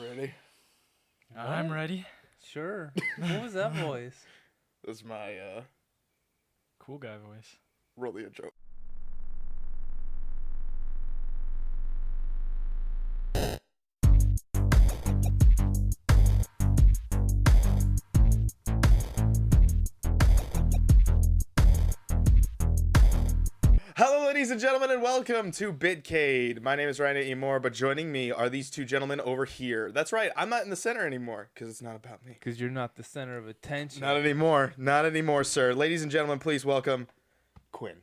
ready. I'm ready. Sure. What was that voice? That's my Cool guy voice. roll the intro. Hello, ladies and gentlemen, and welcome to Bitcade. My name is Ryan Moore, but joining me are these two gentlemen over here. That's right, I'm not in the center anymore, because it's not about me. Because you're not the center of attention. Not anymore. Not anymore, sir. Ladies and gentlemen, please welcome Quinn.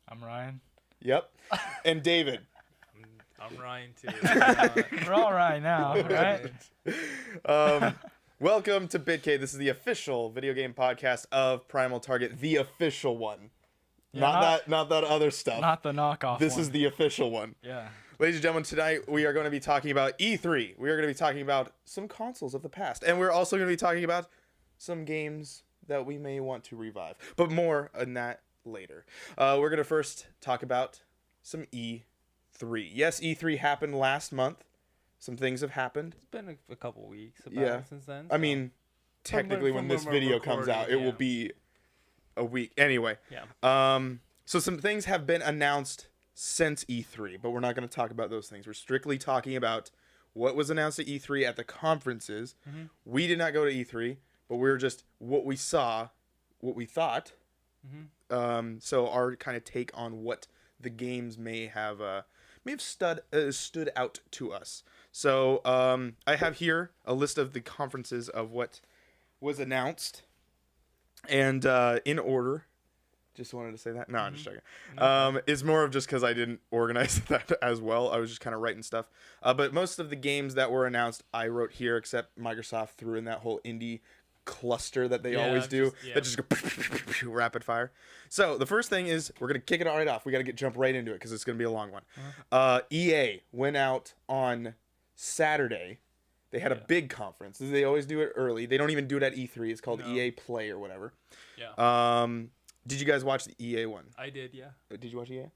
I'm Ryan. Yep. And David. I'm Ryan, too. We're all right now, right? Welcome to Bitcade. This is the official video game podcast of Primal Target, the official one. Yeah, not that other stuff. Not the knockoff This one. is the official one. Yeah. Ladies and gentlemen, tonight we are going to be talking about E3. We are going to be talking about some consoles of the past. And we're also going to be talking about some games that we may want to revive. But more on that later. We're going to first talk about some E3. Yes, E3 happened last month. Some things have happened. It's been a couple weeks since then. I mean, technically when this video comes out, it will be a week. Anyway. Yeah. So some things have been announced since E3, but we're not going to talk about those things. We're strictly talking about what was announced at E3 at the conferences. Mm-hmm. We did not go to E3, but we were just what we saw, what we thought. Mm-hmm. So our kind of take on what the games may have stood out to us. So I have here a list of the conferences of what was announced, and in order. Just wanted to say that. No, I'm just joking. It's more of just because I didn't organize that as well. I was just kind of writing stuff. But most of the games that were announced, I wrote here, except Microsoft threw in that whole indie cluster that they always do. That just go rapid fire. So the first thing is we're going to kick it right off. We got to jump right into it because it's going to be a long one. EA went out on Saturday. They had a big conference. They always do it early. They don't even do it at E3. It's called EA Play or whatever. Yeah. Did you guys watch the EA one? I did, yeah. Did you watch EA?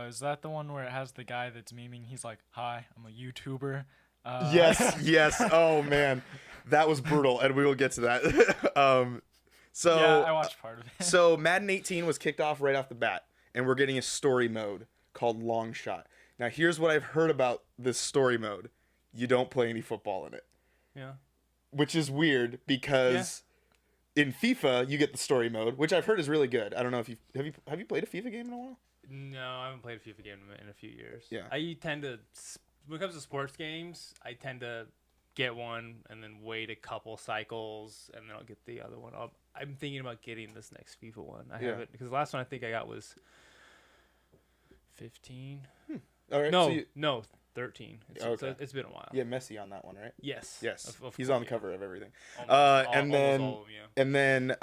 Is that the one where it has the guy that's memeing? He's like, "Hi, I'm a YouTuber." Yes. Oh man, that was brutal, and we will get to that. So yeah, I watched part of it. So Madden 18 was kicked off right off the bat, and we're getting a story mode called Long Shot. Now, here's what I've heard about this story mode: you don't play any football in it. Yeah. Which is weird because. In FIFA, you get the story mode, which I've heard is really good. I don't know if have you played a FIFA game in a while? No, I haven't played a FIFA game in a few years. Yeah. I tend to, when it comes to sports games, I tend to get one and then wait a couple cycles and then I'll get the other one. I'm thinking about getting this next FIFA one. I haven't, because the last one I think I got was 15. All right. No, 13. It's been a while. Yeah, Messi on that one, right? Yes. He's on the cover of everything. And then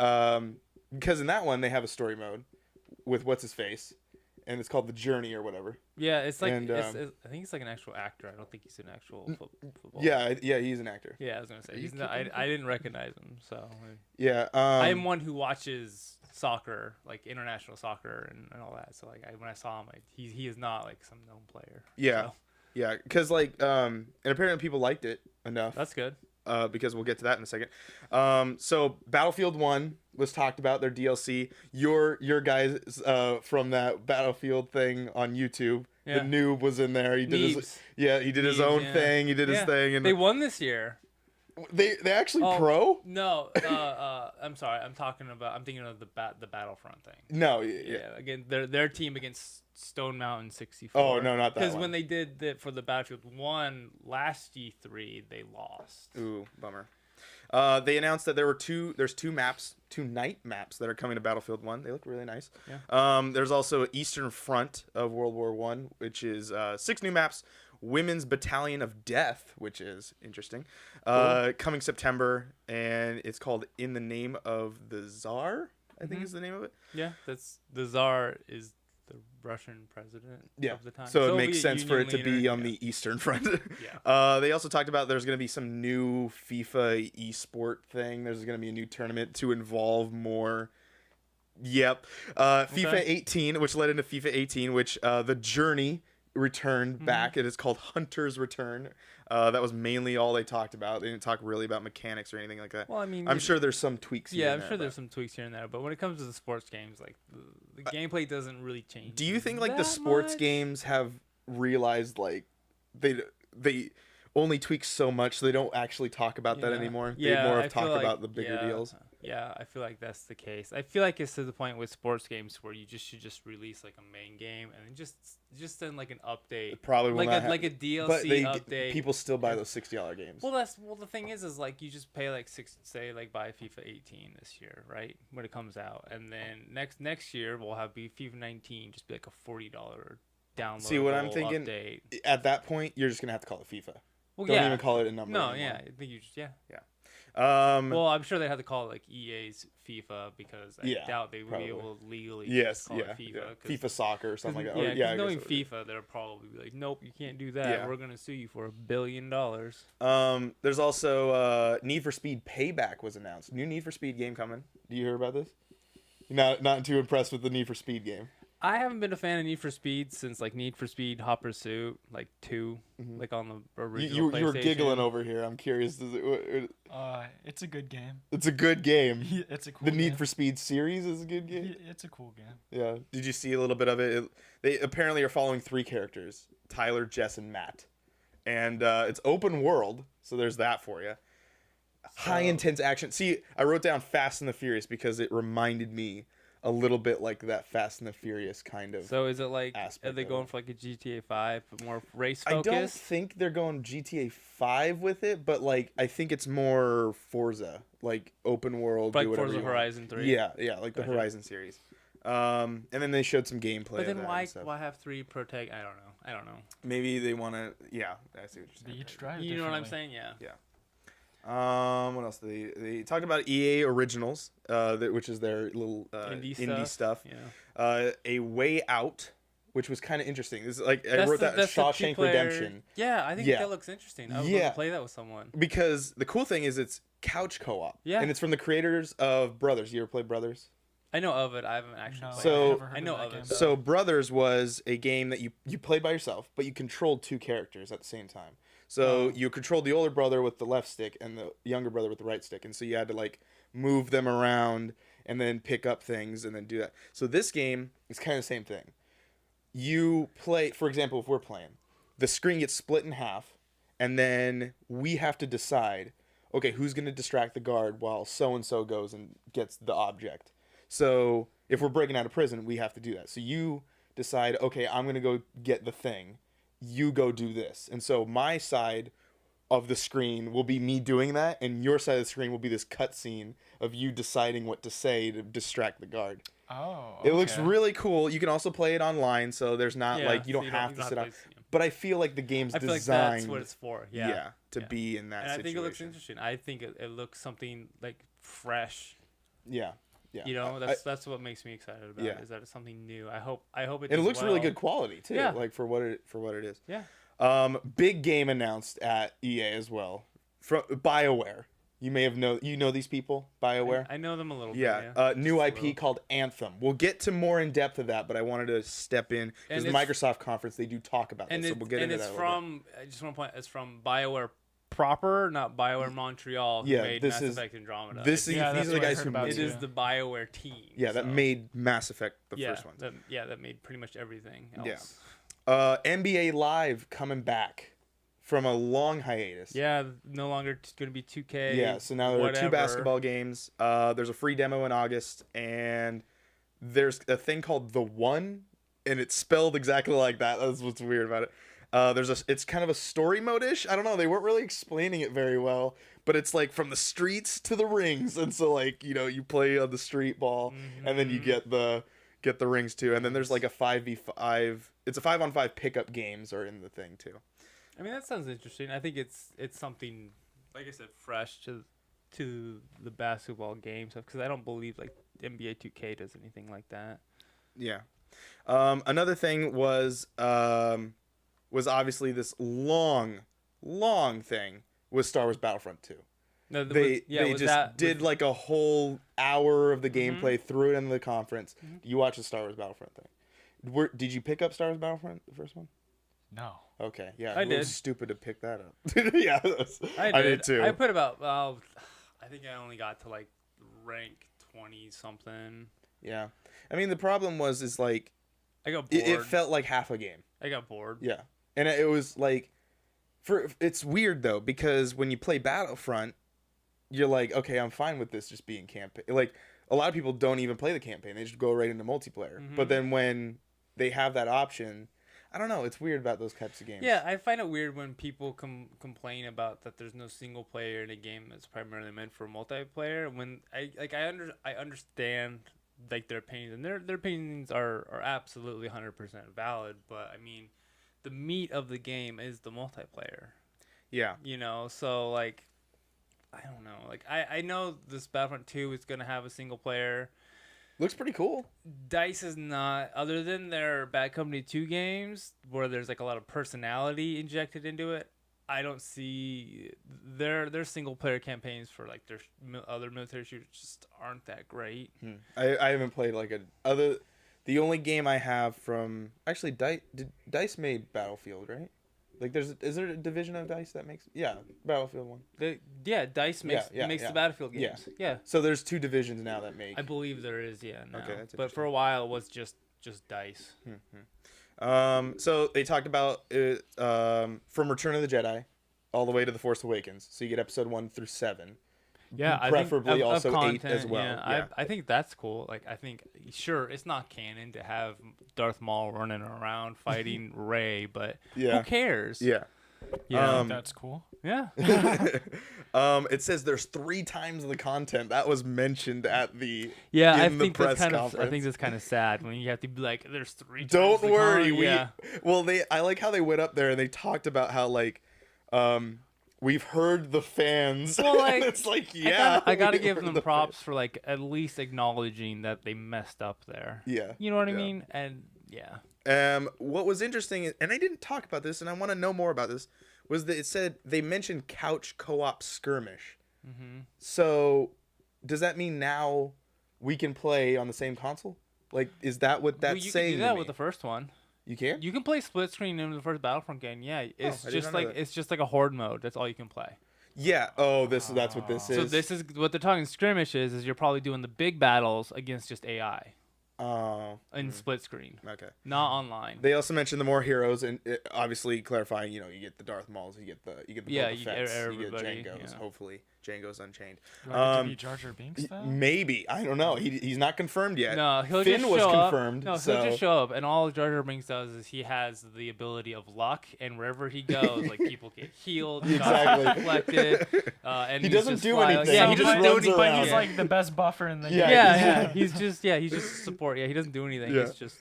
because in that one they have a story mode with what's his face, and it's called The Journey or whatever. Yeah, it's like I think he's like an actual actor. I don't think he's an actual football. Yeah, he's an actor. Yeah, I was gonna say he's not. I didn't recognize him. So yeah, I am one who watches soccer, like international soccer and all that. So like when I saw him, he is not like some known player. Yeah. So. Yeah, because and apparently people liked it enough. That's good. Because we'll get to that in a second. So Battlefield 1 was talked about, their DLC. Your guys from that Battlefield thing on YouTube, the noob was in there. He did his own thing. He did his thing, and they won this year. They actually pro? No, I'm sorry. I'm thinking of the Battlefront thing. No, Again, their team against Stone Mountain 64. Oh no, not that one. Because when they did for the Battlefield 1 last E3, they lost. Ooh, bummer. They announced that there's two night maps that are coming to Battlefield 1. They look really nice. Yeah. There's also Eastern Front of World War I, which is 6 new maps. Women's Battalion of Death, which is interesting. Coming September, and it's called In the Name of the Tsar, I think is the name of it. Yeah, that's the Tsar is the Russian president of the time. So it makes sense for it to be on the Eastern Front. They also talked about there's going to be some new FIFA esport thing. There's going to be a new tournament to involve more. FIFA 18, which led into FIFA 18, which The Journey returned back. It is called Hunter's Return. That was mainly all they talked about. They didn't talk really about mechanics or anything like that. Well, I mean, I'm sure there's some tweaks. Here yeah, and I'm sure there, there's some tweaks here and there, but when it comes to the sports games, like the gameplay doesn't really change. Do you think like the that sports much. games have realized like they only tweak so much, so they don't actually talk about that anymore? Yeah, they more I of feel talk like- about the bigger yeah, deals. Yeah, I feel like that's the case. I feel like it's to the point with sports games where you should just release like a main game and then just then like an update, It probably will like not like a DLC but update. people still buy those $60 games. Well, the thing is like you just pay like buy FIFA 18 this year, right? When it comes out, and then next year we'll have FIFA 19, just be like a $40 download. See what I'm thinking? Update. At that point, you're just gonna have to call it FIFA. Well, Don't yeah. even call it a number. No, anymore. yeah, I think you just Well, I'm sure they have to call it like EA's FIFA because I doubt they would probably. be able to legally yes, just call yeah, it FIFA. yeah. FIFA soccer or something like that. Yeah, Or, yeah, I knowing guess it would FIFA, they'll probably be like, nope, you can't do that. Yeah. We're gonna sue you for $1 billion. There's also Need for Speed Payback was announced. New Need for Speed game coming. Do you hear about this? Not too impressed with the Need for Speed game. I haven't been a fan of Need for Speed since like Need for Speed Hot Pursuit, like 2, like on the original PlayStation. You were giggling over here. I'm curious. It's a good game. It's a good game. It's a cool The game. Need for Speed series is a good game. It's a cool game. Yeah. Did you see a little bit of it? They apparently are following 3 characters: Tyler, Jess, and Matt. And it's open world, so there's that for you. High intense action. See, I wrote down Fast and the Furious because it reminded me a little bit like that Fast and the Furious kind of. So is it like, aspect are they of going it. for like a GTA 5, but more race I focused? don't think they're going GTA 5 with it, but like I think it's more Forza, like open world. Like do whatever Forza you want. Horizon 3? Yeah, like the Gotcha. Horizon series. And then they showed some gameplay. But of then that why and stuff. have 3 protag? I don't know. Maybe they want to. Yeah, I see what you're They saying. each drive You know what I'm differently. saying? Yeah. What else? They talked about EA Originals, which is their little indie stuff. Yeah. A Way Out, which was kind of interesting. This is like I That's wrote that the Shawshank two-player- Redemption Yeah, I think Yeah. that looks interesting. I would love Yeah. to play that with someone. because the cool thing is it's couch co-op. Yeah. and it's from the creators of Brothers. You ever played Brothers? I know of it. I haven't actually No, played So- it. I've never heard I know that of it. game. So Brothers was a game that you played by yourself, but you controlled 2 characters at the same time. So you controlled the older brother with the left stick and the younger brother with the right stick, and so you had to like move them around and then pick up things and then do that. So this game is kind of the same thing. You play, for example, if we're playing, the screen gets split in half, and then we have to decide, okay, who's going to distract the guard while so and so goes and gets the object. So if we're breaking out of prison, we have to do that. So you decide, okay, I'm going to go get the thing. You go do this. And so my side of the screen will be me doing that, and your side of the screen will be this cutscene of you deciding what to say to distract the guard. Oh, It looks okay. really cool. You can also play it online, so there's not Yeah, like you so don't have to sit on. play- But I feel like the game's I feel like designed, that's what it's for. Yeah. to Yeah. be in that And I situation. think it looks interesting. I think it looks something like fresh. Yeah. You know, that's what makes me excited about it, is that it's something new. I hope it. And it does looks really well. good quality too. Yeah. Like for what it is. Yeah. Big game announced at EA as well. From BioWare. You may have know these people, BioWare. I know them a little Yeah, bit. new Just a IP little. called Anthem. We'll get to more in depth of that, but I wanted to step in because And the Microsoft conference they do talk about And this, so it- we'll get and into it's that. a little bit. from. I just want to point. It's from BioWare proper, not BioWare Montreal. Who Yeah, made this Mass is- Effect Andromeda. This It's- Yeah, these that's are the what I guys heard who about made it too. is the BioWare team. Yeah, that so- made Mass Effect the first one. That made pretty much everything else. NBA Live coming back from a long hiatus. Yeah, no longer going to be 2K. Yeah, so now there are 2 whatever. basketball games. There's a free demo in August, and there's a thing called The One, and it's spelled exactly like that. That's what's weird about it. It's kind of a story mode-ish. I don't know. They weren't really explaining it very well, but it's like from the streets to the rings, and so like you play on the street ball, and then you get the rings too, and then there's like a 5v5. It's a 5-on-5 pickup games are in the thing too. I mean, that sounds interesting. I think it's something, like I said, fresh to the basketball game stuff, because I don't believe like NBA 2K does anything like that. Yeah. Another thing was obviously this long thing was Star Wars Battlefront 2. No, They did like a whole hour of the gameplay, threw it into the conference. You watched the Star Wars Battlefront thing. Did you pick up Star Wars Battlefront, the first one? No. Okay, yeah, I it was did. stupid to pick that up. Yeah, I did too. I put about. I think I only got to like rank 20 something. Yeah, I mean the problem is like I got bored. it felt like half a game. I got bored. Yeah, and it was like it's weird though because when you play Battlefront, you're like, okay, I'm fine with this just being campaign. Like a lot of people don't even play the campaign; they just go right into multiplayer. Mhm. But then when they have that option, I don't know. It's weird about those types of games. Yeah, I find it weird when people complain about that there's no single player in a game that's primarily meant for multiplayer. When I understand like their opinions, and their opinions are absolutely 100% valid. But I mean, the meat of the game is the multiplayer. Yeah. You know, so like, I don't know. Like I know this Battlefront 2 is gonna have a single player. Looks pretty cool. DICE is not, other than their Bad Company 2 games where there's like a lot of personality injected into it. I don't see their single player campaigns for like their other military shooters just aren't that great. I haven't played like the only game I have from actually DICE made Battlefield, right? Like is there a division of DICE that makes Battlefield 1. DICE makes the Battlefield games. Yeah. So there's 2 divisions now that make. I believe there is, now. Okay, that's but for a while it was just DICE. So they talked about it from Return of the Jedi all the way to The Force Awakens. So you get episode 1 through 7. Yeah, preferably I think also of 8 content, as well. Yeah, I think that's cool. Like, I think sure it's not canon to have Darth Maul running around fighting Rey, but who cares? Yeah. Yeah, that's cool. Yeah. It says there's 3 times the content that was mentioned at the I in the think press that's conference. I think that's kind of sad when you have to be like, there's 3 times Don't the worry, content. I like how they went up there and they talked about how like we've heard the fans. Well, like, and it's like I gotta we give heard them the props for like at least acknowledging that they messed up there. Yeah. You know what I Yeah. mean? And yeah. What was interesting, and I didn't talk about this, and I want to know more about this, was that it said they mentioned couch co-op skirmish. Mm-hmm. So, does that mean now we can play on the same console? Like, is that what that's you saying? can do that with the first one. You can? You can play split screen in the first Battlefront game. Yeah, it's I did just not know like that. it's just like a horde mode. That's all you can play. Yeah. Oh, that's what this is. So this is what they're talking skirmish is you're probably doing the big battles against just AI Oh. in split screen, Okay. not online. They also mentioned the more heroes, and obviously clarifying. You get the Darth Mauls, you get the Yeah, Boba you Fetts, get you get everybody, Jango's. yeah. Hopefully, Jango's Unchained. Do I get to be Jar Jar Binks then? Maybe, I don't know. He's not confirmed yet. No, he'll Finn just was show confirmed. up. No, so. he'll just show up, and all Jar Jar Binks does is he has the ability of luck, and wherever he goes, like people get healed, Exactly. deflected, and He he's doesn't just do fly- anything. Yeah, He he just doesn't do runs anything. around. He's like the best buffer in the Yeah. game. He's just support. Yeah, he doesn't do anything. Yeah. It's just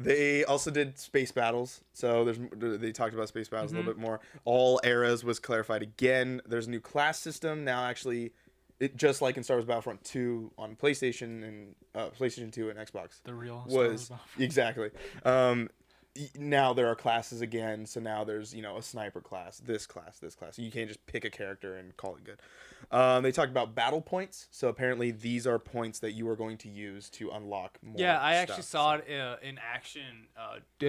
They also did space battles, so they talked about space battles a little bit more. All eras was clarified again. There's a new class system now. Actually, it just like in Star Wars Battlefront 2 on PlayStation and PlayStation 2 and Xbox The real Star Wars was Battlefront. exactly. Now there are classes again, so now there's a sniper class, this class. You can't just pick a character and call it good. They talked about battle points, so apparently these are points that you are going to use to unlock more. Yeah, I stuff, actually saw it in action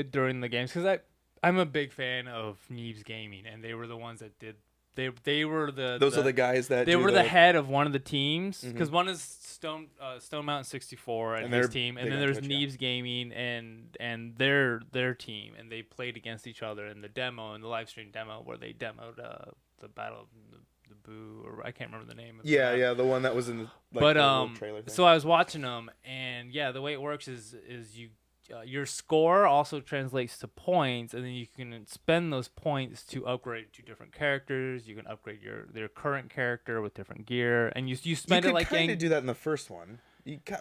during the games because I'm a big fan of Neebs Gaming, and they were the ones that did. They were Those are the guys that they do were the head of one of the teams because Mhm. one is Stone Mountain 64 and And his they're team, and big then on there's Twitch, yeah. Neebs Gaming and their team, and they played against each other in the demo, in the live stream demo where they demoed the Battle of the Boo, or I can't remember the name of the map. Yeah, the one that was in the the But little trailer thing. so I was watching them, and yeah, the way it works is you your score also translates to points, and then you can spend those points to upgrade to different characters. You can upgrade their current character with different gear, and you spend you it like could kind of do that in the first one.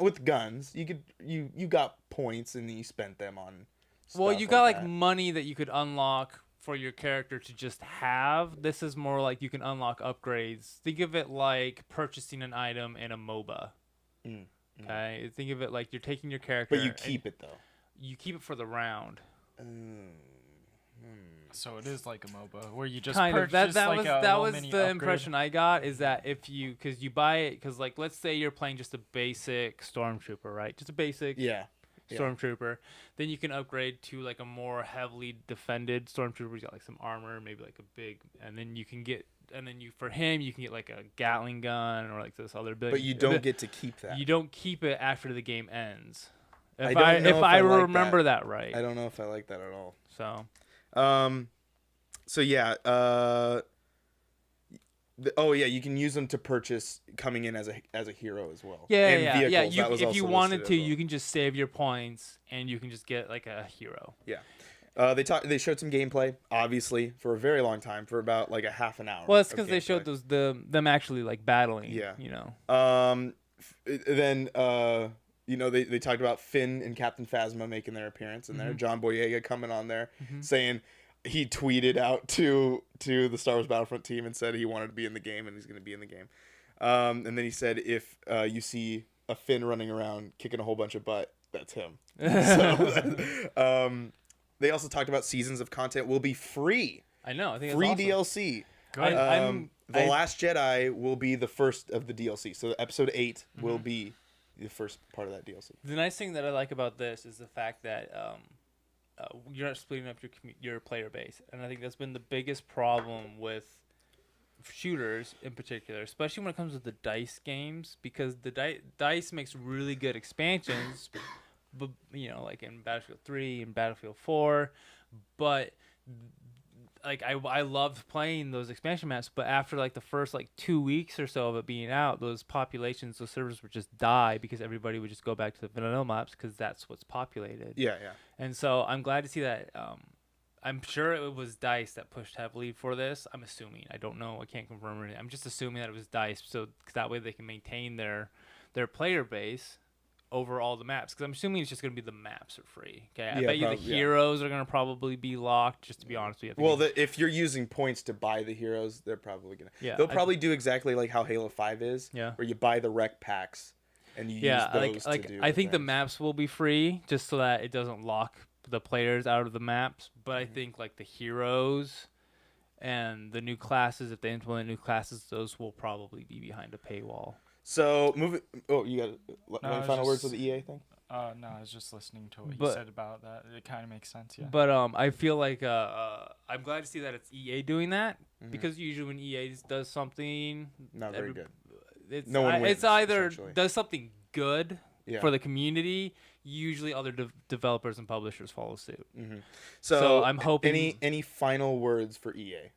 With guns, you got points and you spent them on. well, stuff you got like that. money that you could unlock for your character to just have. This is more like you can unlock upgrades. Think of it like purchasing an item in a MOBA. Okay, think of it like you're taking your character, But you keep it though. You keep it for the round. So it is like a MOBA where you just Kind of. purchase That like was a that little was mini the upgrade. impression I got, is that if you because you buy it because like let's say you're playing just a basic stormtrooper, right? Just a basic. Yeah. Yeah. stormtrooper. Then you can upgrade to like a more heavily defended stormtrooper. He's got like some armor, maybe like a big, and then you can get, for him you can get like a Gatling gun or like this other ability. But you don't get to keep that. You don't keep it after the game ends. I don't know if I like remember that right. I don't know if I like that at all. So. So yeah. You can use them to purchase coming in as a hero as well. Yeah. Vehicles, You, that was if also you wanted listed to, as well. you can just save your points and you can just get like a hero. Yeah. They showed some gameplay, obviously, for a very long time, for about like a half an hour. Well, it's because they showed them actually like battling. Yeah. You know. Then they talked about Finn and Captain Phasma making their appearance in there. John Boyega coming on there, saying he tweeted out to the Star Wars Battlefront team and said he wanted to be in the game and he's going to be in the game. And then he said if you see a Finn running around kicking a whole bunch of butt, that's him. So, they also talked about seasons of content will be free. I know. I think free that's awesome. DLC. Good. The Last Jedi will be the first of the DLC. So Episode 8 will be the first part of that DLC. The nice thing that I like about this is the fact that you're not splitting up your player base, and I think that's been the biggest problem with shooters in particular, especially when it comes to the DICE games, because the DICE makes really good expansions, but like in Battlefield 3 and Battlefield 4, but like I loved playing those expansion maps, but after like the first like 2 weeks or so of it being out, those servers would just die because everybody would just go back to the vanilla maps because that's what's populated. Yeah. And so I'm glad to see that. I'm sure it was DICE that pushed heavily for this. I'm assuming. I don't know. I can't confirm anything. I'm just assuming that it was DICE, so that way they can maintain their player base over all the maps, because I'm assuming it's just going to be the maps are free. Okay, I bet you the heroes are going to probably be locked, just to be honest with you. Well, if you're using points to buy the heroes, they're probably going to. Yeah, they'll probably do exactly like how Halo 5 is, where you buy the rec packs and you use those to do I think the things. maps will be free just so that it doesn't lock the players out of the maps, but I think like the heroes and the new classes, if they implement new classes, those will probably be behind a paywall. So, you got any final words with the EA thing? No, I was just listening to what you said about that. It kind of makes sense, yeah. But I feel like I'm glad to see that it's EA doing that, because usually when EA does something, not very good. No one wins, it's either does something good for the community. Usually, other developers and publishers follow suit. So I'm hoping any final words for EA.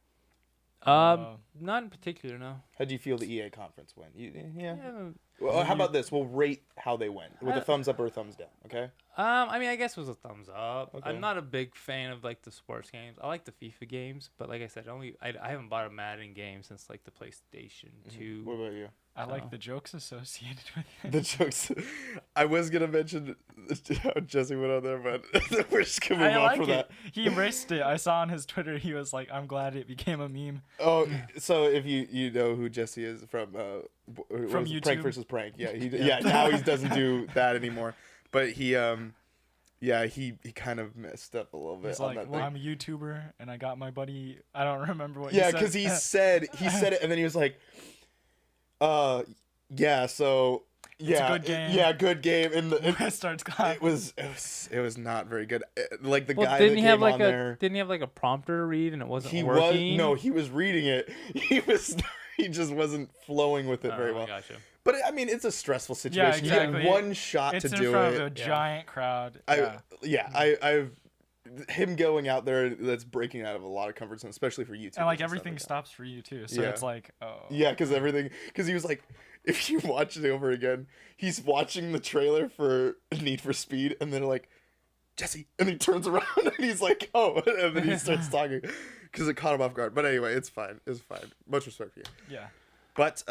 Not in particular, no. How do you feel the EA conference went? Well, how about this? We'll rate how they went with a thumbs up or a thumbs down. Okay. I mean, I guess it was a thumbs up. Okay. I'm not a big fan of like the sports games. I like the FIFA games, but like I said, I haven't bought a Madden game since like the PlayStation 2. What about you? I like the jokes associated with it. The jokes. I was gonna mention how Jesse went on there, but we're just gonna move on from that. He embraced it. I saw on his Twitter, he was like, "I'm glad it became a meme." Oh, so if you know who Jesse is from YouTube, Prank versus Prank, now he doesn't do that anymore, but he kind of messed up a little bit. He's on like, that "Well, thing. I'm a YouTuber, and I got my buddy." I don't remember what. Yeah, because he said it, and then he was like, so it's a good game. Yeah, good game. And it starts clapping. It was not very good. Like the guy didn't that he have came like on there. Didn't he have like a prompter to read and it wasn't working? He was reading it. He just wasn't flowing with it very well. Gotcha. But I mean, it's a stressful situation. Yeah, exactly. You get one shot it's to in do front it. of a giant crowd. I've him going out there, that's breaking out of a lot of comfort zone, especially for YouTube. And like everything stops for you too, so it's like, oh. Yeah, because he was like, if you watch it over again, he's watching the trailer for Need for Speed, and then like, Jesse, and he turns around and he's like, oh, and then he starts talking because it caught him off guard. But anyway, it's fine. It's fine. Much respect for you. Yeah. But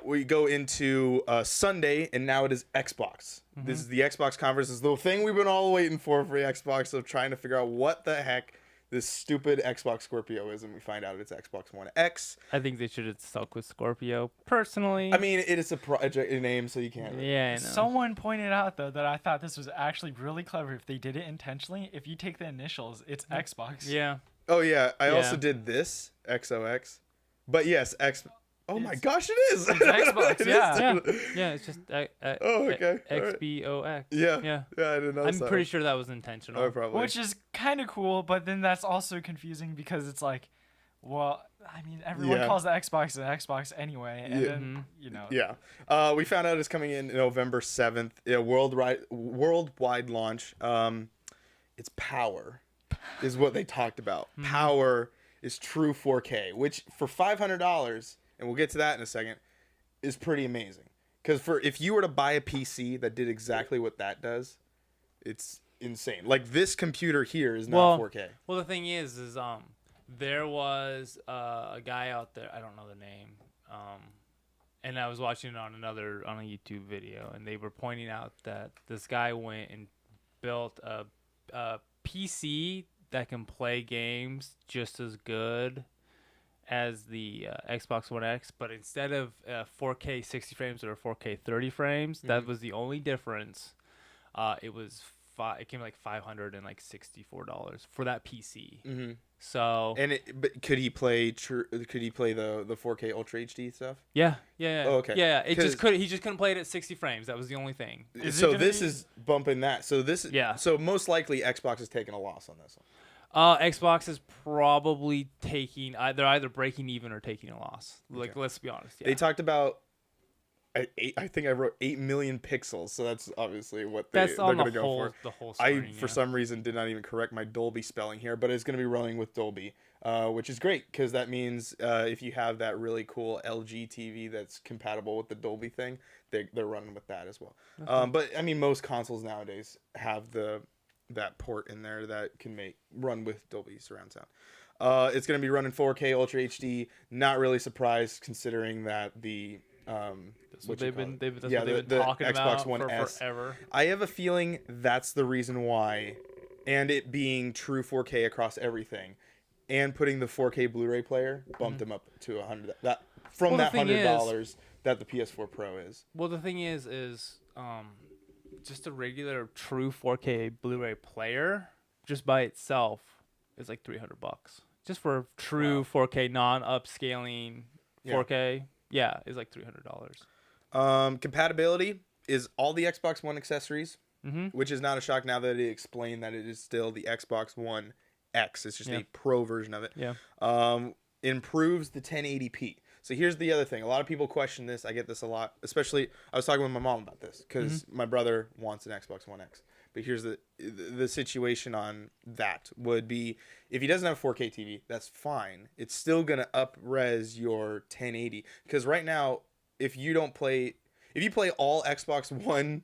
we go into Sunday, and now it is Xbox. This is the Xbox conference. This is the thing we've been all waiting for the Xbox, of trying to figure out what the heck this stupid Xbox Scorpio is, and we find out it's Xbox One X. I think they should have stuck with Scorpio, personally. I mean, it is a project name, so you can't. Yeah, I know. Someone pointed out, though, that I thought this was actually really clever if they did it intentionally. If you take the initials, it's Xbox. Yeah. Oh, yeah. I also did this, XOX. But yes, Oh my It's- gosh, it is. It's Xbox, It is yeah. totally- Yeah, it's just Oh, okay. All right. XBOX. Yeah. Yeah. Yeah, I didn't know. I'm pretty sure that was intentional. Oh, probably. Which is kind of cool, but then that's also confusing because it's like, well, I mean, everyone Yeah. calls the Xbox an Xbox anyway, and Yeah. then you know. Yeah. We found out it's coming in November 7th. Worldwide launch. It's Power, is what they talked about. Power is true 4K, which for $500, and we'll get to that in a second, is pretty amazing. Because if you were to buy a PC that did exactly what that does, it's insane. Like this computer here is not 4K. Well, the thing is there was a guy out there. I don't know the name. And I was watching it on a YouTube video, and they were pointing out that this guy went and built a PC that can play games just as good as the Xbox One X, but instead of 4K 60 frames or 4K 30 frames, that was the only difference. It came like $564 for that PC. Mm-hmm. So But could he play the 4K Ultra HD stuff? yeah. Oh, okay. Yeah, he just 'Cause- couldn't play it at 60 frames. That was the only thing. So this is bumping that. So this Yeah. So most likely Xbox is taking a loss on this one. Xbox is probably taking they're either breaking even or taking a loss. Like, Okay. let's be honest. Yeah. They talked about I think I wrote 8 million pixels, so that's obviously what they're on going to the go whole for. the whole I, screen, for some reason, did not even correct my Dolby spelling here, but it's going to be running with Dolby, which is great because that means if you have that really cool LG TV that's compatible with the Dolby thing, they're running with that as well. But I mean, most consoles nowadays have that port in there that can run with Dolby surround sound. It's going to be running 4K Ultra HD. Not really surprised considering that That's what they've been the talking Xbox about One for S. forever. I have a feeling that's the reason why, and it being true 4K across everything, and putting the 4K Blu-ray player bumped them up to $100. That from Well, the that thing is- $100 that the PS4 Pro is. Well, the thing is just a regular true 4K Blu-ray player, just by itself, is like $300. Just for a true 4K non-upscaling 4K, yeah, is like $300. Compatibility is all the Xbox One accessories, Mm-hmm. which is not a shock now that it explained that it is still the Xbox One X. It's just Yeah. a pro version of it. Yeah. Improves the 1080p. So here's the other thing. A lot of people question this. I get this a lot. Especially, I was talking with my mom about this because my brother wants an Xbox One X. But here's the situation on that would be if he doesn't have 4K TV, that's fine. It's still gonna up-res your 1080 because right now, if you play all Xbox One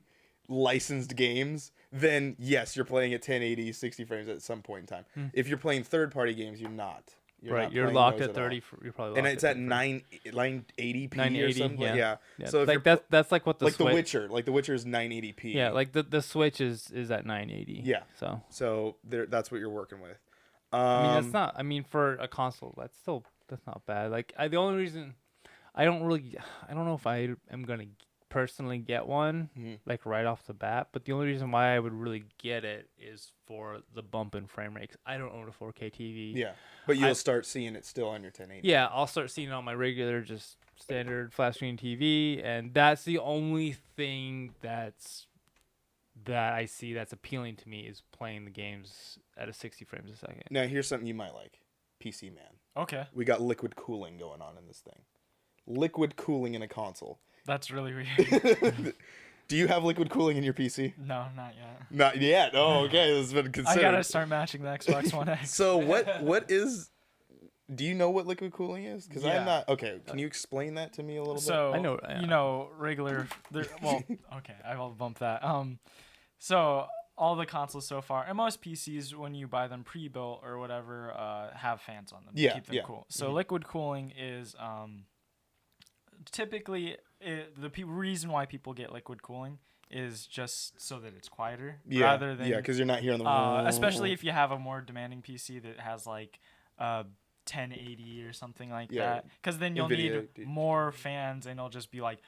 licensed games, then yes, you're playing at 1080 60 frames at some point in time. If you're playing third-party games, you're not. You're playing locked those at all. 30. You're probably And locked it's at at 980p or 980, something. yeah. So if like you're that's like what the like Switch, The Witcher is 980p. yeah, like the Switch is at 980. Yeah. So that's what you're working with. I mean, that's not. I mean, for a console, that's not bad. Like the only reason I don't know if I am gonna personally get one like right off the bat, but the only reason why I would really get it is for the bump in frame rate. 'Cause I don't own a 4K TV. Yeah, but you'll start seeing it still on your 1080. Yeah, I'll start seeing it on my regular, just standard flat screen TV, and that's the only thing that I see that's appealing to me is playing the games at a 60 frames a second. Now here's something you might like, PC man. Okay, We got liquid cooling going on in this thing. Liquid cooling in a console. that's really weird. Do you have liquid cooling in your PC? No, not yet. Not yet. Oh, okay. This has been I considered. gotta start matching the Xbox One X. So what is? Do you know what liquid cooling is? Because Yeah. I'm not. Okay, can you explain that to me a little bit? So I know, yeah. you know, regular. Well, okay, I will bump that. So all the consoles so far, and most PCs, when you buy them pre-built or whatever, have fans on them to keep them cool. So liquid cooling is typically reason why people get liquid cooling is just so that it's quieter rather than because you're not hearing the especially if you have a more demanding PC that has like 1080 or something like that, because then you'll NVIDIA, need more fans and it'll just be like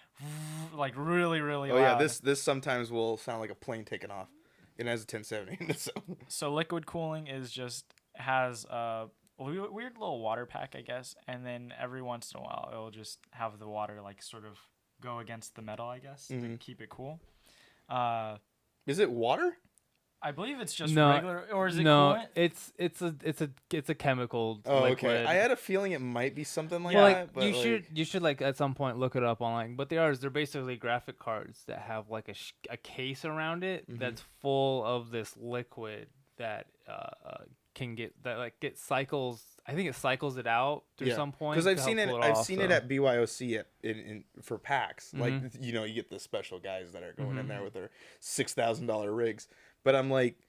really really Oh loud. yeah, this sometimes will sound like a plane taking off. It has a 1070. So So liquid cooling is just has weird little water pack, I guess, and then every once in a while it'll just have the water like sort of go against the metal, I guess, to keep it cool. Is it water? I believe it's just regular, or is it coolant? It's a chemical Oh, liquid. okay. I had a feeling it might be something like Well, that. like, But you should like at some point look it up online. But they're basically graphic cards that have like a case around it that's full of this liquid that can get cycles. I think it cycles it out through some point. Because I've seen it at BYOC for packs. Like you get the special guys that are going in there with their $6,000 rigs. But I'm like,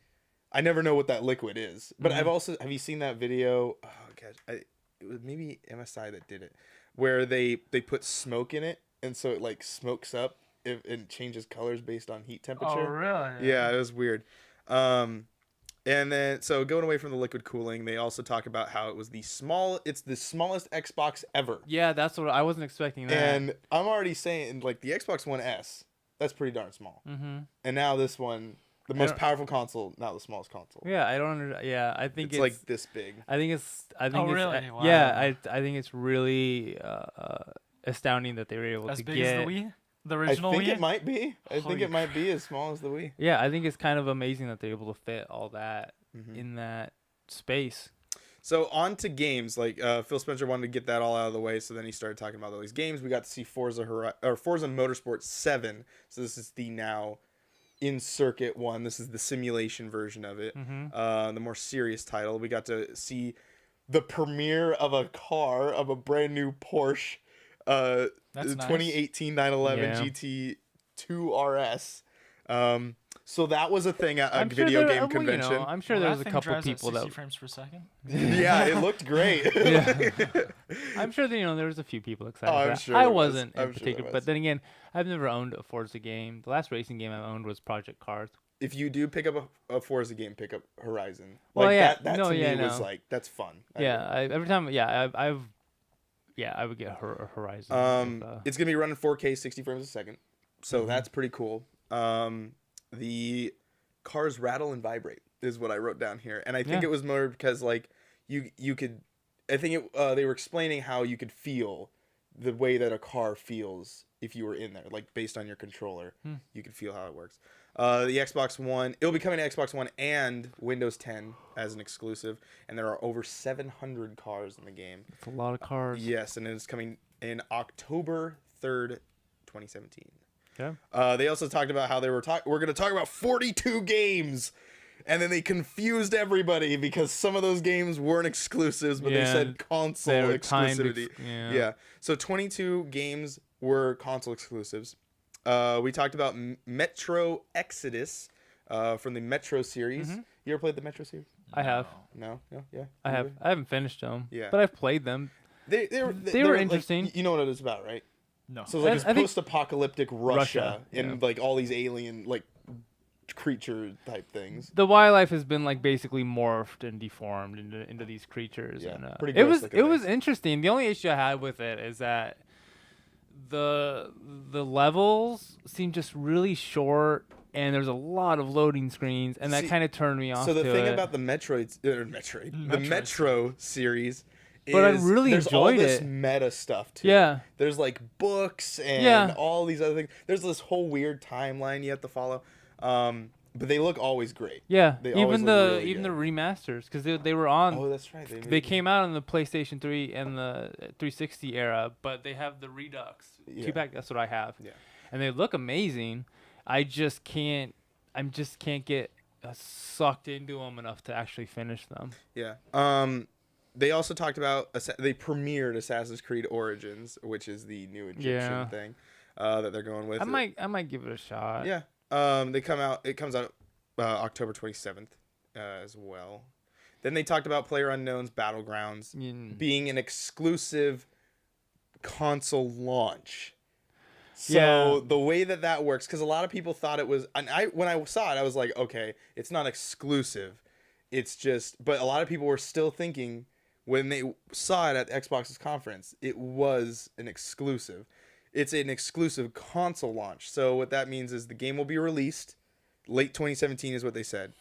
I never know what that liquid is. But have you seen that video? Oh gosh, it was maybe MSI that did it, where they put smoke in it, and so it like smokes up and changes colors based on heat temperature. Oh really? Yeah, it was weird. And then so going away from the liquid cooling, they also talk about how it's the smallest Xbox ever. Yeah, that's what I wasn't expecting that. And I'm already saying like the Xbox One S, that's pretty darn small. And now this one. The most powerful console, not the smallest console. Yeah, I don't understand. Yeah, I think it's like this big. I think it's. Really? Wow. Yeah, I think it's really astounding that they were able as to big get. as the Wii, the original Wii. I think it might be. I think it might be as small as the Wii. Yeah, I think it's kind of amazing that they're able to fit all that in that space. So on to games. Like Phil Spencer wanted to get that all out of the way, so then he started talking about all these games. We got to see Forza Motorsport 7. So this is the now in circuit one. This is the simulation version of it. The more serious title. We got to see the premiere of a brand new Porsche, That's 2018 911 GT2 RS. So that was a thing at a video game convention. I'm sure there was a couple people that 60 frames per second. Yeah, it looked great. I'm sure that, there was a few people excited. Oh, I'm sure I wasn't in particular, but then again, I've never owned a Forza game. The last racing game I owned was Project Cars. If you do pick up a Forza game, pick up Horizon. Well, that to me was like, that's fun. Every time, I would get Horizon. It's gonna be running 4K 60 frames a second, so that's pretty cool. The cars rattle and vibrate is what I wrote down here, and I think it was more because like you could, I think they were explaining how you could feel the way that a car feels if you were in there, like based on your controller, you could feel how it works. The Xbox One, it'll be coming to Xbox One and Windows 10 as an exclusive, and there are over 700 cars in the game. It's a lot of cars. Yes, and it's coming in October 3rd, 2017. Yeah. They also talked about how we're going to talk about 42 games, and then they confused everybody because some of those games weren't exclusives, but they said console exclusivity. Yeah. So 22 games were console exclusives. We talked about Metro Exodus from the Metro series. You ever played the Metro series? I have. No? Yeah. I have. I haven't finished them. Yeah. But I've played them. They were interesting. Like, you know what it is about, right? No. So like it's post-apocalyptic Russia and like all these alien like creature type things. The wildlife has been like basically morphed and deformed into these creatures. Yeah, and, pretty it was things. interesting. The only issue I had with it is that the levels seem just really short, and there's a lot of loading screens, and that kind of turned me off. So the thing about the the Metro series. But I really there's enjoyed all this it. meta stuff too. Yeah. There's like books and all these other things. There's this whole weird timeline you have to follow. But they look always great. Yeah. They even the remasters, because they were on. Oh, that's right. They came out on the PlayStation 3 and the 360 era, but they have the Redux 2-pack. That's what I have. Yeah. And they look amazing. I just can't get sucked into them enough to actually finish them. Yeah. They also talked about they premiered Assassin's Creed Origins, which is the new Egyptian thing that they're going with. I might give it a shot. Yeah. It comes out October 27th as well. Then they talked about PlayerUnknown's Battlegrounds being an exclusive console launch. So the way that works, because a lot of people thought it was, and when I saw it, I was like, okay, it's not exclusive. It's just, but a lot of people were still thinking when they saw it at Xbox's conference, it was an exclusive. It's an exclusive console launch. So what that means is the game will be released late 2017 is what they said.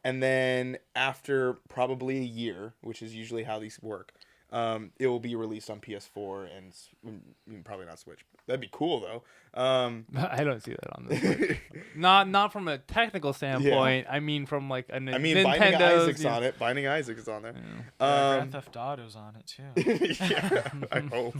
and then after probably a year, which is usually how these work, it will be released on PS4 and probably not Switch. That'd be cool though. I don't see that on this. not from a technical standpoint. I mean, from like a Binding Nintendo's, Isaac's on it. Binding Isaac is on there. Grand Theft Auto's on it too. Yeah, I hope.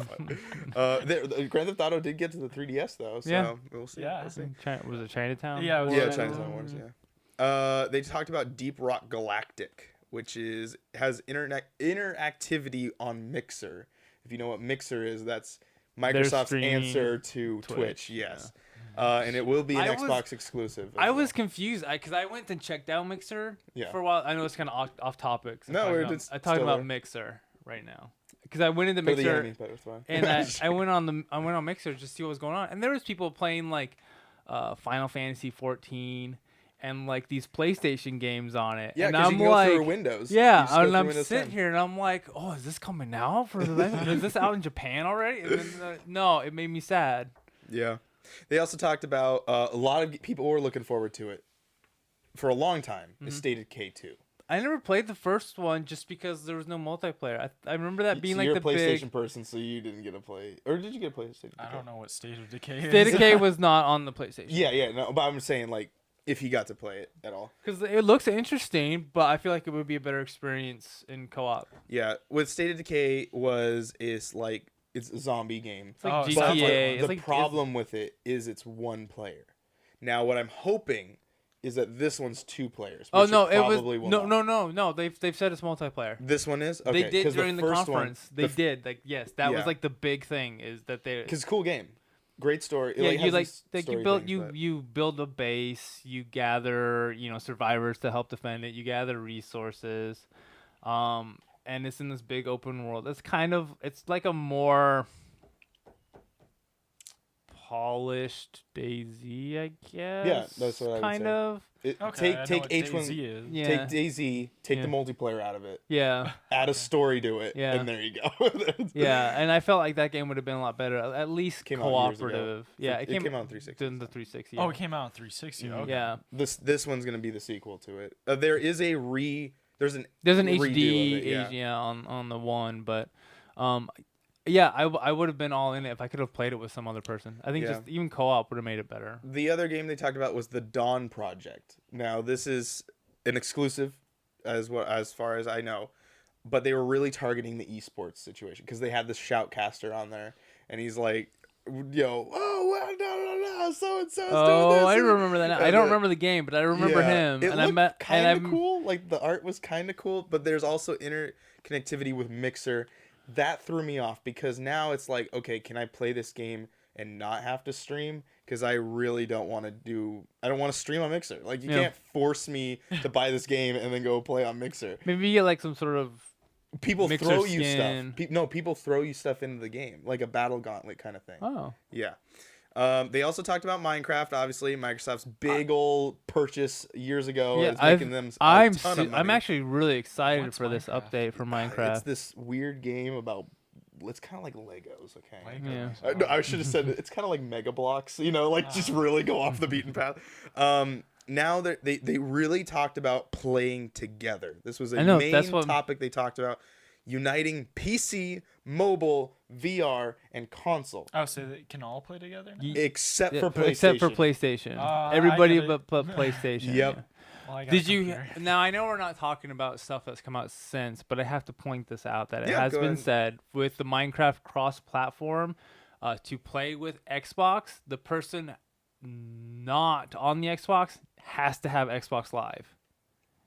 Grand Theft Auto did get to the 3DS though, so we'll see. Yeah. We'll see. Was it Chinatown? Yeah, it was Chinatown Wars. Yeah. They talked about Deep Rock Galactic, which has interactivity on Mixer. If you know what Mixer is, that's Microsoft's answer to Twitch. Yes. And it will be an Xbox exclusive. I was confused because I went and checked out Mixer for a while. I know it's kind of off topic. No, I'm talking about Mixer right now because I went into Mixer and I went on Mixer just to see what was going on, and there was people playing like Final Fantasy 14 and like these PlayStation games on it. Yeah, and because I'm you can like, go through Windows. Yeah, and I'm sitting here and I'm like, oh, is this coming out is this out in Japan already? And then, no, it made me sad. Yeah. They also talked about a lot of people were looking forward to it for a long time. Is State of Decay 2. I never played the first one just because there was no multiplayer. I remember that being like you're the a PlayStation big person, so you didn't get to play, or did you get a PlayStation? I don't know what State of Decay is. State of Decay was not on the PlayStation. Yeah, no, but I'm saying like if he got to play it at all. Because it looks interesting, but I feel like it would be a better experience in co-op. Yeah, with State of Decay it's a zombie game. It's like GTA. The problem with it is it's one player. Now, what I'm hoping is that this one's 2 players. Oh no, it was no. They've said it's multiplayer. This one is. Okay, they did during the conference. One, that was like the big thing is that they. Because cool game, great story. Yeah, you build a base, you gather survivors to help defend it, you gather resources, and it's in this big open world. It's like a more polished DayZ, I guess. Yeah, that's what I would say. Take H1, take DayZ, take the multiplayer out of it. Yeah. Add a story to it, and there you go. Yeah, and I felt like that game would have been a lot better, at least cooperative. Yeah, it came out on 360. The 360. Oh, it came out on 360. Mm-hmm. Okay. Yeah. This one's gonna be the sequel to it. There's an HD on the one, but I would have been all in it if I could have played it with some other person. I think just even co-op would have made it better. The other game they talked about was the Dawn Project. Now this is an exclusive, as far as I know, but they were really targeting the esports situation because they had this shoutcaster on there, and he's like, "Yo, so and so." Oh, I remember that. I don't remember the game, but I remember him. It looked kind of cool. Like the art was kind of cool, but there's also interconnectivity with Mixer. That threw me off because now it's like, okay, can I play this game and not have to stream? Because I really don't want to stream on Mixer. Like, you can't force me to buy this game and then go play on Mixer. Maybe you get like some sort of people Mixer throw skin. you stuff. People throw you stuff into the game, like a battle gauntlet kind of thing. Oh. Yeah. They also talked about Minecraft. Obviously, Microsoft's big old purchase years ago is making them a ton of money. I'm actually really excited for this update for Minecraft. It's this weird game about. It's kind of like Legos, okay? Legos. Yeah. I should have said it's kind of like Mega Blocks, just really go off the beaten path. Now they really talked about playing together. This was a main topic they talked about. Uniting PC, mobile, VR, and console. Oh, so they can all play together now? Except for PlayStation. Except for PlayStation. Everybody but PlayStation. Yep. Yeah. Well, Did you? Now I know we're not talking about stuff that's come out since, but I have to point this out that it has been said with the Minecraft cross-platform to play with Xbox. The person not on the Xbox has to have Xbox Live.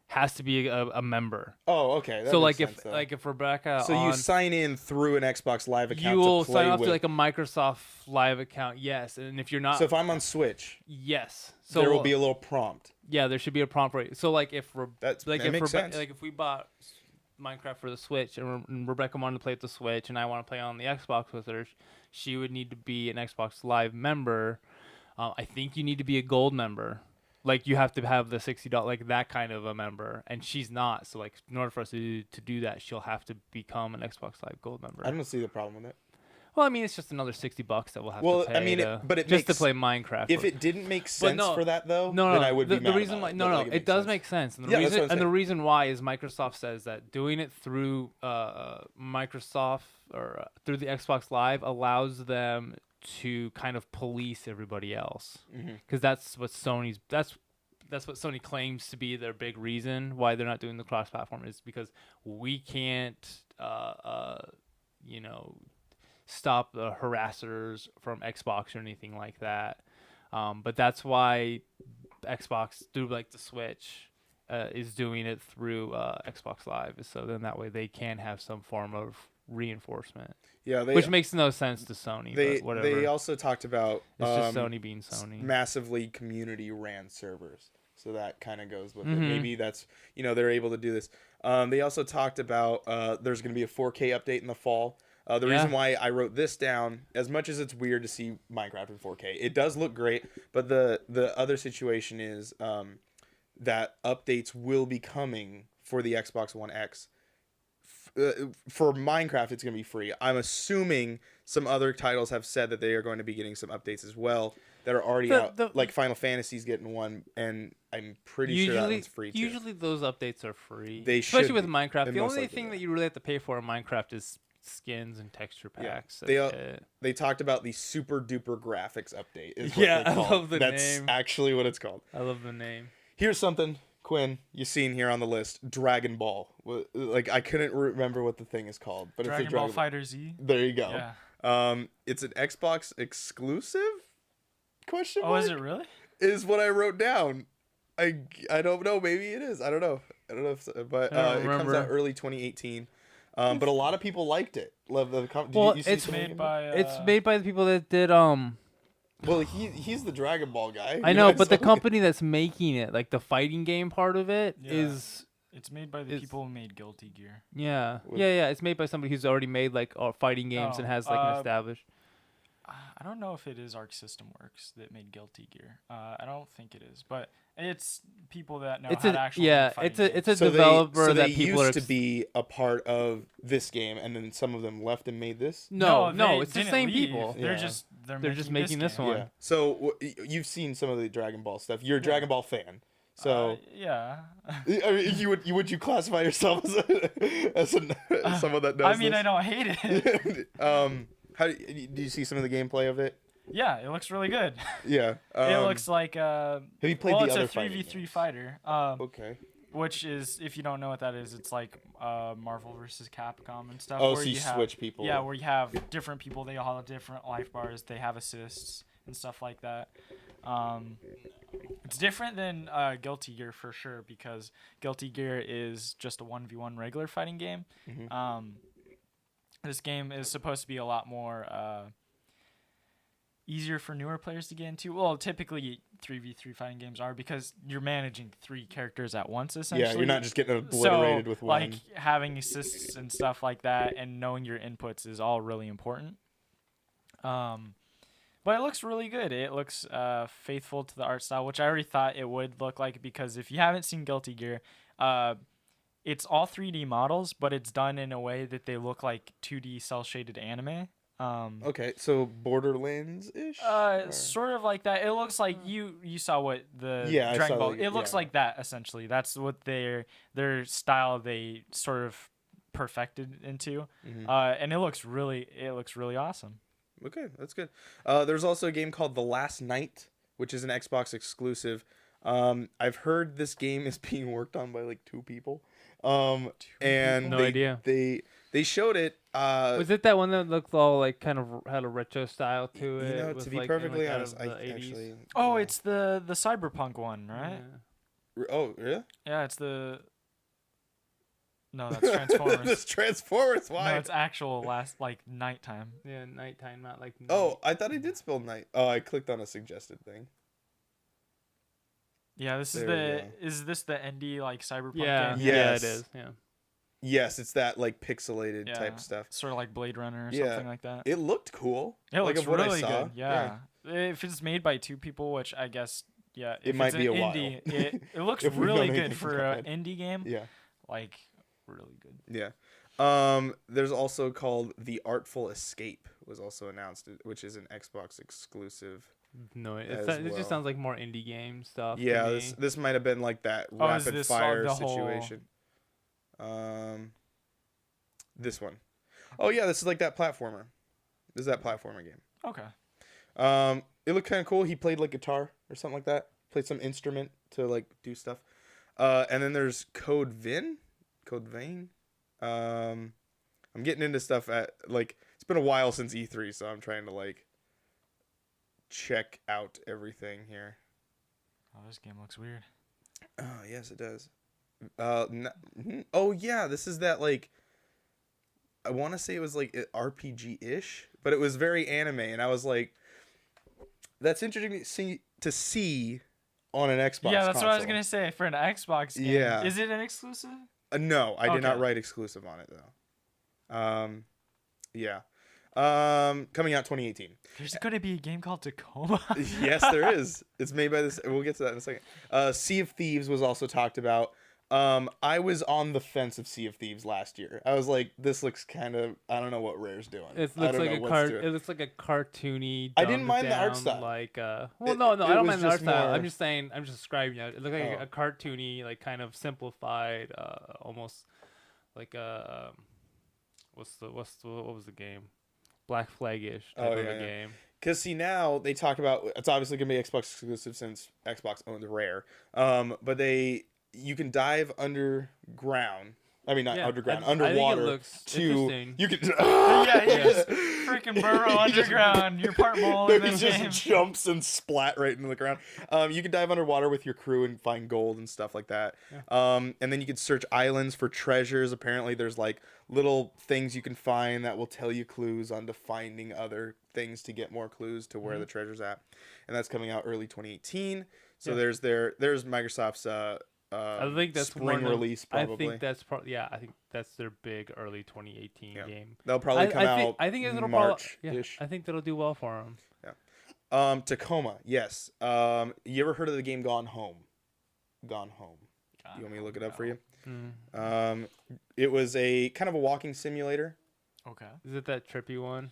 Has to be a member. Oh, okay. So like if Rebecca, so you sign in through an Xbox Live account. You will to play sign up with. to like a Microsoft Live account, yes. And if you're not, so if I'm on Switch, yes. So there will be a little prompt. Yeah, there should be a prompt for it. So like if makes sense. Like if we bought Minecraft for the Switch and Rebecca wanted to play with the Switch and I want to play on the Xbox with her, she would need to be an Xbox Live member. I think you need to be a gold member. Like you have to have the $60 like that kind of a member, and she's not. So like in order for us to do that, she'll have to become an Xbox Live Gold member. I don't see the problem with it. Well, I mean, it's just another $60 that we'll have Well, to pay. I mean, but it just makes, to play Minecraft. If it didn't make sense no, for that though, no, then I would be the mad reason about why, it. no, But, no, like, it makes does sense. make sense. And the Yeah, that's reason, what I'm and the saying. reason why is Microsoft says that doing it through Microsoft or through the Xbox Live allows them to kind of police everybody else, because that's what Sony claims to be their big reason why they're not doing the cross-platform, is because we can't, you know, stop the harassers from Xbox or anything like that. But that's why Xbox, through like the Switch, is doing it through Xbox Live, so then that way they can have some form of reinforcement. Yeah, which makes no sense to Sony. But whatever. They also talked about it's just Sony being Sony. Massively community ran servers, so that kind of goes with it. Maybe that's, you know, they're able to do this. They also talked about there's going to be a 4K update in the fall. The reason why I wrote this down, as much as it's weird to see Minecraft in 4K, it does look great. But the other situation is that updates will be coming for the Xbox One X. For Minecraft, it's going to be free. I'm assuming some other titles have said that they are going to be getting some updates as well that are already out. Like Final Fantasy's getting one, and I'm pretty sure that one's free too. Usually those updates are free. They especially should with be. Minecraft. They The most only likely thing are. that you really have to pay for in Minecraft is skins and texture packs. They talked about the super duper graphics update. Is what Yeah, they I call love it. the That's name. actually what it's called. I love the name. Here's something, Quinn, you seen here on the list: Dragon Ball. Like, I couldn't remember what the thing is called, but Dragon it's a Dragon Ball Fighter Z. There you go. Yeah. It's an Xbox exclusive? Question mark? Oh, is it really? Is what I wrote down. I don't know. Maybe it is. I don't know. But I don't it comes remember. out early 2018. But a lot of people liked it. Love the. Well, you see It's some of made it? by. It's made by the people that did Well, he's the Dragon Ball guy. I know, but the So- company that's making it, like the fighting game part of it, is Yeah. It's made by the people who made Guilty Gear. yeah. It's made by somebody who's already made like fighting games and has like an established. I don't know if it is Arc System Works that made Guilty Gear. I don't think it is, but it's people that know how to actually make fighting games. it's a So developer they that people used are to be a part of this game, and then some of them left and made this. No, they it's the didn't same leave. people. They're Yeah. just making this game. one. Yeah. So you've seen some of the Dragon Ball stuff. You're a Dragon Ball fan. So yeah. I mean, would you classify yourself as someone that does? I mean, this? I don't hate it. How do you see some of the gameplay of it? Yeah, it looks really good. Yeah. It looks like Have you played the it's other a 3v3 fighting fighter. Okay. Which is, if you don't know what that is, it's like Marvel versus Capcom and stuff. Oh, where so you switch people. Yeah, where you have different people. They all have different life bars. They have assists and stuff like that. It's different than Guilty Gear for sure, because Guilty Gear is just a 1v1 regular fighting game. This game is supposed to be a lot more easier for newer players to get into. Well, typically 3v3 fighting games are, because you're managing 3 characters at once, essentially. Yeah, you're not just getting obliterated with one. Like, having assists and stuff like that and knowing your inputs is all really important. But it looks really good. It looks faithful to the art style, which I already thought it would look like, because if you haven't seen Guilty Gear, it's all 3D models, but it's done in a way that they look like 2D cel-shaded anime. Okay, so Borderlands-ish? Sort of like that. It looks like you saw what the I Dragon saw Ball. the- It looks yeah. like that, essentially. That's what their style they sort of perfected into. And it looks really awesome. Okay, that's good. There's also a game called The Last Night, which is an Xbox exclusive. I've heard this game is being worked on by like 2 people. And No idea. They showed it. Was it that one that looked all like kind of had a retro style to it? You know, with, to be like, perfectly out honest, of I the 80s? actually. Oh, it's the Cyberpunk one, right? Yeah. Oh, really? Yeah, it's the. No, that's Transformers. This Transformers. Why? No, it's actual nighttime. Yeah, nighttime, not like. Oh, I thought I did spell night. Oh, I clicked on a suggested thing. Yeah, this is There we is this the indie like Cyberpunk Yeah, game? Yes. yeah, it is. Yeah. Yes, it's that like pixelated Yeah, type stuff. sort of like Blade Runner or Yeah. something like that. It looked cool. It like, looks of what I really saw. good. Yeah. If it's made by 2 people, which I guess, yeah, It if might it's be an a while. indie, it looks If we know really anything good for about an indie game. Yeah. Like, really good. Yeah. There's also called The Artful Escape was also announced, which is an Xbox exclusive. No, as it well. just sounds like more indie game stuff. Yeah, to me. this might have been like that is rapid this fire the whole- situation. This one. Oh yeah, this is like that platformer. This is that platformer game. Okay. It looked kind of cool. He played like guitar or something like that. Played some instrument to like do stuff. And then there's Code Vein. I'm getting into stuff at like it's been a while since E3, so I'm trying to like check out everything here. Oh, this game looks weird. Oh yes, it does. Oh yeah, this is that like. I want to say it was like RPG-ish, but it was very anime, and I was like, "That's interesting to see on an Xbox." Yeah, that's console. what I was gonna say for an Xbox game. Yeah. Is it an exclusive? No, I did not Okay. write exclusive on it though. Yeah. Coming out 2018. There's gonna be a game called Tacoma. Yes, there is. It's made by this. We'll get to that in a second. Sea of Thieves was also talked about. I was on the fence of Sea of Thieves last year. I was like, this looks kind of. I don't know what Rare's doing. It I looks don't like know a what's doing. It looks like a cartoony. I didn't mind the art dumbed style. down, Like, well, It- no, it I don't was mind the art just style. more- I'm just saying. I'm just describing it. It looked like Oh. a cartoony, like kind of simplified, almost like a. What was the game? Black Flag-ish type Oh, of yeah, a yeah. game. Because see now they talk about it's obviously gonna be Xbox exclusive since Xbox owns Rare. But you can dive underground. I mean not Yeah, underground, I think it underwater looks to interesting. you can. Yeah, you just freaking burrow underground. You're part mole in He this just game. jumps and splat right into the ground. You can dive underwater with your crew and find gold and stuff like that. And then you can search islands for treasures. Apparently, there's like little things you can find that will tell you clues onto finding other things to get more clues to where the treasure's at. And that's coming out early 2018. So Yeah. there's Microsoft's I think that's spring one of- release probably. I think that's I think that's their big early 2018 game. They'll probably come out I think it'll March-ish. I think that'll do well for them. Tacoma, yes. You ever heard of the game Gone Home? Gone Home. You want me to look it up for you? It was a kind of a walking simulator. Okay. Is it that trippy one?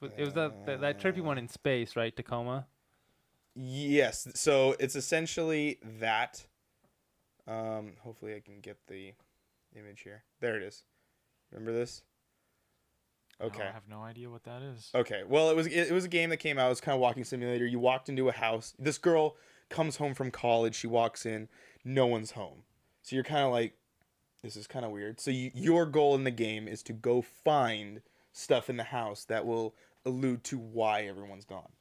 It was that trippy one in space, right? Tacoma. Yes. So it's essentially that. Hopefully I can get the image here. There it is. Remember this? Okay. No, I have no idea what that is. Okay. Well, it was a game that came out. It was kind of walking simulator. You walked into a house. This girl comes home from college. She walks in. No one's home. So you're kind of like, this is kind of weird. So your goal in the game is to go find stuff in the house that will allude to why everyone's gone.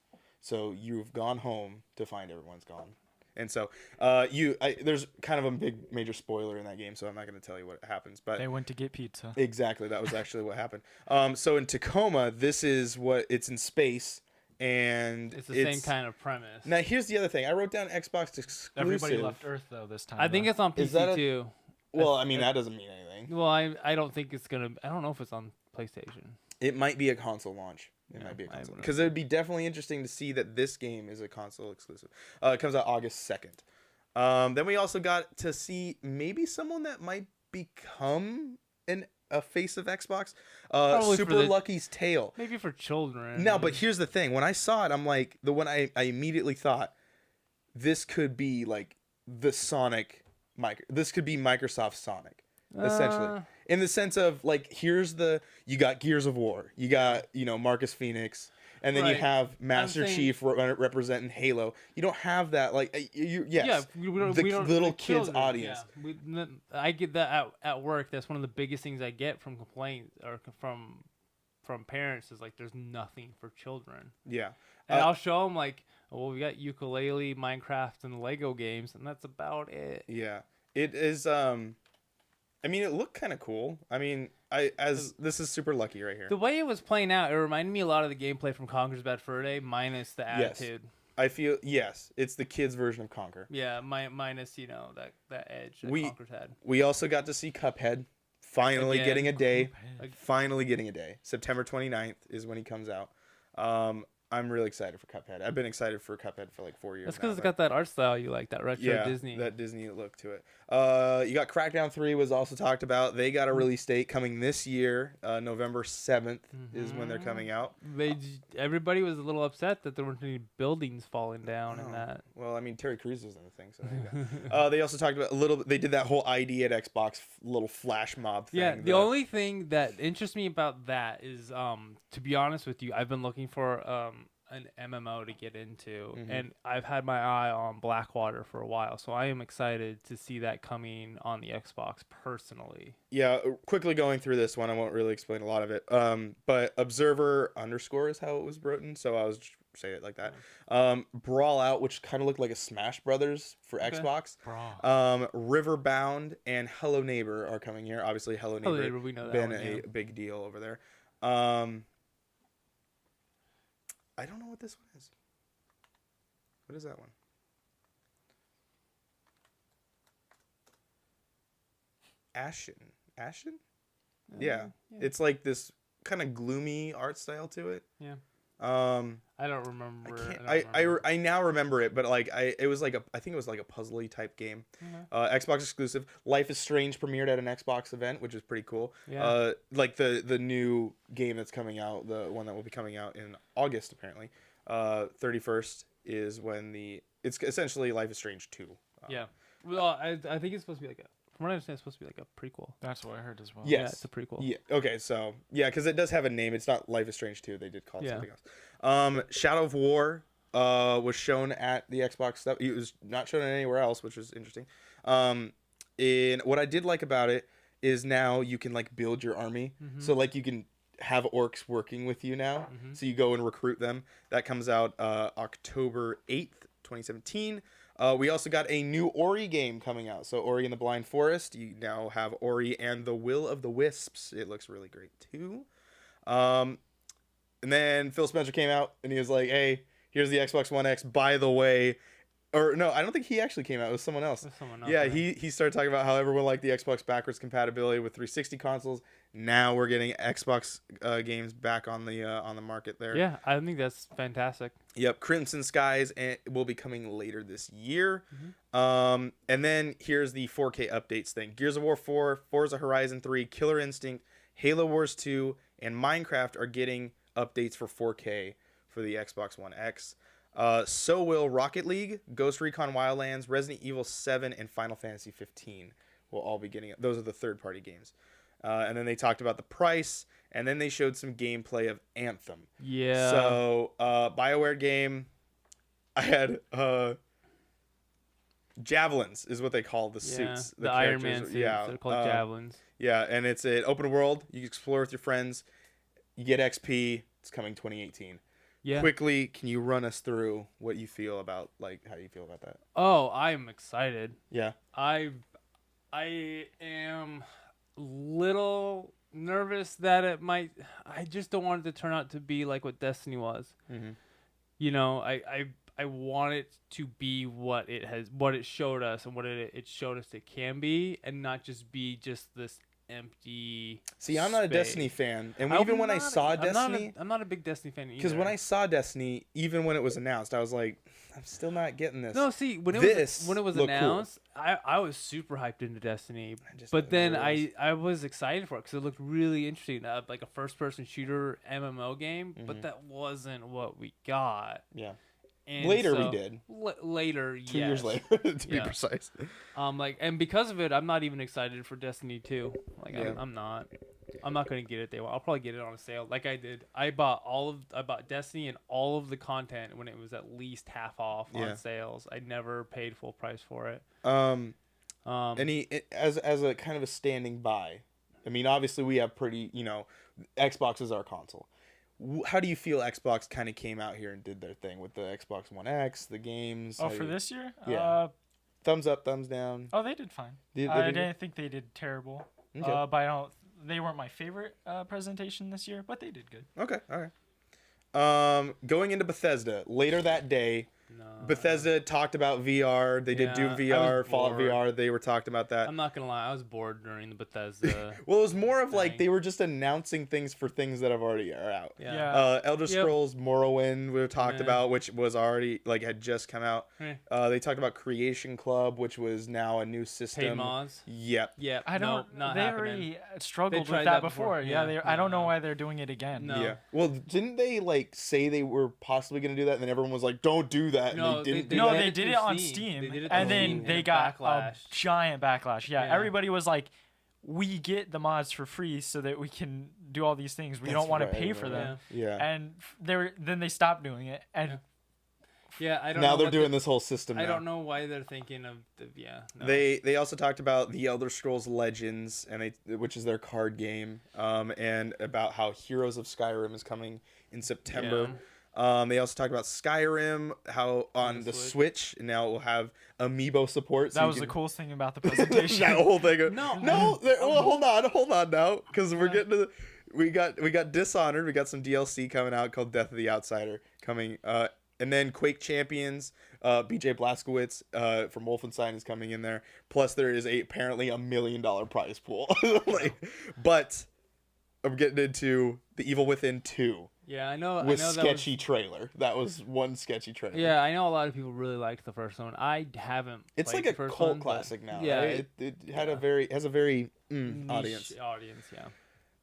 So you've gone home to find everyone's gone. And so there's kind of a big major spoiler in that game, so I'm not going to tell you what happens. But They went to get pizza. exactly, that was actually what happened. So in Tacoma, it's in space, and It's the same kind of premise. Now here's the other thing. I wrote down Xbox exclusive. Everybody left Earth though this time. I think though. it's on Is that PC too. Well, I mean that doesn't mean anything. Well, I don't think it's gonna. I don't know if it's on PlayStation. It might be a console launch. It Yeah, might be a I console wouldn't because it would be definitely interesting to see that this game is a console exclusive. It comes out August 2nd. Then we also got to see maybe someone that might become a face of Xbox. Probably for Super the- Lucky's Tale. Maybe for children. No, but here's the thing. When I saw it, I'm like, the one I immediately thought, this could be like the Sonic, this could be Microsoft Sonic, essentially. In the sense of like, you got Gears of War, you got, Marcus Phoenix, and then you Right. have Master saying- Chief representing Halo. You don't have that, like, yes, we don't, the we don't, little the kids' children, audience. Yeah. I get that at work. That's one of the biggest things I get from complaints or from parents is like, there's nothing for children. Yeah. And I'll show them like, well, we got ukulele, Minecraft, and Lego games, and that's about it. Yeah. It is, I mean, it looked kind of cool. I mean, this is Super Lucky right here. The way it was playing out, it reminded me a lot of the gameplay from Conker's Bad Fur Day, minus the Yes. attitude. I feel, yes, it's the kids' version of Conquer. Yeah, minus that edge that We- Conker's had. We also got to see Cuphead finally getting a day. Cuphead. Finally getting a day. September 29th is when he comes out. I'm really excited for Cuphead. I've been excited for Cuphead for like 4 years. That's because it's got that art style you like, that retro Disney. That Disney look to it. You got Crackdown 3 was also talked about. They got a release date coming this year. November 7th is when they're coming out. Everybody was a little upset that there weren't any buildings falling down in that. Well, I mean, Terry Crews was in the thing. So they also talked about a little bit. They did that whole ID at Xbox little flash mob thing. Yeah, the only thing that interests me about that is, to be honest with you, I've been looking for an MMO to get into, and I've had my eye on Blackwater for a while, so I am excited to see that coming on the Xbox personally. Yeah, quickly going through this one, I won't really explain a lot of it, but Observer _ is how it was written, so I was just say it like that. Brawl Out, which kind of looked like a Smash Brothers for Xbox. Riverbound and Hello Neighbor are coming here. Obviously, Hello Neighbor we know that been one, a big deal over there. I don't know what this one is. What is that one? Ashen? Yeah. It's like this kind of gloomy art style to it. Yeah. I don't remember. I now remember it, but like it was like I think it was like a puzzly type game. Xbox exclusive. Life is Strange premiered at an Xbox event, which is pretty cool. Yeah. Like the new game that's coming out, the one that will be coming out in August apparently. 31st is when it's essentially Life is Strange 2. Yeah. Well, I think it's supposed to be like from what I understand, it's supposed to be like a prequel. That's what I heard as well. Yes. Yeah, it's a prequel. Yeah. Okay. So yeah, because it does have a name. It's not Life is Strange 2. They did call it something else. Shadow of War was shown at the Xbox stuff. It was not shown anywhere else, which was interesting. In what I did like about it is now you can like build your army. So like you can have orcs working with you now. So you go and recruit them. That comes out October 8th, 2017. We also got a new Ori game coming out. So Ori and the Blind Forest. You now have Ori and the Will of the Wisps. It looks really great too. And then Phil Spencer came out and he was like, hey, here's the Xbox One X. By the way, or no, I don't think he actually came out. It was someone else. Yeah, right? he started talking about how everyone liked the Xbox backwards compatibility with 360 consoles. Now we're getting Xbox games back on the market there. Yeah, I think that's fantastic. Yep, Crimson Skies will be coming later this year. And then here's the 4K updates thing. Gears of War 4, Forza Horizon 3, Killer Instinct, Halo Wars 2, and Minecraft are getting updates for 4K for the Xbox One X. So will Rocket League, Ghost Recon Wildlands, Resident Evil 7, and Final Fantasy 15 will all be getting it. Those are the third-party games. And then they talked about the price, and then they showed some gameplay of Anthem. Yeah. So, BioWare game, I had javelins is what they call the suits. The Iron Man suits. Yeah. They're called javelins. Yeah, and it's an open world. You can explore with your friends. You get XP. It's coming 2018. Yeah. Quickly, can you run us through what you feel about, like, how you feel about that? Oh, I'm excited. Yeah. I am little nervous that it might. I just don't want it to turn out to be like what Destiny was. You know, I want it to be what it showed us and what it showed us it can be, and not just be just this empty. See, I'm not a Destiny fan, and even when I saw Destiny, I'm not a big Destiny fan either. Because when I saw Destiny, even when it was announced, I was like, I'm still not getting this. No, see, when it was announced, cool. I was super hyped into Destiny, but then I was excited for it because it looked really interesting, like a first-person shooter MMO game, but that wasn't what we got. Yeah. And later we did. Later, 2 years later, to be precise. And because of it, I'm not even excited for Destiny 2. Like, I'm not gonna get it day one. I'll probably get it on a sale, like I did. I bought Destiny and all of the content when it was at least half off on sales. I never paid full price for it. And as a kind of a standing by. I mean, obviously we have pretty. Xbox is our console. How do you feel Xbox kind of came out here and did their thing with the Xbox One X, the games? Oh, for this year? Yeah. Thumbs up, thumbs down. Oh, they did fine. I didn't think they did terrible. Okay. But they weren't my favorite presentation this year, but they did good. Okay, all right. Going into Bethesda, later that day, No. Bethesda talked about VR. They did Doom VR, Fallout bored. VR. They were talking about that. I'm not gonna lie, I was bored during the Bethesda. Well, it was more of like thing. they were just announcing things for things that already are out. Yeah. Elder Scrolls Morrowind we talked about, which was already had just come out. They talked about Creation Club, which was now a new system. Paid mods. Yep. I don't. Not they happening. already struggled tried with that that before. before. I don't know why they're doing it again. No. Yeah. Well, didn't they say they were possibly going to do that, and then everyone was like, "Don't do that." No, and they didn't. No, do that? they did it on Steam. Steam, They did it and on then Steam they and got backlash. a giant backlash. Yeah, Yeah. everybody was like, "We get the mods for free so that we can do all these things. We That's don't want right, to pay for them." Yeah. And then they stopped doing it, and Yeah, I don't Now know they're what doing this whole system. I now. don't know why they're thinking of no. They also talked about the Elder Scrolls Legends, which is their card game, and about how Heroes of Skyrim is coming in September. They also talked about Skyrim, how on the Switch now it will have amiibo support. that was the coolest thing about the presentation. That whole thing. No. Well, hold on now, because we're getting to. We got Dishonored. We got some DLC coming out called Death of the Outsider coming. And then Quake Champions, BJ Blazkowicz from Wolfenstein is coming in there. Plus, there is apparently $1 million prize pool. But I'm getting into The Evil Within 2. Yeah, I know. With I know sketchy trailer. That was one sketchy trailer. Yeah, I know a lot of people really liked the first one. I haven't. It's played like the a first cult one, but classic now. Yeah, right? It has a very niche audience. Audience, yeah.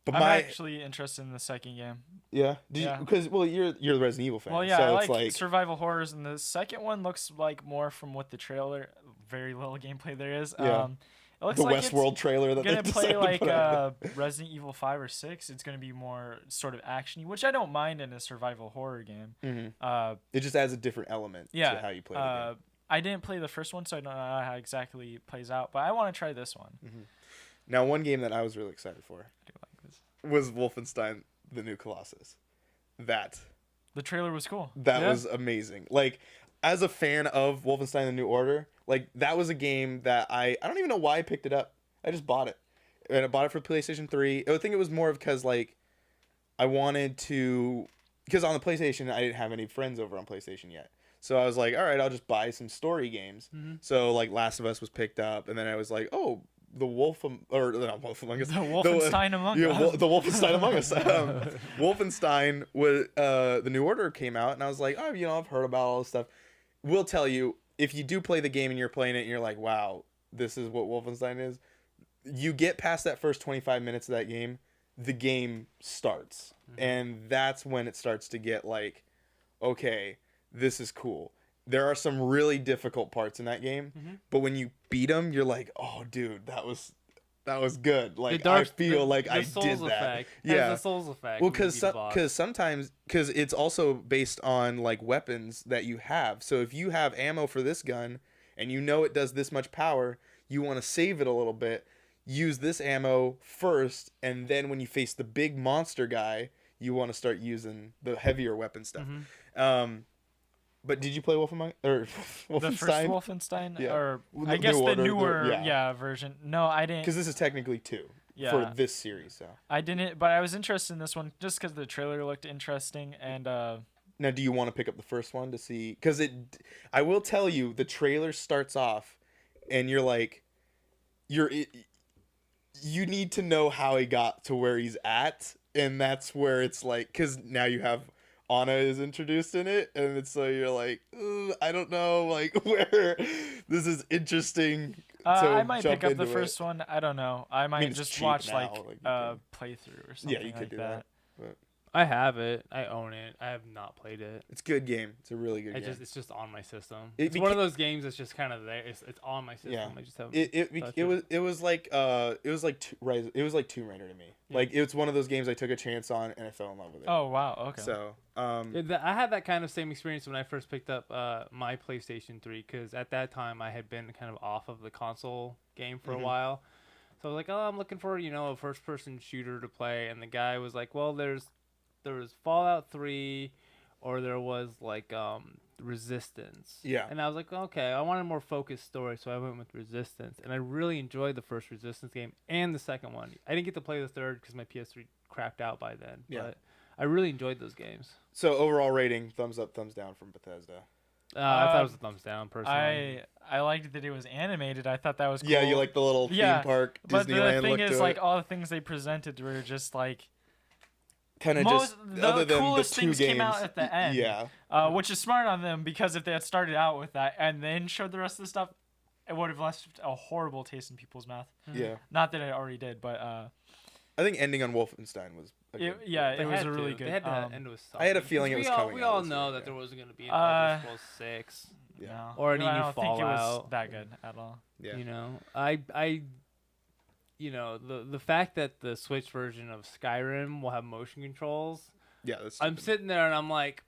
But I'm actually interested in the second game. yeah, Yeah. because you're the Resident Evil fan. Well, yeah, so I it's like survival horrors, and the second one looks like more from what the trailer. Very little gameplay there is. Yeah. It looks the like Westworld trailer that gonna they play decided to like put out. Resident Evil 5 or 6. It's gonna be more sort of actiony, which I don't mind in a survival horror game. Mm-hmm. It just adds a different element to how you play the game. I didn't play the first one, so I don't know how exactly it plays out. But I want to try this one. Mm-hmm. Now, one game that I was really excited for I do like this. was Wolfenstein: The New Colossus. The trailer was cool. That was amazing. Like, as a fan of Wolfenstein: The New Order, like that was a game that I don't even know why I picked it up. I just bought it, and I bought it for PlayStation 3. I think it was more of because like I wanted to, because on the PlayStation I didn't have any friends over on PlayStation yet. So I was like, all right, I'll just buy some story games. Mm-hmm. So like Last of Us was picked up, and then I was like, oh, the Wolfenstein Among Us. The Wolfenstein Among Us. Wolfenstein was the New Order came out, and I was like, oh, I've heard about all this stuff. We'll tell you, if you do play the game and you're playing it, and you're like, wow, this is what Wolfenstein is. You get past that first 25 minutes of that game, the game starts, and that's when it starts to get like, okay, this is cool. There are some really difficult parts in that game, but when you beat them, you're like, oh, dude, that was good. Like I feel like I did that. Yeah, the Souls effect. Well, because sometimes it's also based on like weapons that you have. So if you have ammo for this gun and it does this much power, you want to save it a little bit. Use this ammo first, and then when you face the big monster guy, you want to start using the heavier weapon stuff. But did you play Wolfenstein? The first Wolfenstein? Yeah. Or The I guess New the Order, newer version. No, I didn't. Because this is technically 2 for this series. So I didn't, but I was interested in this one just because the trailer looked interesting. And now, do you want to pick up the first one to see? Because I will tell you, the trailer starts off, and you're like, you need to know how he got to where he's at, and that's where it's like, because now you have Anna is introduced in it, and it's so you're like, I don't know, like where this is interesting. I might pick up the first one. I don't know. I might just watch now, like a playthrough or something. Yeah, you could do that. But I have it. I own it. I have not played it. it's a good game. It's a really good game. It's just on my system. It It's one of those games that's just kind of there. It's on my system. Yeah. I just haven't. It was like Tomb Raider to me. Yeah. Like it's one of those games I took a chance on and I fell in love with it. Oh wow, okay. So I had that kind of same experience when I first picked up my PlayStation 3, because at that time I had been kind of off of the console game for a while. So I was like, oh, I'm looking for a first-person shooter to play, and the guy was like, well, there was Fallout 3, or there was like Resistance. Yeah. And I was like, okay, I wanted a more focused story, so I went with Resistance, and I really enjoyed the first Resistance game and the second one. I didn't get to play the third because my PS3 crapped out by then. Yeah. But I really enjoyed those games. So overall rating, thumbs up, thumbs down from Bethesda. I thought it was a thumbs down, personally. I liked that it was animated. I thought that was cool. Yeah, you like the little theme park Disneyland but the thing look is, to like, it. all the things they presented were just like Kind of just other the than coolest the two things games. came out at the end. Yeah. Which is smart on them, because if they had started out with that and then showed the rest of the stuff, it would have left a horrible taste in people's mouth. Yeah. Not that it already did, but I think ending on Wolfenstein was. it was a really good. They had to end with something. I had a feeling it was coming. We all know that there wasn't going to be an Elder Scrolls 6. Yeah. No. Or any I new don't think it was Fallout. that good at all. Yeah. You know, the fact that the Switch version of Skyrim will have motion controls. Yeah, that's. I'm sitting there and I'm like,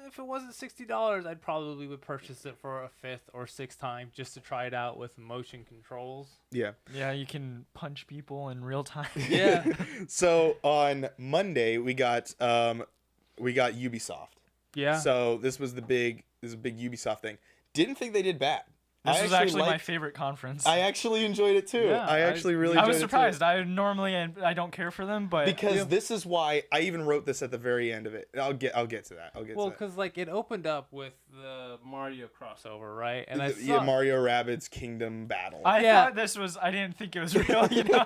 if it wasn't $60, I'd probably would purchase it for a 5th or 6th time just to try it out with motion controls. Yeah. Yeah, you can punch people in real time. Yeah. So on Monday we got Ubisoft. Yeah. So this was a big Ubisoft thing. Didn't think they did bad. This was actually my favorite conference. I actually enjoyed it too. Yeah, I actually really enjoyed it. I was surprised. I normally I don't care for them, but because this is why I even wrote this at the very end of it. I'll get to that. Well, because like it opened up with the Mario crossover, right? And Mario Rabbids Kingdom Battle. I thought this was. I didn't think it was real. You know.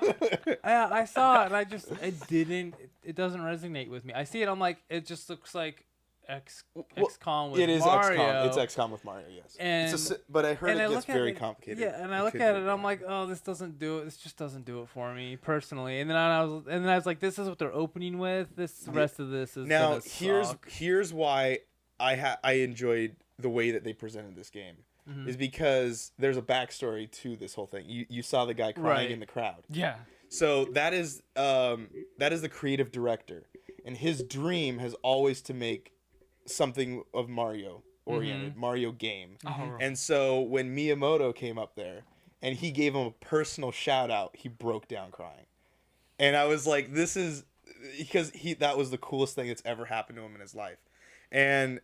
I saw it and it doesn't resonate with me. I see it. I'm like, it just looks like XCOM with Mario. It is XCOM. It's XCOM with Mario, yes. And, but I heard it gets very complicated. Yeah, and I look at it and I'm like, oh, this doesn't do it. This just doesn't do it for me personally. And then I was like, this is what they're opening with. The rest of this is now. Suck. Here's why I enjoyed the way that they presented this game. Mm-hmm. Is because there's a backstory to this whole thing. You saw the guy crying in the crowd. Yeah. So that is the creative director, and his dream has always to make something of Mario oriented, Mario game. Oh. And so when Miyamoto came up there and he gave him a personal shout out, he broke down crying. And I was like, this is because that was the coolest thing that's ever happened to him in his life. And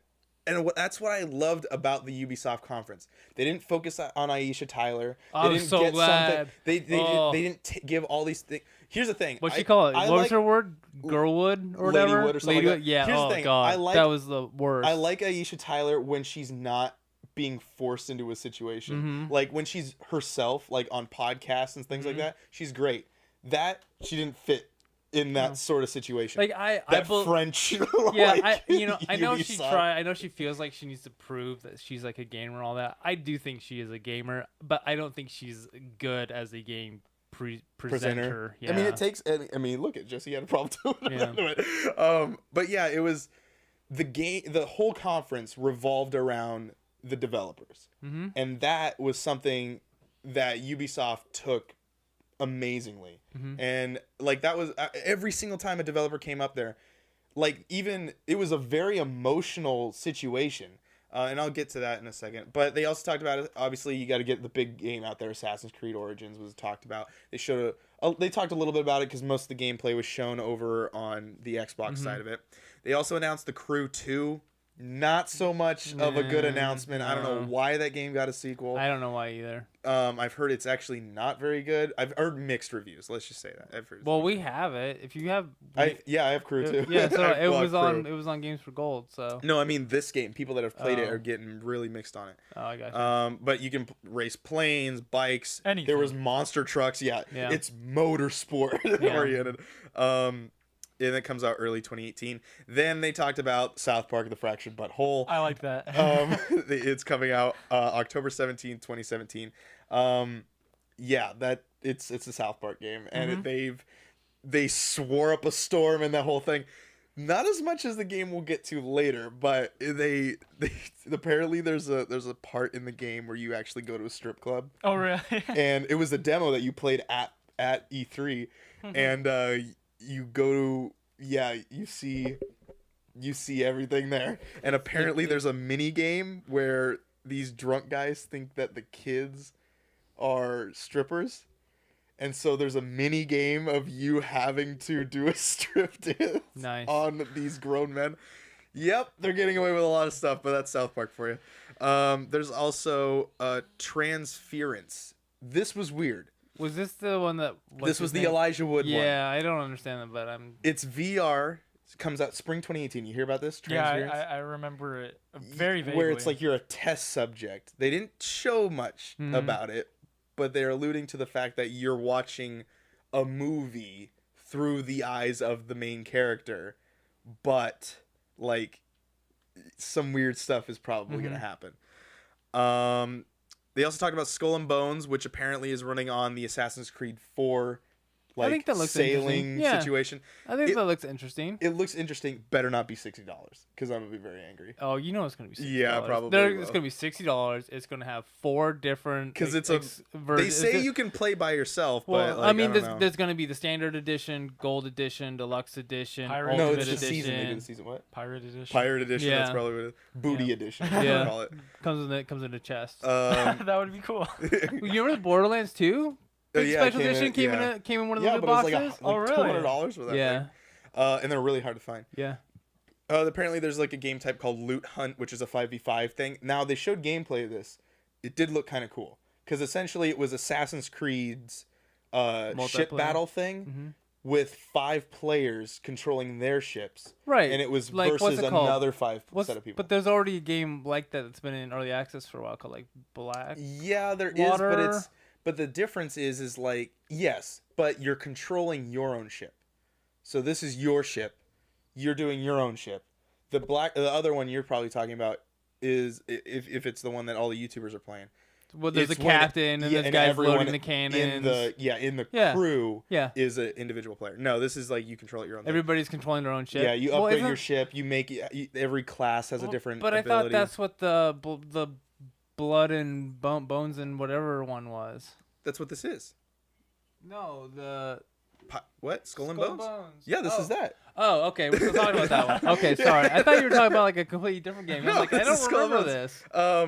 that's what I loved about the Ubisoft conference. They didn't focus on Aisha Tyler. They I'm didn't so get glad. something. They didn't give all these things. Here's the thing. What'd she call it? What was her word? Girlwood or whatever? Ladywood or something like that. Yeah. Here's the thing. God. That was the worst. I like Aisha Tyler when she's not being forced into a situation. Like when she's herself, like on podcasts and things like that, she's great. That she didn't fit in that sort of situation. Like French. Yeah, like, I know she Ubisoft. I know she feels like she needs to prove that she's like a gamer and all that. I do think she is a gamer, but I don't think she's good as a game presenter. Yeah. I mean, it takes. I mean, look at Jesse had a problem too. Yeah. But yeah, it was the game. The whole conference revolved around the developers, and that was something that Ubisoft took amazingly. And like that was every single time a developer came up there, like even it was a very emotional situation. And I'll get to that in a second. But they also talked about it. Obviously, you got to get the big game out there. Assassin's Creed Origins was talked about. They showed they talked a little bit about it because most of the gameplay was shown over on the Xbox side of it. They also announced The Crew 2. Not so much of a good announcement. I don't know why that game got a sequel. I don't know why either. I've heard it's actually not very good. I've heard mixed reviews. Let's just say that. I've heard Well, we have it. If you have, I have Crew too. Yeah, so I it was bought Crew. on Games for Gold. So No, I mean this game. People that have played it are getting really mixed on it. Oh, I got you. But you can race planes, bikes. Anything. There was monster trucks. Yeah. It's motorsport oriented. And it comes out early 2018. Then they talked about South Park: The Fractured But Whole. I like that. It's coming out October 17, 2017. Yeah, that it's a South Park game, and they swore up a storm and that whole thing. Not as much as the game we'll get to later, but they apparently there's a part in the game where you actually go to a strip club. Oh really? And it was a demo that you played at E3, and you go to you see everything there, and apparently there's a mini game where these drunk guys think that the kids are strippers, and so there's a mini game of you having to do a strip dance on these grown men. Yep, they're getting away with a lot of stuff, but that's South Park for you. There's also Transference. This was weird. Was this the one that? This was the Elijah Wood one. Yeah, I don't understand it, but It's VR, comes out spring 2018. You hear about this? Yeah, I remember it very vaguely. Where it's like you're a test subject. They didn't show much about it, but they're alluding to the fact that you're watching a movie through the eyes of the main character, but like some weird stuff is probably going to happen. They also talked about Skull and Bones, which apparently is running on the Assassin's Creed 4 like I think that looks sailing situation. I think that looks interesting. It looks interesting. Better not be $60 because I'm gonna be very angry. Oh, you know it's gonna be $60. Yeah, probably. It's gonna be $60. It's gonna have 4 different. Because they say you can play by yourself, well, but like, I mean, don't know. there's gonna be the standard edition, gold edition, deluxe edition, Pirate ultimate no, it's the edition. season. They do the season what? Pirate edition. Pirate edition. Yeah. That's probably what it is. Booty edition. That's Yeah. what I call it. Comes in a chest. That would be cool. You remember the Borderlands 2? Big Yeah, special edition came in one of the yeah, loot but it was boxes. like Oh, really? $200 for that Yeah, thing. And they're really hard to find. yeah. Apparently there's like a game type called Loot Hunt, which is a 5v5 thing. Now they showed gameplay of this. It did look kind of cool because essentially it was Assassin's Creed's ship Multiplayer. battle thing with 5 players controlling their ships. Right. And it was Like, what's versus it called? another 5 set of people. But there's already a game like that that's been in early access for a while called like Black. Yeah, there is, Water. but the difference is like, yes, but you're controlling your own ship. So this is your ship. You're doing your own ship. The other one you're probably talking about is if it's the one that all the YouTubers are playing. Well, there's a It's when captain and there's guys everyone loading the cannons. in the Yeah. crew Yeah. is an individual player. No, this is like you control your own thing. Everybody's controlling their own ship. Yeah, you Well, upgrade isn't- your ship. You make every class has a different But ability. I thought that's what the blood and bones and whatever one was. That's what this is. No, the What? Skull and Skull Bones? Yeah, this is that. Oh, okay. We're still talking about that one. Okay, sorry. I thought you were talking about like a completely different game. I was No, like, I this don't is Skull and remember Bones.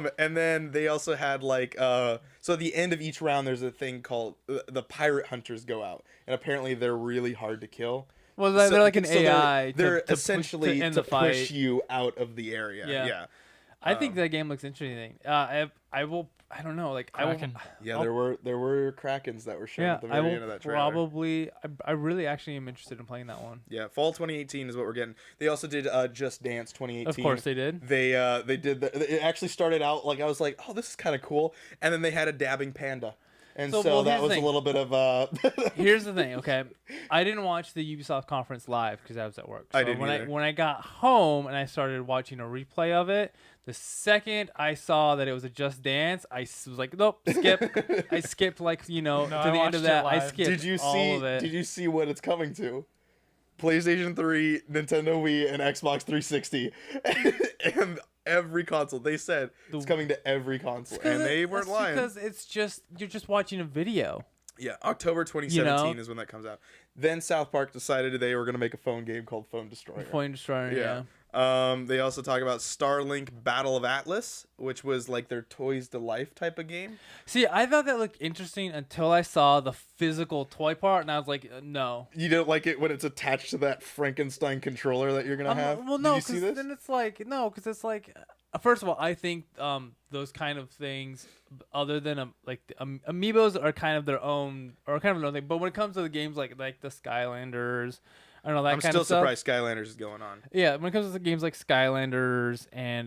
this. And then they also had like so at the end of each round there's a thing called the pirate hunters go out, and apparently they're really hard to kill. Well, they're like an so AI. They're to essentially end to the fight. push you out of the area. Yeah. Yeah. I think that game looks interesting. I will. I don't know. Like Kraken. Yeah, there were Krakens that were shown Yeah, at the I very end of will that trailer. probably. I really actually am interested in playing that one. Yeah, fall 2018 is what we're getting. They also did Just Dance 2018. Of course they did. They did. It actually started out like I was like, oh, this is kind of cool, and then they had a dabbing panda, and so well, that here's the was a thing. little bit of. Here's the thing, okay? I didn't watch the Ubisoft conference live because I was at work. So I didn't either. when I got home and I started watching a replay of it, the second I saw that it was a Just Dance, I was like, nope, skip. I skipped like to I the end watched of it that. I live. skipped Did you all see? of it. Did you see what it's coming to? PlayStation 3, Nintendo Wii, and Xbox 360, and every console. They said it's coming to every console, and they weren't That's lying. because it's just you're just watching a video. Yeah, October 2017 is when that comes out. Then South Park decided they were going to make a phone game called Phone Destroyer. Point Destroyer, yeah. They also talk about Starlink Battle of Atlas, which was like their Toys to Life type of game. See, I thought that looked interesting until I saw the physical toy part, and I was like, no. You don't like it when it's attached to that Frankenstein controller that you're going to have? Well, no, Did you see because this? then it's like because it's like first of all, I think those kind of things, other than amiibos, are kind of their own or kind of another thing. But when it comes to the games like the Skylanders, I don't know that I'm kind still of stuff. surprised Skylanders is going on. Yeah, when it comes to the games like Skylanders and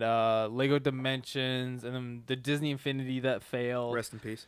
Lego Dimensions and then the Disney Infinity that failed, Rest in peace.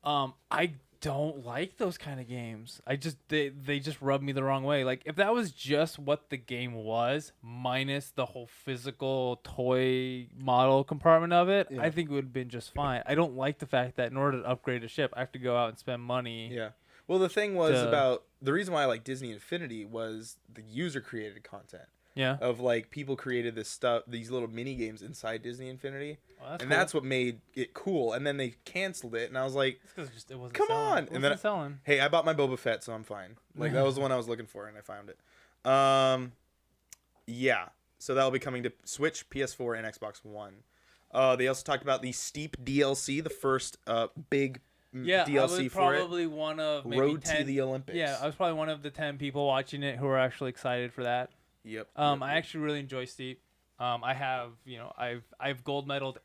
I don't like those kind of games. They just rub me the wrong way. Like if that was just what the game was, minus the whole physical toy model compartment of it, Yeah. I think it would have been just fine. I don't like the fact that in order to upgrade a ship, I have to go out and spend money. Yeah. Well, the thing was about the reason why I like Disney Infinity was the user created content Yeah. of like people created this stuff, these little mini games inside Disney Infinity, Well, that's and cool. that's what made it cool. And then they canceled it, and I was like, It's 'cause it wasn't come selling. on! It And then wasn't selling. hey, I bought my Boba Fett, so I'm fine. Like that was the one I was looking for, and I found it. Yeah. So that'll be coming to Switch, PS4, and Xbox One. They also talked about the Steep DLC, the first big Yeah, DLC I was for it. probably one of maybe Road 10, to the Olympics. Yeah, I was probably one of the 10 people watching it who were actually excited for that. Yep. I actually really enjoy Steep. I have, I've gold medaled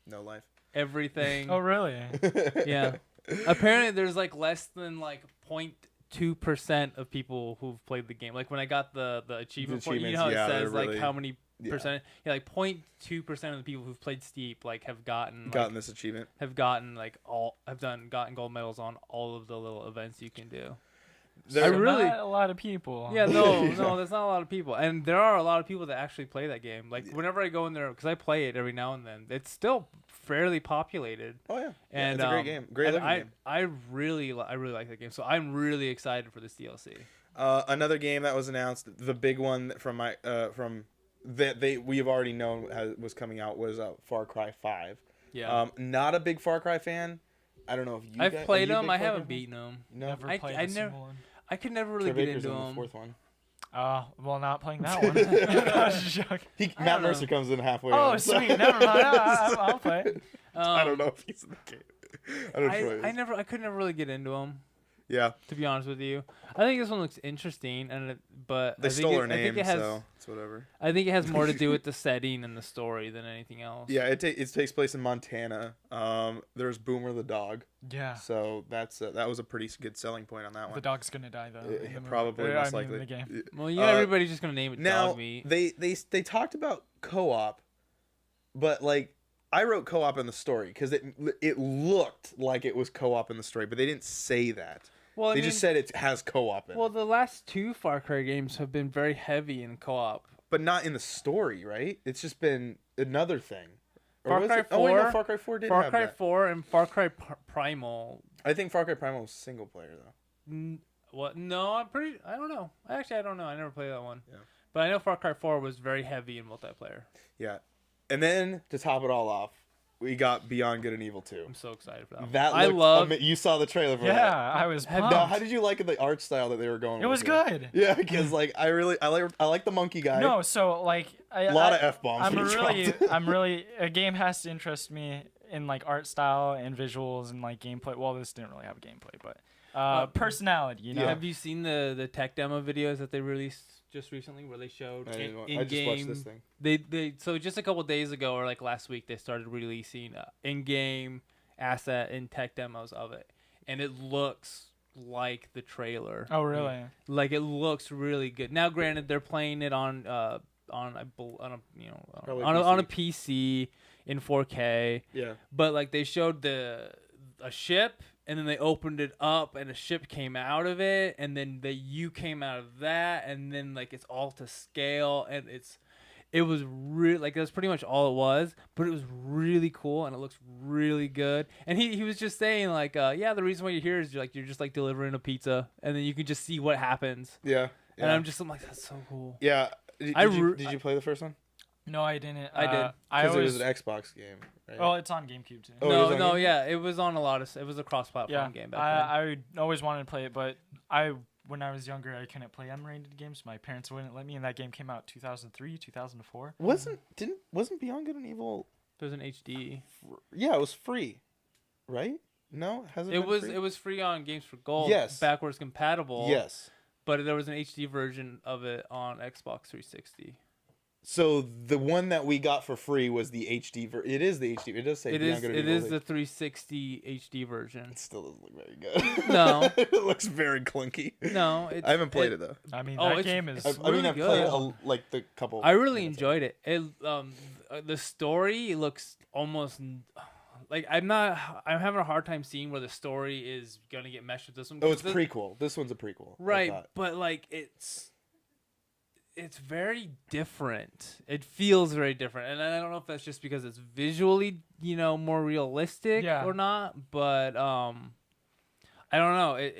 No life. everything. Oh, really? Yeah. Apparently, there's like less than like 2% of people who've played the game. Like when I got the achievement for it, you know how yeah, it says like really, how many percent? Yeah, like 0.2% of the people who've played Steep like have gotten this achievement. Have gotten like gotten gold medals on all of the little events you can do. So not a lot of people. Yeah, no, there's not a lot of people, and there are a lot of people that actually play that game. Like whenever I go in there, because I play it every now and then, it's still fairly populated. Oh yeah, and it's a great game, great looking game. I really like that game, so I'm really excited for this DLC. Another game that was announced, the big one from we have already known was coming out was Far Cry 5. Yeah. Not a big Far Cry fan. I don't know if you. I've played them. I haven't beaten them. No, never played a single one. I could never really get into them. The fourth one. Well, not playing that one. Matt Mercer comes in halfway. Oh, sweet. Never mind. I'll play it. I don't know if he's in the game. I could never really get into them. Yeah. To be honest with you, I think this one looks interesting, but they stole our name, so it's whatever. I think it has more to do with the setting and the story than anything else. Yeah, it takes place in Montana. There's Boomer the dog. Yeah. So that was a pretty good selling point on that one. The dog's gonna die though. Probably, most likely. In the game. Well, everybody's just gonna name it dog meat. They talked about co-op, but like I wrote co-op in the story because it looked like it was co-op in the story, but they didn't say that. Well, they just said it has co-op in it. Well, the last 2 Far Cry games have been very heavy in co-op. But not in the story, right? It's just been another thing. Far Cry 4. Oh, wait, no, Far Cry 4 did have that. Far Cry 4 and Far Cry Primal. I think Far Cry Primal was single player, though. What? No, I don't know. Actually, I don't know. I never played that one. Yeah. But I know Far Cry 4 was very heavy in multiplayer. Yeah. And then, to top it all off, we got Beyond Good and Evil 2. I'm so excited for that. You saw the trailer for that. Yeah, I was pumped. Now, how did you like the art style that they were going with? It was good. Yeah, because like I like the monkey guy. No, so like a lot of F-bombs. I'm really a game has to interest me in like art style and visuals and like gameplay. Well, this didn't really have a gameplay, but personality, you know. Yeah. Have you seen the tech demo videos that they released just recently where they showed I just watched this thing. They so just a couple days ago or like last week they started releasing in-game asset and tech demos of it, and it looks like the trailer. Oh really? Like it looks really good. Now, granted, they're playing it on a PC in 4K. Yeah. But like they showed a ship. And then they opened it up, and a ship came out of it, and then you came out of that, and then like it's all to scale, and it was really like that's pretty much all it was, but it was really cool, and it looks really good. And he was just saying like, the reason why you're here is you're just like delivering a pizza, and then you can just see what happens. Yeah. And I'm like, that's so cool. Yeah. Did you play the first one? No, I didn't. I did. Because it was an Xbox game, right? Oh, it's on GameCube too. Oh, yeah, it was on it was a cross-platform game back then. I always wanted to play it, but when I was younger, I couldn't play M-rated games. My parents wouldn't let me, and that game came out 2003, 2004. Wasn't Beyond Good and Evil? It was an HD. Yeah, it was free, right? No, it was free on Games for Gold. Yes, backwards compatible. Yes, but there was an HD version of it on Xbox 360. So the one that we got for free was the HD version. It is the HD. It does say it is the 360 HD version. It still doesn't look very good. No, it looks very clunky. No, I haven't played it though. I mean, that game is. I've played like the couple. I really enjoyed it. The story looks almost like I'm having a hard time seeing where the story is gonna get meshed with this one. Oh, it's prequel. This one's a prequel, right? But like it's very different. It feels very different, and I don't know if that's just because it's visually, more realistic or not. But I don't know.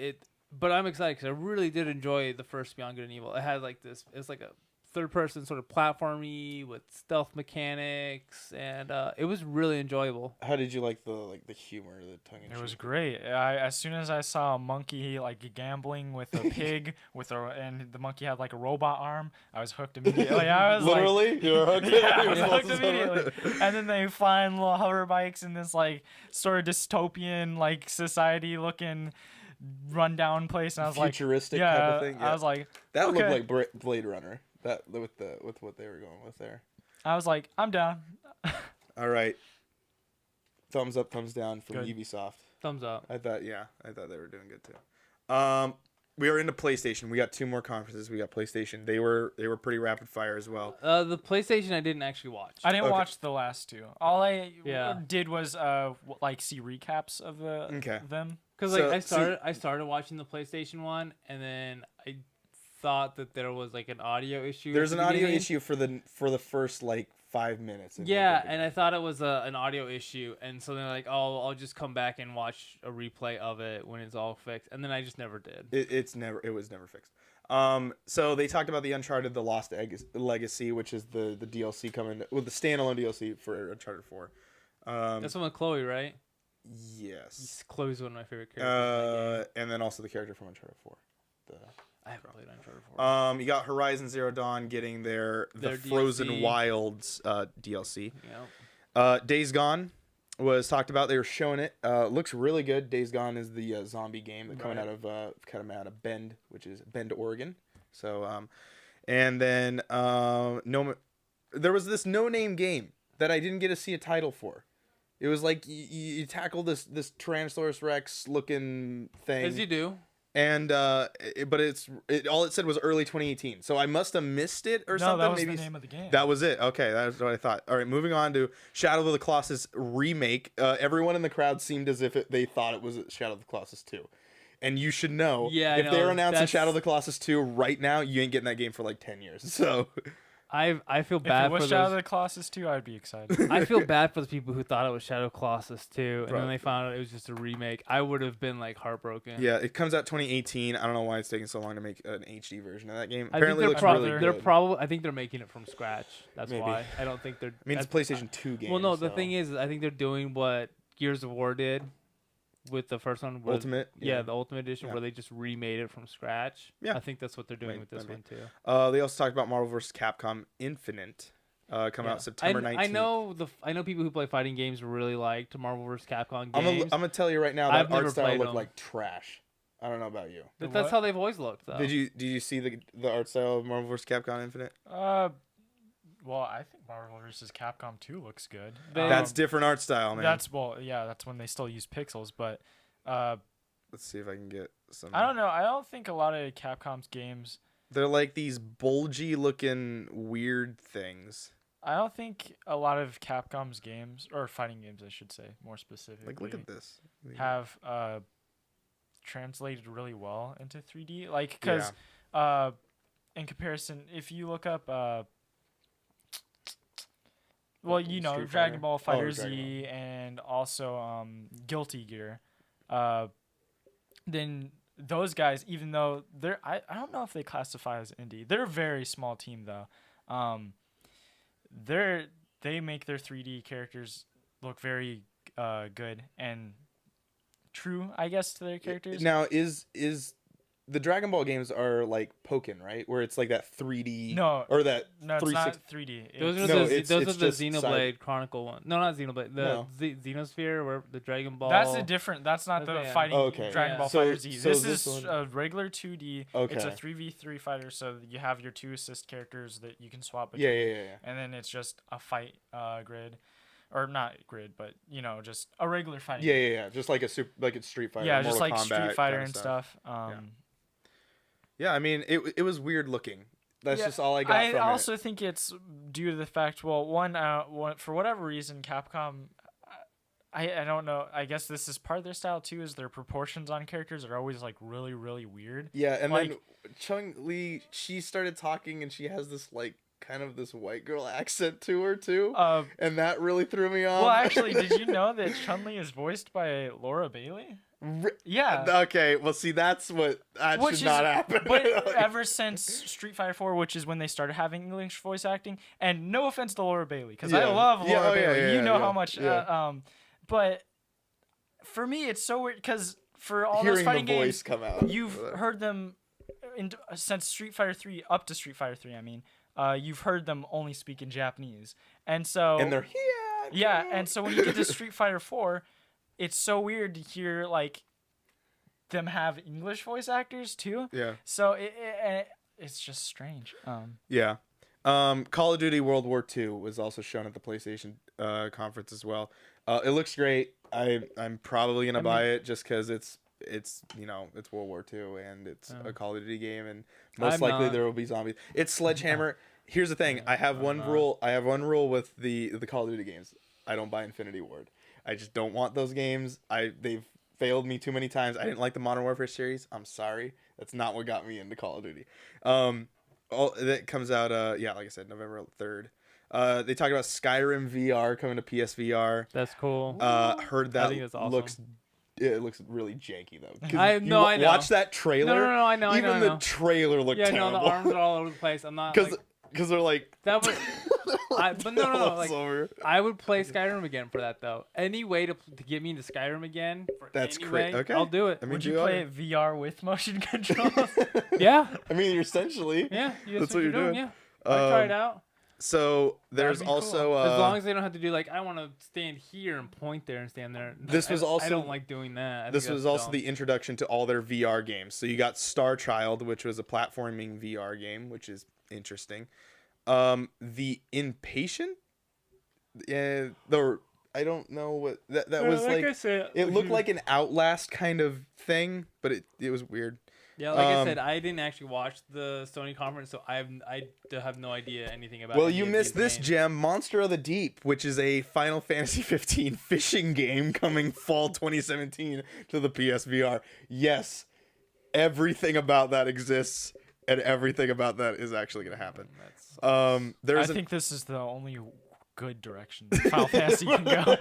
But I'm excited because I really did enjoy the first Beyond Good and Evil. It had like this. It's like a third-person sort of platformy with stealth mechanics, and it was really enjoyable. How did you like the humor, the tongue-in-cheek? It was great. As soon as I saw a monkey like gambling with a pig and the monkey had like a robot arm, I was hooked immediately. I was literally, like, you were hooked. Yeah, I was hooked immediately. And then they fly in little hover bikes in this like sort of dystopian like society looking rundown place, and I was futuristic like, type of thing. Yeah. I was like, that okay. looked like Blade Runner. That with what they were going with there. I was like, I'm down. All right. Thumbs up, thumbs down from Good. Ubisoft. Thumbs up. I thought they were doing good too. we are into PlayStation. We got 2 more conferences. We got PlayStation. They were pretty rapid fire as well. The PlayStation I didn't actually watch. I didn't watch the last 2. All I Yeah. did was like see recaps of them. Because like So- I started watching the PlayStation one, and then I thought that there was like an audio issue. There's at an the audio beginning. issue for the first like 5 minutes. Yeah, and I thought it was an audio issue, and so then like, oh, I'll just come back and watch a replay of it when it's all fixed, and then I just never did. It was never fixed. So they talked about the Uncharted: The Lost Legacy, which is the DLC coming with the standalone DLC for Uncharted 4. That's one with Chloe, right? Yes. Chloe's one of my favorite characters. And then also the character from Uncharted 4. I haven't played Uncharted 4. You got Horizon Zero Dawn getting the Their Frozen DLC. Wilds DLC. Yeah. Days Gone was talked about. They were showing it. Looks really good. Days Gone is the zombie game that coming out of Bend, which is Bend, Oregon. So, and then there was this no-name game that I didn't get to see a title for. It was like you tackle this Tyrannosaurus Rex looking thing. As you do. And but all it said was early 2018. So I must have missed it or something. That was Maybe the name of the game. that was it. Okay, that's what I thought. All right, moving on to Shadow of the Colossus remake. Everyone in the crowd seemed as if they thought it was Shadow of the Colossus 2. And you should know, if they're announcing Shadow of the Colossus 2 right now, you ain't getting that game for like 10 years. So I feel If bad it was for Shadow of those. the Colossus 2, I'd be excited. I feel bad for the people who thought it was Shadow of Colossus 2, and Bro. then they found out it was just a remake. I would have been like heartbroken. yeah, it comes out 2018. I don't know why it's taking so long to make an HD version of that game. I think Apparently, it they're looks probably really they're good. probably I think they're making it from scratch. That's Maybe. why. I don't think they're. I mean, it's a PlayStation 2 game. Well, no, the so- thing is, I think they're doing what Gears of War did with the first one. Where, Ultimate. Yeah, the Ultimate Edition, Yeah. where they just remade it from scratch. Yeah. I think that's what they're doing Might- with this might one too. They also talked about Marvel vs. Capcom Infinite. Coming out September 19th. I know people who play fighting games really liked Marvel vs. Capcom I'm games. gonna tell you right now I've that art never style played looked them. like trash. I don't know about you. But The that's what? how they've always looked, though. Did you see the art style of Marvel vs. Capcom Infinite? Well, I think Marvel vs. Capcom 2 looks good. That's different art style, man. That's when they still use pixels, but Let's see if I can get some. I don't know. I don't think a lot of Capcom's games. They're like these bulgy looking weird things. I don't think a lot of Capcom's games, or fighting games, I should say, more specifically, Like, look at this. have translated really well into 3D. Like, because in comparison, if you look up, well, you know, Street Dragon Fighter? Ball Oh, Fighter Dragon Z and also Guilty Gear, then those guys, even though I don't know if they classify as indie. They're a very small team though. They make their 3D characters look very good and true, I guess, to their characters. Now is the Dragon Ball games are like Pokken, right? Where it's like that 3D. No, Or that no, it's 360. not 3D. Those It's- are No, the it's those are the just Xenoblade side- Chronicle one. No, not Xenoblade. The No. Xenosphere, where the Dragon Ball. That's a different. That's not the Okay. fighting Oh, okay. Dragon Yeah. Ball So- Fighter Z. so This this is one- a regular 2D. It's a Okay. 3v3 fighter, so you have your 2 assist characters that you can swap Yeah, between. yeah. And then it's just a fight grid, or not grid, but you know, just a regular fighting. Yeah. Just like it's Street Fighter. Yeah, just Mortal like Kombat Street Fighter kinda and stuff. Yeah, I mean, it was weird looking. That's Yeah, just all I got I from also think it's due to the fact, well, one, for whatever reason, Capcom, I don't know. I guess this is part of their style too. Is their proportions on characters are always like really, really weird. it. Yeah, and then like- Chung Li, she started talking and she has this like kind of this white girl accent to her too, and that really threw me off. Well, actually, did you know that Chun-Li is voiced by Laura Bailey? Yeah. Okay, well, see, that Which should not happen. But ever since Street Fighter 4, which is when they started having English voice acting, and no offense to Laura Bailey, because I Yeah. love Yeah, Laura oh, yeah, Bailey. yeah, You know yeah, how much. yeah. But for me, it's so weird because for all Hearing those fighting the voice games, come out. you've heard them since Street Fighter 3 up to Street Fighter 3. I mean, you've heard them only speak in Japanese, and so and they're here. yeah, and so when you get to Street Fighter 4, it's so weird to hear like them have English voice actors too. Yeah. So it's just strange. Yeah. Call of Duty World War II was also shown at the PlayStation conference as well. It looks great. I'm probably gonna buy it just because it's it's it's World War II and it's Oh. a Call of Duty game, and most I'm likely not- there will be zombies. It's Sledgehammer. Here's the thing. I have one rule. I have one rule with the Call of Duty games. I don't buy Infinity Ward. I just don't want those games. They've failed me too many times. I didn't like the Modern Warfare series. I'm sorry. That's not what got me into Call of Duty. All that comes out like I said, November 3rd. They talked about Skyrim VR coming to PSVR. That's cool. Heard that think that's awesome. looks really janky though. 'Cause I know. Watch that trailer. No, I know. Even I the know. trailer looked Yeah, terrible. no, the arms are all over the place. I'm not Because they're like. that would. But no. Like, over. I would play Skyrim again for that though. Any way to get me into Skyrim again, That's any great. way, Okay. I'll do it. I mean, Would you play it VR with motion controls? Yeah, I mean, you're essentially. yeah. That's what you're doing. Yeah, I'll try it out. So there's That'd be also As long as they don't have to do like I want to stand here and point there and stand there. I don't like doing that. I this think was that's also dumb. the introduction to all their VR games. So you got Star Child, which was a platforming VR game, which is interesting. The Impatient. Yeah, I don't know what that was like. I said, It looked like an Outlast kind of thing, but it was weird. Yeah, like I said, I didn't actually watch the Sony conference, so I have no idea anything about. Well, any you of missed these this games. gem, Monster of the Deep, which is a Final Fantasy 15 fishing game coming fall 2017 to the PSVR. Yes, everything about that exists, and everything about that is actually going to happen. I There's think this is the only good direction Final Fantasy can go.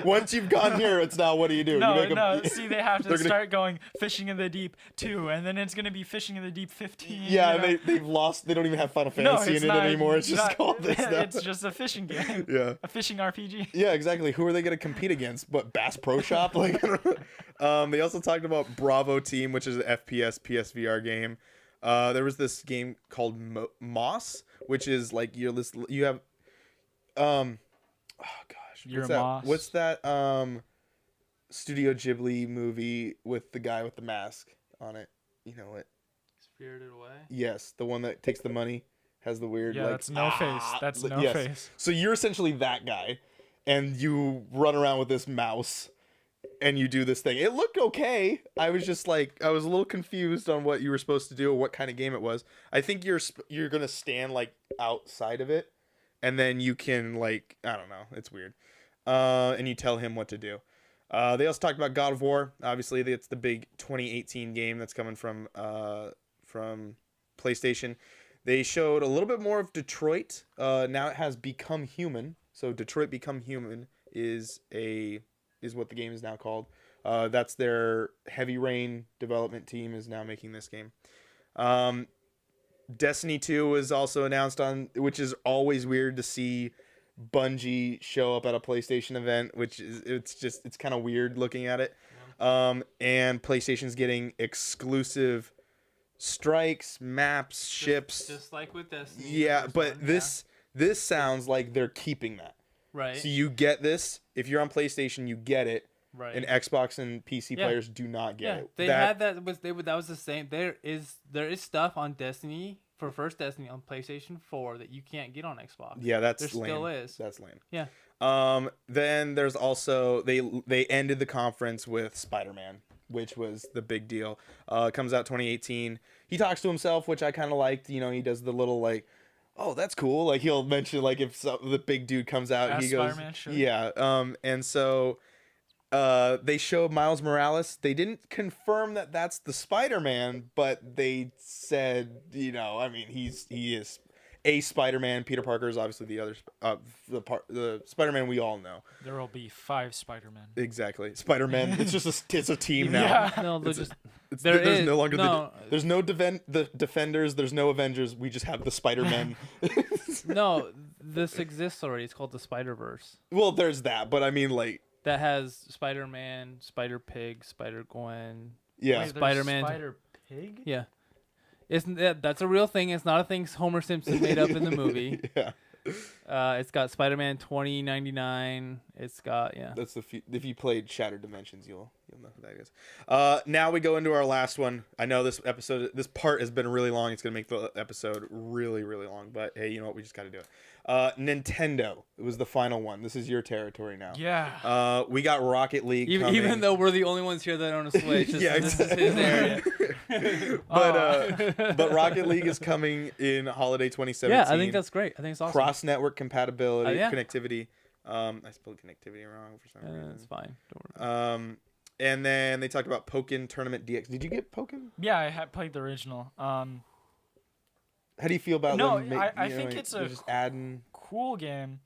once you've gone here, it's now what do you do? No. See, they have They're to gonna- start going Fishing in the Deep 2, and then it's gonna be Fishing in the Deep 15. Yeah, you know? they've lost. They don't even have Final No, Fantasy it's in not, it anymore. It's just not- called this now. It's just a fishing game. Yeah. A fishing RPG. Yeah, exactly. Who are they going to compete against? What, Bass Pro Shop? Like, they also talked about Bravo Team, which is an FPS PSVR game. There was this game called Moss, which is like you have, oh gosh, You're what's a that? moss. What's that? Studio Ghibli movie with the guy with the mask on it. You know it? Spirited Away. Yes, the one that takes the money, has the weird. Yeah, like, that's no face. That's no yes. face. So you're essentially that guy, and you run around with this mouse, and you do this thing. It looked okay. I was just like, I was a little confused on what you were supposed to do or what kind of game it was. I think you're gonna stand like outside of it, and then you can like, I don't know, it's weird. And you tell him what to do. They also talked about God of War. Obviously, it's the big 2018 game that's coming from PlayStation. They showed a little bit more of Detroit. Now it has Become Human. So Detroit Become Human is what the game is now called. That's their Heavy Rain development team is now making this game. Destiny 2 was also announced which is always weird to see Bungie show up at a PlayStation event, it's kind of weird looking at it. And PlayStation's getting exclusive strikes, maps, ships. Just like with Destiny. Yeah, but this sounds like they're keeping that. Right. So you get this. If you're on PlayStation, you get it. Right. And Xbox and PC Yeah. players do not get it. They had that was the same. There is stuff on Destiny for first Destiny on PlayStation 4 that you can't get on Xbox. Yeah, that's there lame. still is. That's lame. Yeah. Then there's also they ended the conference with Spider-Man, which was the big deal. Comes out 2018. He talks to himself, which I kind of liked. You know, he does the little like, oh, that's cool. Like he'll mention like if the big dude comes out, As he goes, Spider-Man, sure. yeah. And so they showed Miles Morales. They didn't confirm that that's the Spider-Man, but they said, you know, I mean, he is a Spider-Man. Peter Parker is obviously the other the Spider-Man we all know. There will be 5 Spider-Men. Exactly, Spider-Man. It's a team now. Yeah. No, there's There's no longer no. there's no the Defenders. There's no Avengers. We just have the Spider-Men. No, this exists already. It's called the Spider-Verse. Well, there's that, but I mean, like, That has Spider-Man, Spider-Pig, Spider-Gwen. yeah. Wait, there's Spider-Man. Spider-Pig? Yeah. That's a real thing. It's not a thing Homer Simpson made up in the movie. Yeah. It's got Spider-Man 2099. It's got That's if you played Shattered Dimensions, you'll You'll know who that is. Now we go into our last one. I know this part has been really long. It's gonna make the episode really, really long. But hey, you know what? We just got to do it. Nintendo. It was the final one. This is your territory now. Yeah. We got Rocket League. Even though we're the only ones here that own a Switch. Yeah, this is his area. but Rocket League is coming in holiday 2017. Yeah, I think that's great. I think it's awesome. Cross network compatibility, Yeah. connectivity. I spelled connectivity wrong for some reason. It's fine. Don't worry. And then they talked about Pokken Tournament DX. Did you get Pokken? Yeah, I had played the original. How do you feel about them? I think it's a just adding cool game.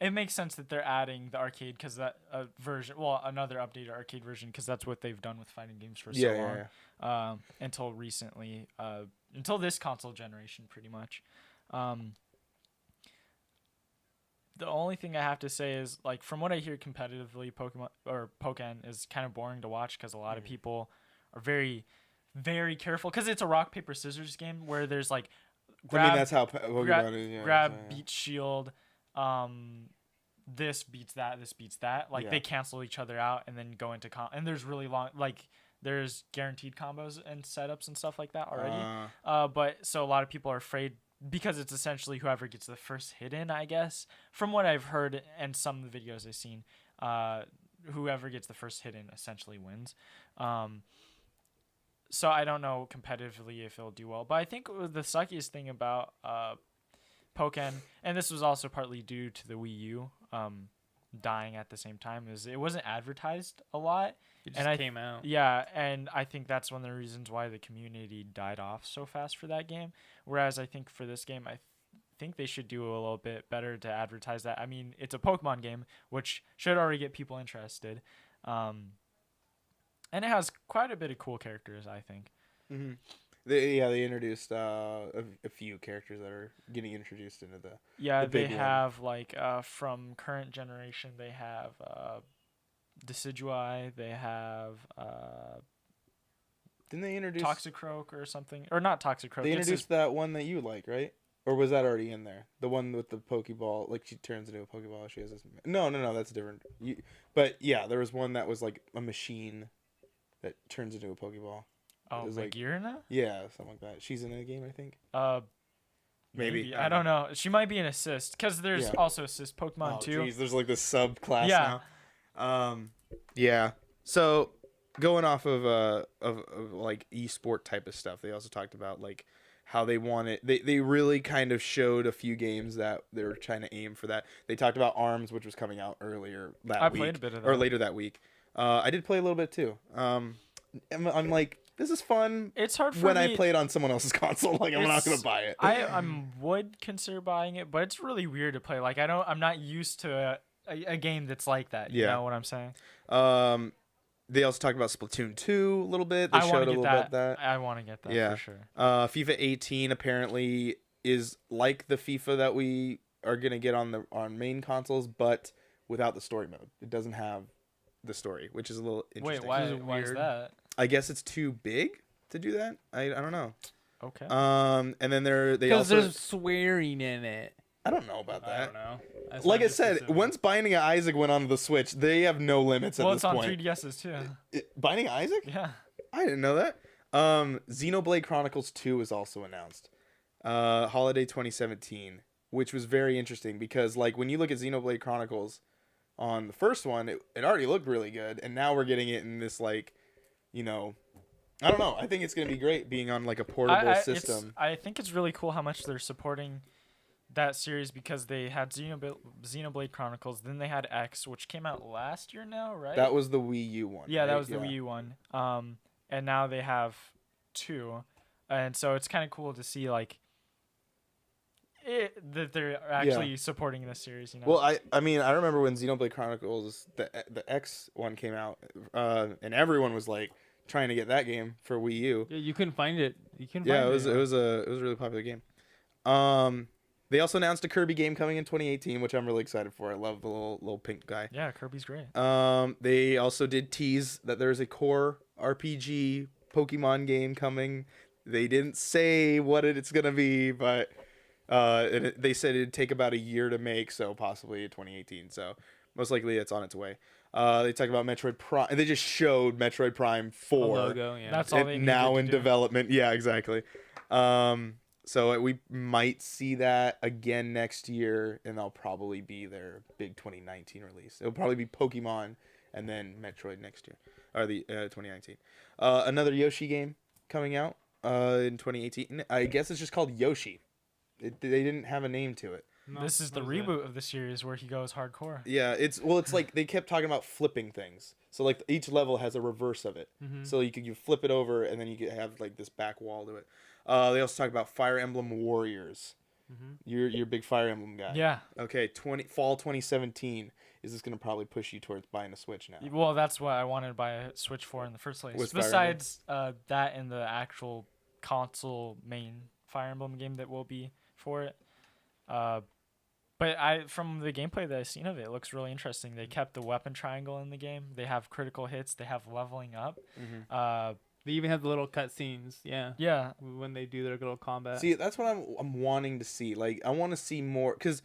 It makes sense that they're adding the arcade because that version, well, another updated arcade version because that's what they've done with fighting games for so long. Until recently, until this console generation, pretty much. The only thing I have to say is, like, from what I hear competitively, Pokken is kind of boring to watch because a lot of people are very, very careful because it's a rock paper scissors game where there's like grab, that's how Pokemon is. Yeah, grab, beat, shield. This beats that. Like they cancel each other out and then go into and there's really long, like there's guaranteed combos and setups and stuff like that already. But so a lot of people are afraid because it's essentially whoever gets the first hit in, I guess, from what I've heard and some of the videos I've seen, whoever gets the first hit in essentially wins. So I don't know competitively if it'll do well, but I think the suckiest thing about Pokken, and this was also partly due to the Wii U dying at the same time, is it wasn't advertised a lot. It just came out. Yeah, and I think that's one of the reasons why the community died off so fast for that game. Whereas I think for this game, I think they should do a little bit better to advertise that. I mean, it's a Pokemon game, which should already get people interested. And it has quite a bit of cool characters, I think. Mm-hmm. They introduced a few characters that are getting introduced into the. Yeah, the they big have like from current generation, they have Decidueye. They have didn't they introduce Toxicroak or something, or not Toxicroak? They introduced that one that you like, right? Or was that already in there? The one with the Pokeball, like she turns into a Pokeball. She has this. No, that's different. But yeah, there was one that was like a machine that turns into a Pokeball. Oh, Magearna? Yeah, something like that. She's in a game, I think. Maybe. I don't know. She might be an assist because there's also assist Pokemon too. Geez, there's like this subclass now. Yeah. So going off of like esport type of stuff, they also talked about like how they wanted. They really kind of showed a few games that they were trying to aim for that. They talked about ARMS, which was coming out earlier that week. I played a bit of that. Or later that week. I did play a little bit too. I'm like, this is fun. It's hard for when me. I play it on someone else's console. Like, I'm not gonna buy it. I would consider buying it, but it's really weird to play. Like, I'm not used to a game that's like that. You know what I'm saying? They also talked about Splatoon 2 a little bit. They showed a little bit of that. I want to get that for sure. FIFA 18 apparently is like the FIFA that we are gonna get on main consoles, but without the story mode. It doesn't have the story, which is a little interesting. Wait, why is that? I guess it's too big to do that. I don't know. Okay. And then they also there's swearing in it. I don't know about that. I don't know. That's Like I just said, assuming. once Binding of Isaac went onto the Switch, they have no limits at this point. Well, it's on 3DSs too. Binding of Isaac? Yeah. I didn't know that. Xenoblade Chronicles 2 was also announced. Holiday 2017, which was very interesting because like when you look at Xenoblade Chronicles on the first one, it already looked really good, and now we're getting it in this like, you know, I don't know. I think it's going to be great being on like a portable system. I think it's really cool how much they're supporting that series because they had Xenoblade Chronicles, then they had X, which came out last year now, right? That was the Wii U one. Yeah, right? that was the Wii U one. And now they have 2, and so it's kind of cool to see like that they're actually supporting this series. You know. Well, I mean, I remember when Xenoblade Chronicles the X one came out, and everyone was like trying to get that game for Wii U. Yeah, you couldn't find it. It was a really popular game. They also announced a Kirby game coming in 2018, which I'm really excited for. I love the little pink guy. Yeah, Kirby's great. They also did tease that there's a core RPG Pokemon game coming. They didn't say what it's gonna be, but they said it'd take about a year to make, so possibly 2018. So most likely it's on its way. They talked about Metroid Prime. They just showed Metroid Prime 4. Logo, yeah. That's all they needed now to in do. development. Yeah, exactly. So we might see that again next year, and that'll probably be their big 2019 release. It'll probably be Pokemon and then Metroid next year, or the 2019. Another Yoshi game coming out in 2018. I guess it's just called Yoshi. They didn't have a name to it. No, This is the what is reboot of the series where he goes hardcore. Yeah, it's like they kept talking about flipping things. So like each level has a reverse of it. Mhm. So you flip it over and then you could have like this back wall to it. They also talk about Fire Emblem Warriors. Mhm. You're a big Fire Emblem guy. Yeah. Okay, fall 2017 is this going to probably push you towards buying a Switch now? Well, that's what I wanted to buy a Switch for in the first place. Was Fire Besides that and the actual console main Fire Emblem game that will be for it. But from the gameplay that I've seen of it, it looks really interesting. They kept the weapon triangle in the game. They have critical hits. They have leveling up. Mm-hmm. They even have the little cutscenes, yeah. Yeah. When they do their little combat. See, that's what I'm wanting to see. Like, I want to see more because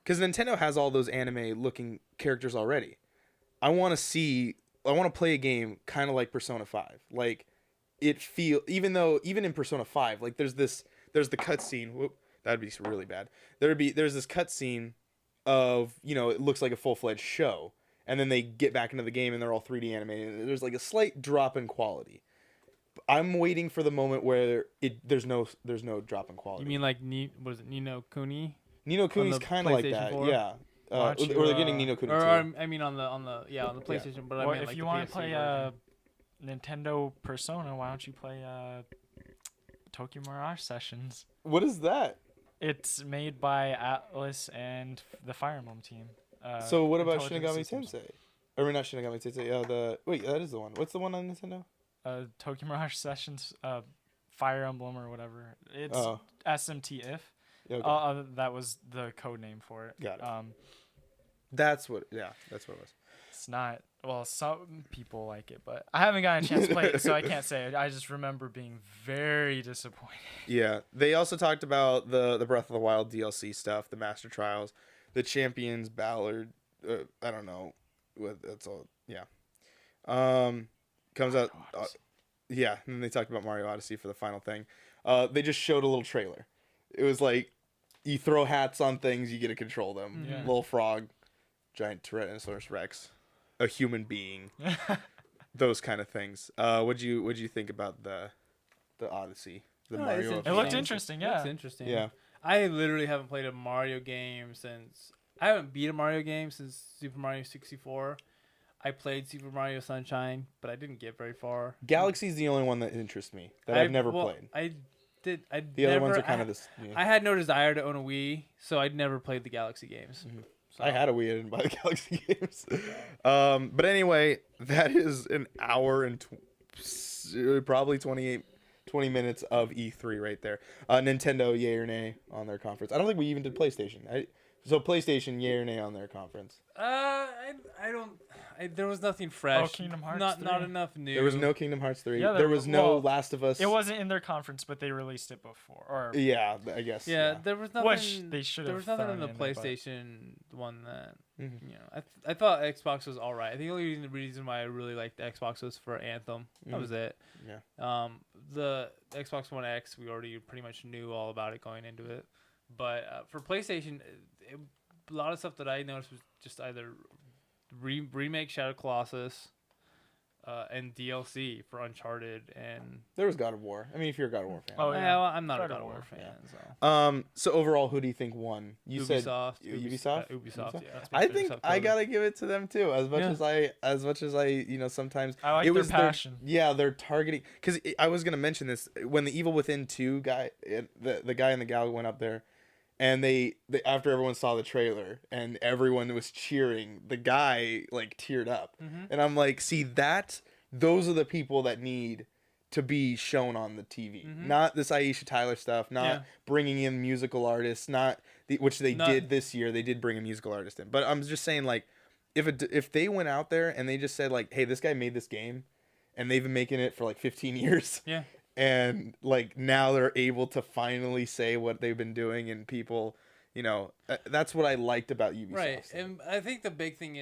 Nintendo has all those anime-looking characters already. I want to play a game kind of like Persona 5. Like, even in Persona 5, like there's the cutscene. Whoop, that'd be really bad. There's this cutscene of, it looks like a full-fledged show, and then they get back into the game and they're all 3D animated. And there's like a slight drop in quality. I'm waiting for the moment where there's no drop in quality. You mean like was it Ni no Kuni? Ni no Kuni's kind of like that, 4? yeah. Or they're getting Ni no Kuni or too. I mean on the PlayStation, but I Well, mean if like you the want to PS3 play version. Nintendo Persona, why don't you play Tokyo Mirage Sessions? What is that? It's made by Atlas and the Fire Emblem team. So what about Intelligent Shinigami Systems. Tensei? Or not Shinigami Tensei. Wait, that is the one. What's the one on Nintendo? Tokyo Mirage Sessions, Fire Emblem or whatever. It's Oh, SMT if. okay. That was the code name for it. Got it. That's what it was. It's not. Well, some people like it, but I haven't gotten a chance to play it, so I can't say it. I just remember being very disappointed. Yeah, they also talked about the Breath of the Wild DLC stuff, the Master Trials, the Champions Ballard. I don't know what that's all. Yeah, comes out. Yeah, and then they talked about Mario Odyssey for the final thing. They just showed a little trailer. It was like you throw hats on things, you get to control them. Yeah. Little frog, giant Tyrannosaurus Rex, a human being, those kind of things. What'd you think about the Odyssey? The Oh, Mario. it's It looked games? interesting, yeah. That's interesting. Yeah. I literally haven't played a Mario game since I haven't beat a Mario game since Super Mario 64. I played Super Mario Sunshine, but I didn't get very far. Galaxy's the only one that interests me that I've never played. The other ones are kind of this. Yeah. I had no desire to own a Wii, so I'd never played the Galaxy games. Mhm. So. I had a Wii, I didn't buy the Galaxy games. But anyway, that is an hour and probably 20 minutes of E3 right there. Nintendo, yay or nay on their conference. I don't think we even did PlayStation. So PlayStation, yay or nay on their conference. I don't. There was nothing fresh. Kingdom Hearts Not 3. enough new. There was no Kingdom Hearts 3. Yeah, there was no well, Last of Us. It wasn't in their conference, but they released it before. Or Yeah, I guess. Yeah, there was nothing. Which they should There have was nothing in thrown the in there, but- PlayStation one that Mhm. I thought Xbox was all right. I think the only reason why I really liked the Xbox was for Anthem. That Mhm. was it. Yeah. The Xbox One X, we already pretty much knew all about it going into it. But for PlayStation, a lot of stuff that I noticed was just either remake Shadow Colossus and DLC for Uncharted and There was God of War. I mean, if you're a God of War fan. Oh, yeah. well, I'm not a God God of of War War, fan. yeah. So. So overall, who do you think won? You said Ubisoft. Ubisoft? Ubisoft. Yeah. I think Ubisoft I killed it. gotta give it to them too. As much Yeah. as I, sometimes I like it their was passion. they're targeting. Because I was gonna mention this when the Evil Within 2 guy, the guy and the gal went up there, and they after everyone saw the trailer and everyone was cheering, the guy like teared up, and I'm like, see that. Those are the people that need to be shown on the TV, not this Aisha Tyler stuff, not bringing in musical artists, which they did this year. They did bring a musical artist in, but I'm just saying, like, if they went out there and they just said like, hey, this guy made this game, and they've been making it for like 15 years, and like now they're able to finally say what they've been doing, and people, That's what I liked about Ubisoft. Right, and I think the big thing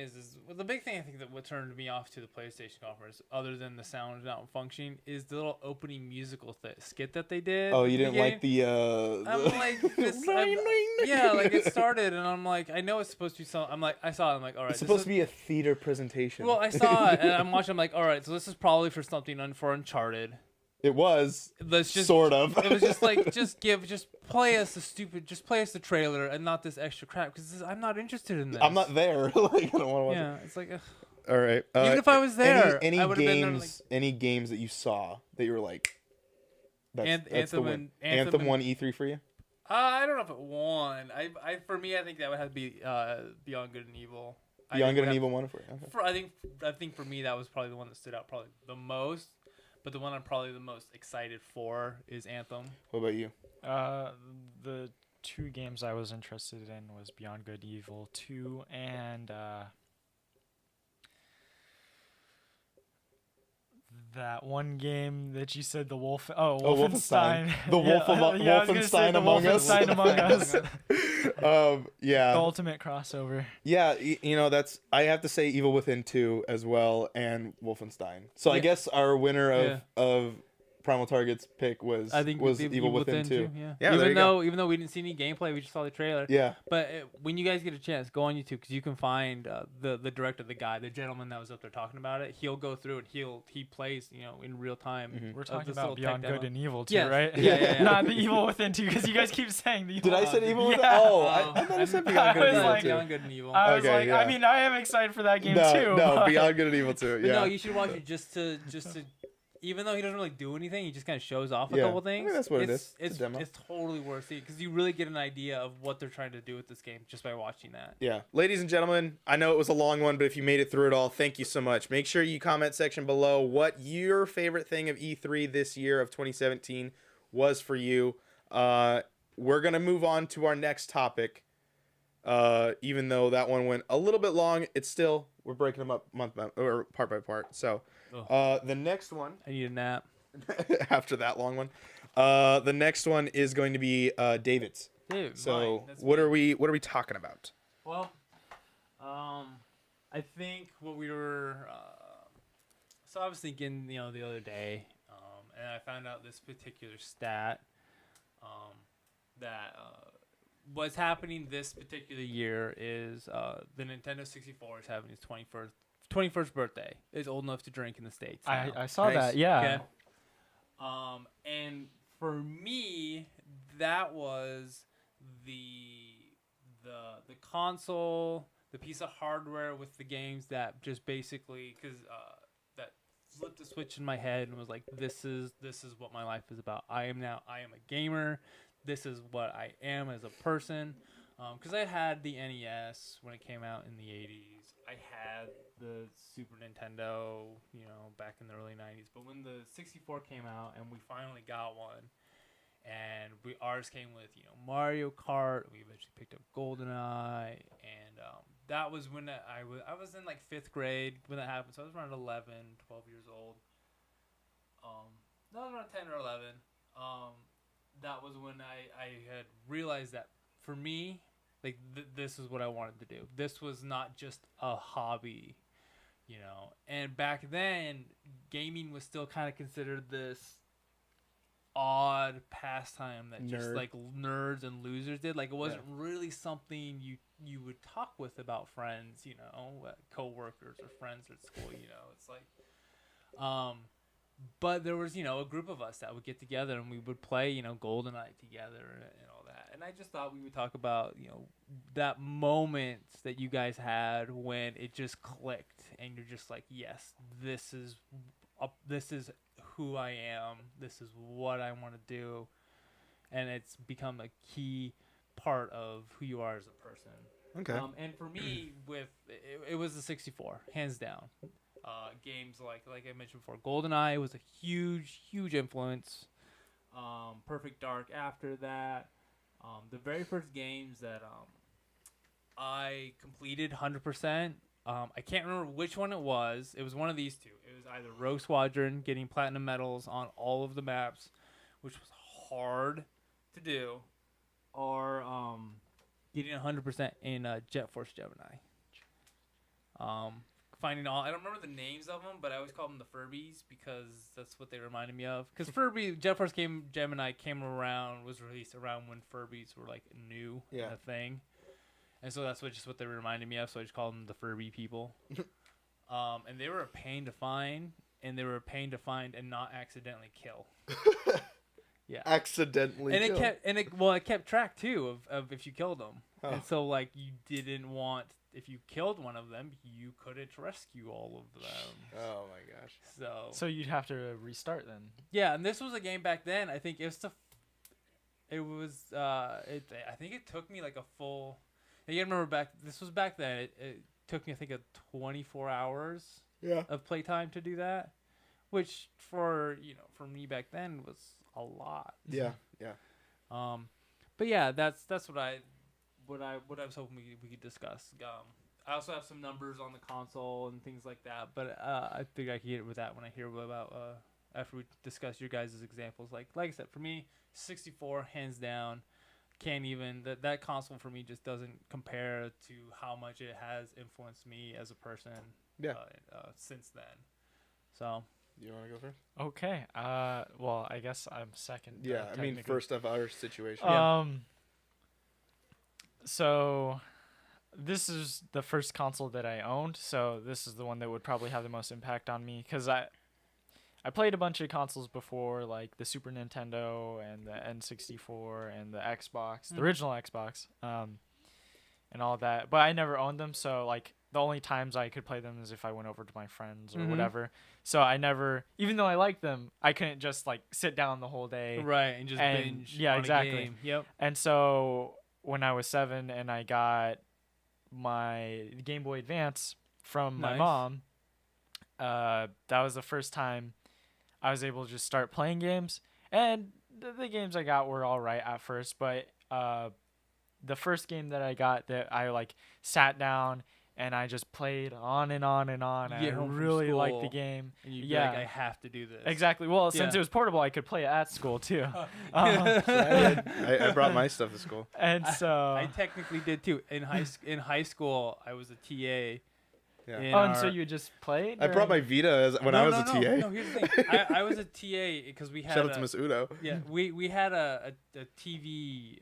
the big thing I think that what turned me off to the PlayStation conference, other than the sound not functioning, is the little opening musical skit that they did. Oh, you didn't like the? I'm like this. Yeah, like it started, and I'm like, I know it's supposed to be some. I saw it. I'm like, all right, it's supposed to be a theater presentation. Well, I saw it, and I'm watching. I'm like, all right, so this is probably for something for Uncharted. It was. Let's just sort of. It was just like just play us the trailer and not this extra crap because I'm not interested in this. I'm not there. Like I don't want to watch Yeah, it's like. All right. Even if I was there, any I would have been there. Like, any games that you saw that you were like, that's Anthem the win. and Anthem won E3 for you? I don't know if it won. For me, I think that would have to be Beyond Good and Evil. Beyond Good and Evil won for you. Okay. I think for me that was probably the one that stood out probably the most. But the one I'm probably the most excited for is Anthem. What about you? The 2 games I was interested in was Beyond Good and Evil 2 and that one game that you said Wolfenstein. The Wolfenstein Among Us. Wolfenstein Among Us. Yeah. The ultimate crossover. Yeah, that's I have to say Evil Within 2 as well and Wolfenstein. So I guess our winner of Primal Target's pick was Evil Within 2. Yeah, even though we didn't see any gameplay, we just saw the trailer. Yeah. But when you guys get a chance, go on YouTube because you can find the director, the gentleman that was up there talking about it. He'll go through it. He plays in real time. Mm-hmm. We're talking about Beyond Good and Evil 2, yes. right? Yeah. Not the Evil Within 2 because you guys keep saying the Evil. Did I say Evil Within? Yeah. Oh, I thought I said Beyond Good and Evil 2. Beyond Good and Evil. I was I mean, I am excited for that game too. No, but... Beyond Good and Evil 2. Yeah. No, you should watch it just to. Even though he doesn't really do anything, he just kind of shows off a couple things. I mean, that's what it is. It's a demo. It's totally worth seeing because you really get an idea of what they're trying to do with this game just by watching that. Yeah. Ladies and gentlemen, I know it was a long one, but if you made it through it all, thank you so much. Make sure you comment section below what your favorite thing of E3 this year of 2017 was for you. We're going to move on to our next topic. Even though that one went a little bit long, we're breaking them up part by part. So the next one, I need a nap after that long one. The next one is going to be David's. Dude, so what are we talking about? Well, I think what we were so I was thinking the other day, and I found out this particular stat that what's happening this particular year is the Nintendo 64 is having its 21st birthday. It's old enough to drink in the States now. I saw that, yeah. Okay. And for me, that was the console, the piece of hardware with the games that just basically that flipped the switch in my head and was like, this is what my life is about. I am a gamer. This is what I am as a person. Because I had the NES when it came out in the 80s. I had the Super Nintendo, back in the early 90s. But when the 64 came out and we finally got one, and ours came with, Mario Kart. We eventually picked up GoldenEye, and that was when I was in like 5th grade when that happened. So I was around 11, 12 years old. No, around 10 or 11. That was when I had realized that for me, like this is what I wanted to do. This was not just a hobby, And back then, gaming was still kind of considered this odd pastime that just like nerds and losers did. Like it wasn't really something you would talk with about friends, coworkers or friends at school. It's like, but there was, a group of us that would get together and we would play, GoldenEye together and all that. And I just thought we would talk about, that moment that you guys had when it just clicked and you're just like, yes, this is who I am. This is what I want to do. And it's become a key part of who you are as a person. Okay. And for me, it was the 64, hands down. Games like I mentioned before, GoldenEye was a huge influence. Perfect Dark after that. The very first games that I completed 100%. I can't remember which one it was. It was one of these two. It was either Rogue Squadron, getting platinum medals on all of the maps, which was hard to do, or getting 100% in Jet Force Gemini. Finding all, I don't remember the names of them, but I always call them the Furbies because that's what they reminded me of. Because Jet Force Gemini was released around when Furbies were like new and a thing, and so that's what they reminded me of. So I just called them the Furby people. And they were a pain to find, and and not accidentally kill. Yeah, accidentally. And it kept track too of if you killed them, and so like you didn't want. If you killed one of them, you couldn't rescue all of them. Oh my gosh! So you'd have to restart then. Yeah, and this was a game back then. I think I think it took me like a full. I remember this was back then. It took me I think 24 hours. Of playtime to do that, which for me back then was a lot. Yeah. But yeah, that's what I was hoping we could discuss. I also have some numbers on the console and things like that, but I think I can get it with that when I hear about after we discuss your guys' examples. Like I said, for me, 64 hands down. Can't even that console for me just doesn't compare to how much it has influenced me as a person. Since then. So you want to go first? Okay. Well, I guess I'm second. Yeah, I mean first of our situation. So this is the first console that I owned, so this is the one that would probably have the most impact on me because I played a bunch of consoles before, like the Super Nintendo and the N64 and the Xbox, the original Xbox, and all that. But I never owned them, so like the only times I could play them is if I went over to my friends or whatever. So I never, even though I liked them, I couldn't just like sit down the whole day. Right, and just binge. Yeah, on exactly. A game. Yep. And so when I was 7 and I got my Game Boy Advance from my mom, that was the first time I was able to just start playing games. And the games I got were all right at first, but the first game that I got that I like sat down and I just played on and on and on. And I really liked the game. And you'd be like, I have to do this. Exactly. Well, since it was portable, I could play it at school too. I brought my stuff to school. And so I technically did too. In high school, I was a TA. Yeah. And so you just played? I brought my Vita when I was a TA. No, here's the thing. I was a TA because we had. Shout out to Miss Udo. Yeah, we had a TV,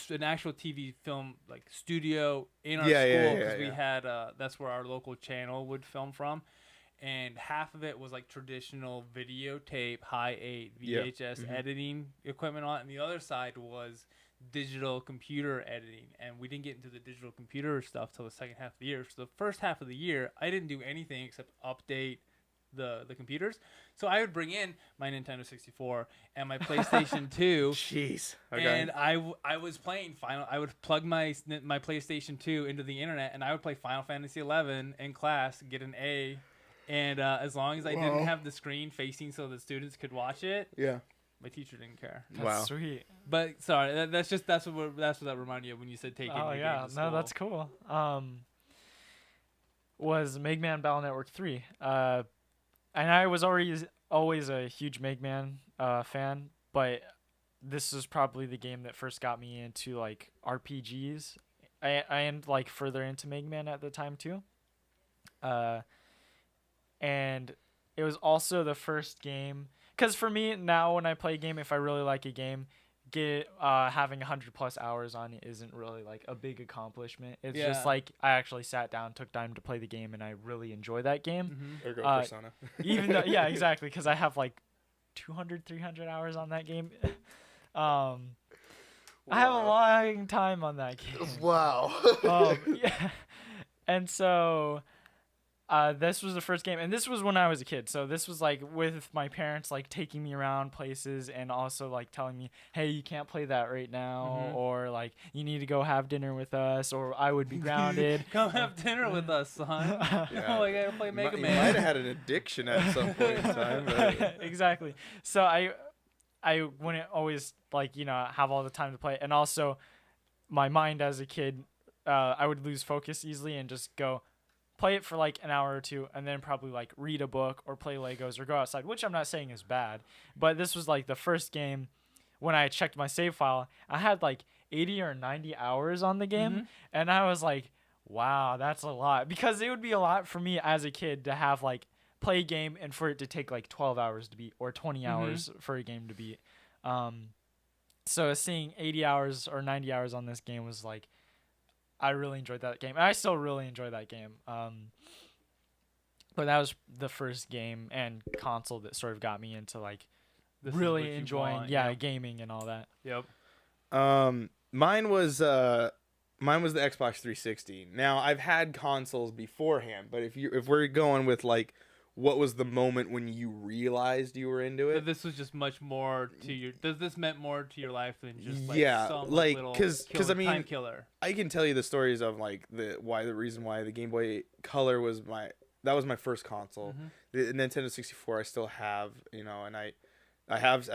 an actual TV film like studio in our school because we had that's where our local channel would film from, and half of it was like traditional videotape, high 8 VHS editing equipment on it, and the other side was digital computer editing, and we didn't get into the digital computer stuff till the second half of the year. So the first half of the year I didn't do anything except update the computers. So I would bring in my Nintendo 64 and my PlayStation 2. Jeez. Okay. And I was playing I would plug my PlayStation 2 into the internet and I would play Final Fantasy 11 in class, get an A, and as long as I didn't have the screen facing so the students could watch it. Yeah. My teacher didn't care. That's sweet. But sorry, that's what that reminded you of when you said taking. Oh yeah, no, that's cool. Was Mega Man Battle Network 3, and I was always a huge Mega Man fan, but this is probably the game that first got me into like RPGs. I am like further into Mega Man at the time too. And it was also the first game. Because for me now, when I play a game, if I really like a game, having 100+ hours on it isn't really like a big accomplishment. It's just like I actually sat down, took time to play the game, and I really enjoy that game. Or go Persona. Even though, yeah, exactly, because I have like 200, 300 hours on that game. I have a long time on that game. Wow. Yeah, and so. This was the first game, and this was when I was a kid. So this was like with my parents, like taking me around places, and also like telling me, "Hey, you can't play that right now," or like, "You need to go have dinner with us," or I would be grounded. Come have dinner with us, son. Oh, I gotta play Mega Man. You might have had an addiction at some point in time. But... Exactly. So I wouldn't always like have all the time to play, and also my mind as a kid, I would lose focus easily and just go. Play it for like an hour or two and then probably like read a book or play Legos or go outside, which I'm not saying is bad, but this was like the first game when I checked my save file, I had like 80 or 90 hours on the game, and I was like, wow, that's a lot, because it would be a lot for me as a kid to have like play a game and for it to take like 12 hours to beat or 20 hours for a game to beat. So seeing 80 hours or 90 hours on this game was like, I really enjoyed that game. I still really enjoy that game. But that was the first game and console that sort of got me into like really enjoying gaming and all that. Yep. Mine was the Xbox 360. Now I've had consoles beforehand, but if we're going with like what was the moment when you realized you were into it? But this was just much more to your. Does this meant more to your life than just like some like little because I mean time killer? I can tell you the stories of like the reason why the Game Boy Color was my first console. The Nintendo 64 I still have, and I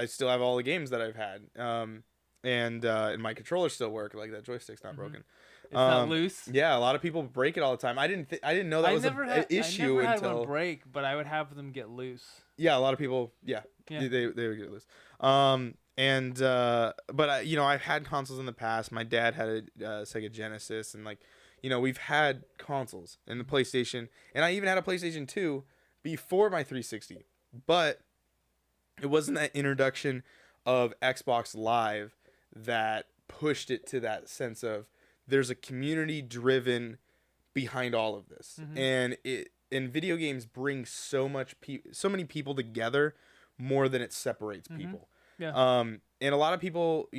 still have all the games that I've had. And my controllers still work. Like that joystick's not broken. It's not loose. Yeah, a lot of people break it all the time. I didn't know that was an issue I never until had one break, but I would have them get loose. Yeah, a lot of people. Yeah. They would get loose. But I've had consoles in the past. My dad had a Sega Genesis, and we've had consoles and the PlayStation, and I even had a PlayStation 2 before my 360. But it wasn't that introduction of Xbox Live that pushed it to that sense of there's a community driven behind all of this, and video games bring so many people together more than it separates people. Yeah. And a lot of people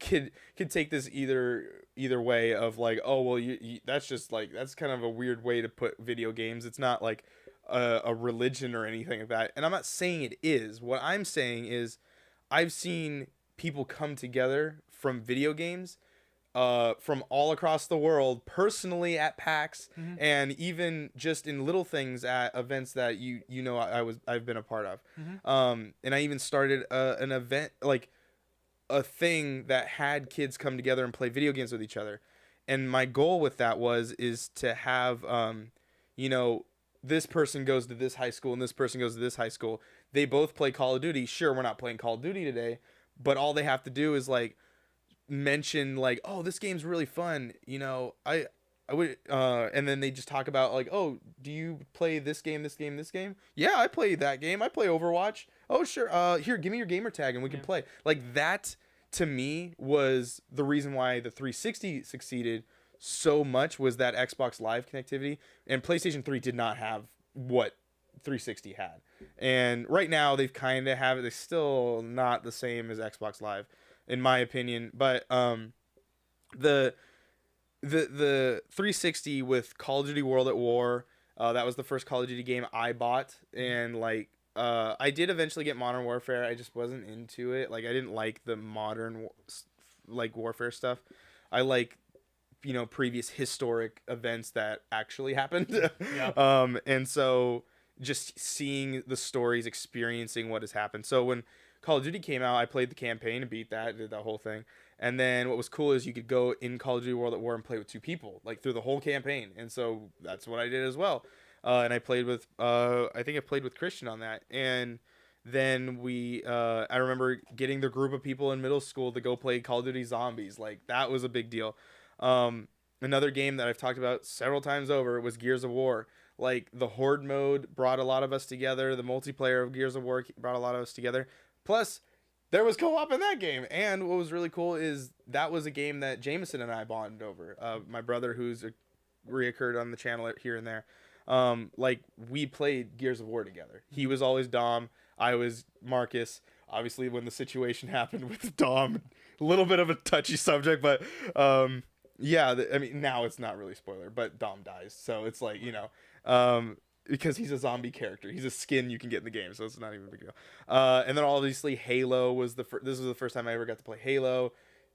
could take this either way of like, oh well, that's just like, that's kind of a weird way to put video games. It's not like a religion or anything like that, and I'm not saying it is. What I'm saying is I've seen people come together from video games from all across the world, personally at PAX, and even just in little things at events that I've been a part of. And I even started an event, like a thing that had kids come together and play video games with each other. And my goal with that is to have this person goes to this high school and this person goes to this high school. They both play Call of Duty. Sure, we're not playing Call of Duty today, but all they have to do is like mention like, oh, this game's really fun. I would, and then they just talk about like, oh, do you play this game, this game, this game? Yeah, I play that game. I play Overwatch. Oh, sure. Here, give me your gamer tag and we can play. Like that to me was the reason why the 360 succeeded so much, was that Xbox Live connectivity, and PlayStation 3 did not have what 360 had. And right now they've kind of have it. They're still not the same as Xbox Live, in my opinion. But the 360 with Call of Duty World at War, that was the first Call of Duty game I bought, and I did eventually get Modern Warfare. I just wasn't into it. Like I didn't like the modern warfare stuff. I like previous historic events that actually happened. And so just seeing the stories, experiencing what has happened. So when Call of Duty came out, I played the campaign and beat that, did that whole thing. And then what was cool is you could go in Call of Duty World at War and play with two people, like through the whole campaign. And so that's what I did as well. And I played with, I think I played with Christian on that. And then I remember getting the group of people in middle school to go play Call of Duty Zombies. Like that was a big deal. Another game that I've talked about several times over was Gears of War. Like the Horde mode brought a lot of us together. The multiplayer of Gears of War brought a lot of us together. Plus, there was co-op in that game. And what was really cool is that was a game that Jameson and I bonded over. My brother, who's reoccurred on the channel here and there. We played Gears of War together. He was always Dom. I was Marcus. Obviously, when the situation happened with Dom, a little bit of a touchy subject, but now it's not really spoiler, but Dom dies. So it's like, because he's a zombie character. He's a skin you can get in the game, so it's not even a big deal. And then obviously Halo was this was the first time I ever got to play Halo,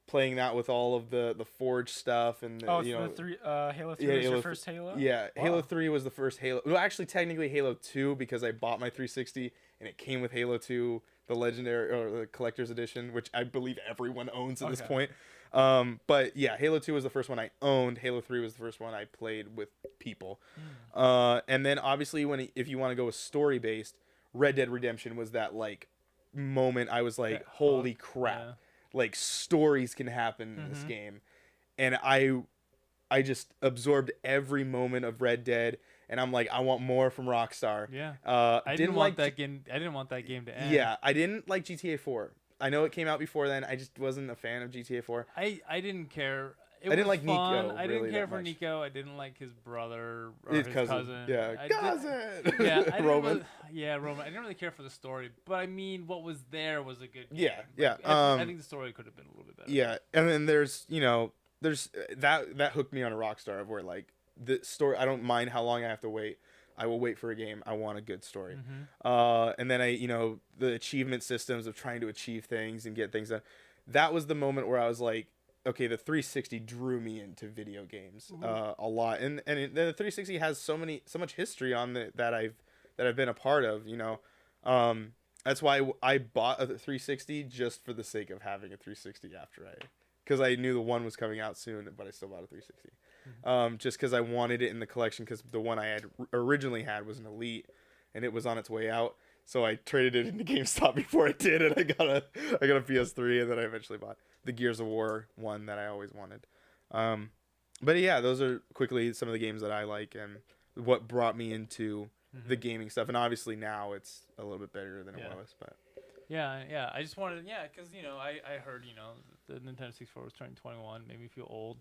playing that with all of the Forge stuff and Halo 3 was your first Halo? Yeah, wow. Halo 3 was the first Halo. Well, actually technically Halo 2, because I bought my 360 and it came with Halo 2, the legendary or the collector's edition, which I believe everyone owns at this point. But yeah, Halo 2 was the first one I owned. Halo 3 was the first one I played with people. And then obviously if you want to go with story based, Red Dead Redemption was that like moment I was like, holy crap. like stories can happen in this game, and I just absorbed every moment of Red Dead, and I'm like, I want more from Rockstar. Yeah. I didn't want like that game. I didn't want that game to end. Yeah, I didn't like GTA 4. I know it came out before then. I just wasn't a fan of GTA 4. I didn't care. I didn't like fun. Nico. I really didn't care that for much. Nico. I didn't like his brother or His his cousin. Yeah, cousin. Yeah, I Roman. Roman. I didn't really care for the story, but I mean, what was there was a good game. Yeah, yeah. I think the story could have been a little bit better. Yeah, and then there's that hooked me on a Rockstar of where like the story. I don't mind how long I have to wait. I will wait for a game. I want a good story. And then the achievement systems of trying to achieve things and get things done. That was the moment where I was like, okay, the 360 drew me into video games a lot, and the 360 has so much history on that I've been a part of. That's why I bought a 360 just for the sake of having a 360 because I knew the one was coming out soon, but I still bought a 360. Just because I wanted it in the collection, because the one I had originally had was an Elite, and it was on its way out. So I traded it into GameStop before it did, and I got a PS3, and then I eventually bought the Gears of War one that I always wanted. But yeah, those are quickly some of the games that I like and what brought me into the gaming stuff. And obviously now it's a little bit better than it was. But yeah. I just wanted, because I heard the Nintendo 64 was turning 21, made me feel old,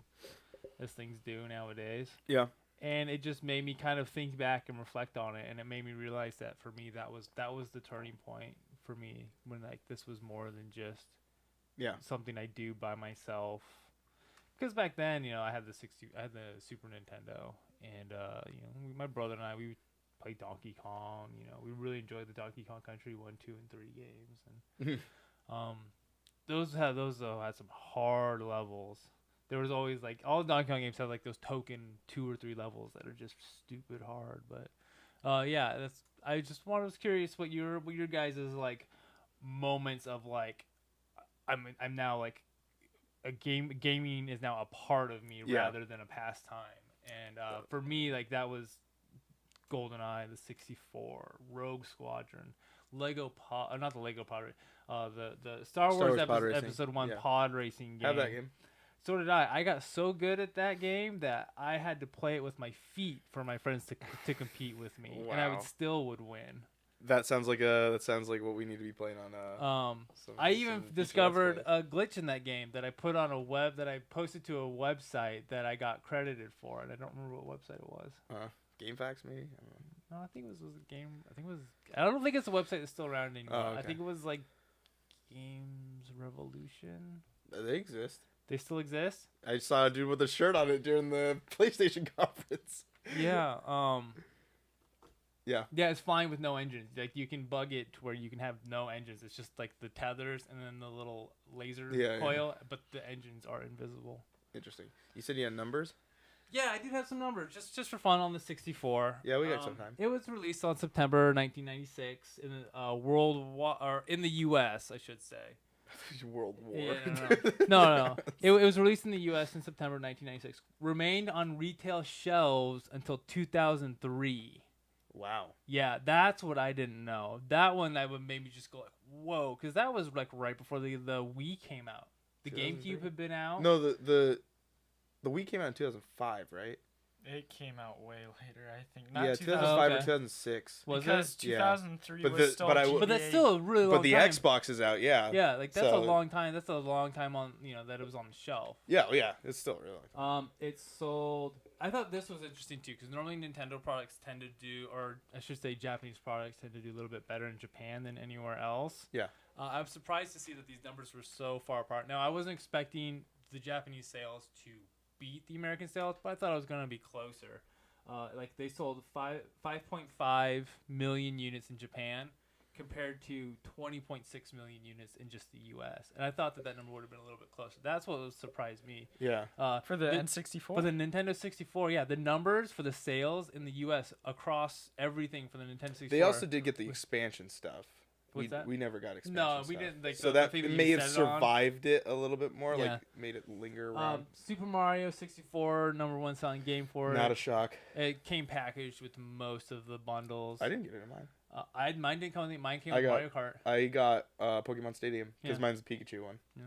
as things do nowadays. Yeah. And it just made me kind of think back and reflect on it, and it made me realize that for me that was the turning point for me, when like this was more than just something I do by myself. Because back then, I had the Super Nintendo, and my brother and I, we would play Donkey Kong. We really enjoyed the Donkey Kong Country 1, 2, and 3 games, and those had some hard levels. There was always like all the Donkey Kong games have like those token 2 or 3 levels that are just stupid hard. But I was curious what your guys' like moments of like I'm now like gaming is now a part of me rather than a pastime. And for me, like that was GoldenEye, the 64, Rogue Squadron, not the Lego Pod, the Star Wars episode 1 pod racing game. Have that game. So did I. I got so good at that game that I had to play it with my feet for my friends to compete with me, and I would win. That sounds like what we need to be playing on. I even discovered a glitch in that game that I put on that I posted to a website that I got credited for, and I don't remember what website it was. GameFAQs maybe. No, I think it was a game. I don't think it's a website that's still around anymore. Oh, okay. I think it was like Games Revolution. They exist. They still exist? I saw a dude with a shirt on it during the PlayStation conference. Yeah. Yeah. Yeah, it's fine with no engines. Like you can bug it to where you can have no engines. It's just like the tethers and then the little laser coil, but the engines are invisible. Interesting. You said you had numbers? Yeah, I do have some numbers just for fun on the 64. Yeah, we got some time. It was released on September 1996 in in the U.S. I should say. World War. Yeah, no. It was released in the U.S. in September 1996. Remained on retail shelves until 2003. Wow. Yeah, that's what I didn't know. That one that would made me just go like, whoa, because that was like right before the Wii came out. The GameCube had been out. No, the Wii came out in 2005, right? It came out way later, I think. Not 2005 or 2006. Because 2003 was still but that's still a really long time. But the Xbox is out, yeah. Yeah, like that's a long time. That's a long time on that it was on the shelf. Yeah, it's still really long. It sold. I thought this was interesting too, because normally Nintendo products tend to do, or I should say Japanese products tend to do a little bit better in Japan than anywhere else. Yeah. I'm surprised to see that these numbers were so far apart. Now, I wasn't expecting the Japanese sales to beat the American sales, but I thought it was going to be closer. Like they sold 5.5 million units in Japan compared to 20.6 million units in just the U.S. And I thought that number would have been a little bit closer. That's what surprised me. Yeah. For the N64? For the Nintendo 64, yeah. The numbers for the sales in the U.S. across everything for the Nintendo 64. They also did get the expansion stuff. What's that? We never got expansion No, we stuff. didn't. Like, so that may have survived it a little bit more, like made it linger around. Super Mario 64, #1 selling game for it. Not a shock. It came packaged with most of the bundles. I didn't get it in mine. Mine didn't come with it. Mine came with Mario Kart. I got Pokemon Stadium because mine's the Pikachu one. Yeah.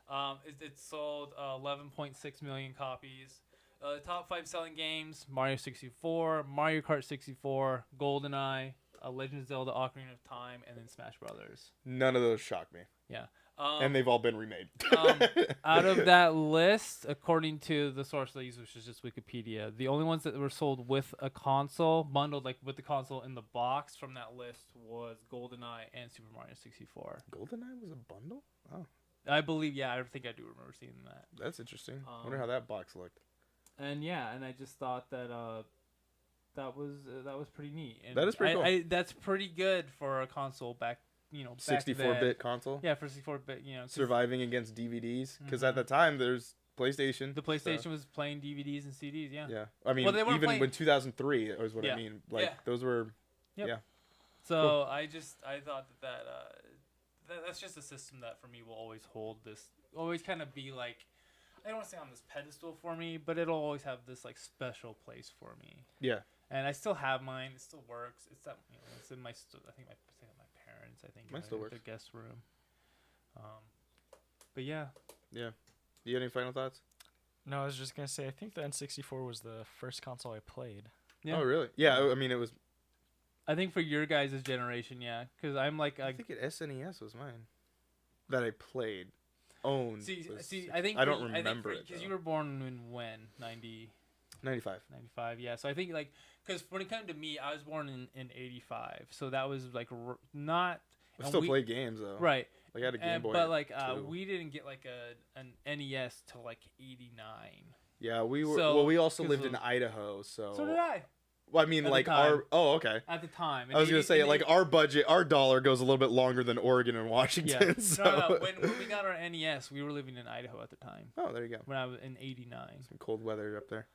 It sold 11.6 million copies. The top 5 selling games: Mario 64, Mario Kart 64, GoldenEye, Legend of Zelda: Ocarina of Time, and then Smash Brothers. None of those shock me. Yeah. And they've all been remade. Out of that list, according to the source they use, which is just Wikipedia, the only ones that were sold with a console, bundled like with the console in the box from that list, was GoldenEye and Super Mario 64. GoldenEye was a bundle? Oh. I believe, yeah, I think I do remember seeing that. That's interesting. Wonder how that box looked. And yeah, and I just thought that that was pretty neat. And that is pretty cool. That's pretty good for a console back. 64-bit console. Yeah, for 64-bit, surviving against DVDs, because at the time there's PlayStation. The PlayStation was playing DVDs and CDs. Yeah. Yeah, I mean, even when 2003 is what I mean. Like those were. Yep. Yeah. So cool. I thought that's just a system that for me will always hold this, always kind of be like, I don't want to say on this pedestal for me, but it'll always have this like special place for me. Yeah. And I still have mine. It still works. It's that it's in my I think my parents. I think mine still works. The guest room. But yeah. Yeah. Do you have any final thoughts? No, I was just gonna say I think the N64 was the first console I played. Yeah. Oh really? Yeah. I mean, it was. I think for your guys' generation, yeah, because I'm like I think SNES was mine that I played. Owned. See, I think I don't remember it because you were born in when 95. Yeah. So I think like because when it came to me, I was born in 85, so that was like not. I still played games though. Right. Like I had a Game Boy. But like too. we didn't get like an NES till like 89. Yeah, we were. So, well, we also lived in Idaho, so. So did I. Well, I mean, like our. Oh, okay. At the time. I was gonna say like our budget, our dollar goes a little bit longer than Oregon and Washington. Yeah. So. No. When we got our NES, we were living in Idaho at the time. Oh, there you go. When I was in 89. Some cold weather up there.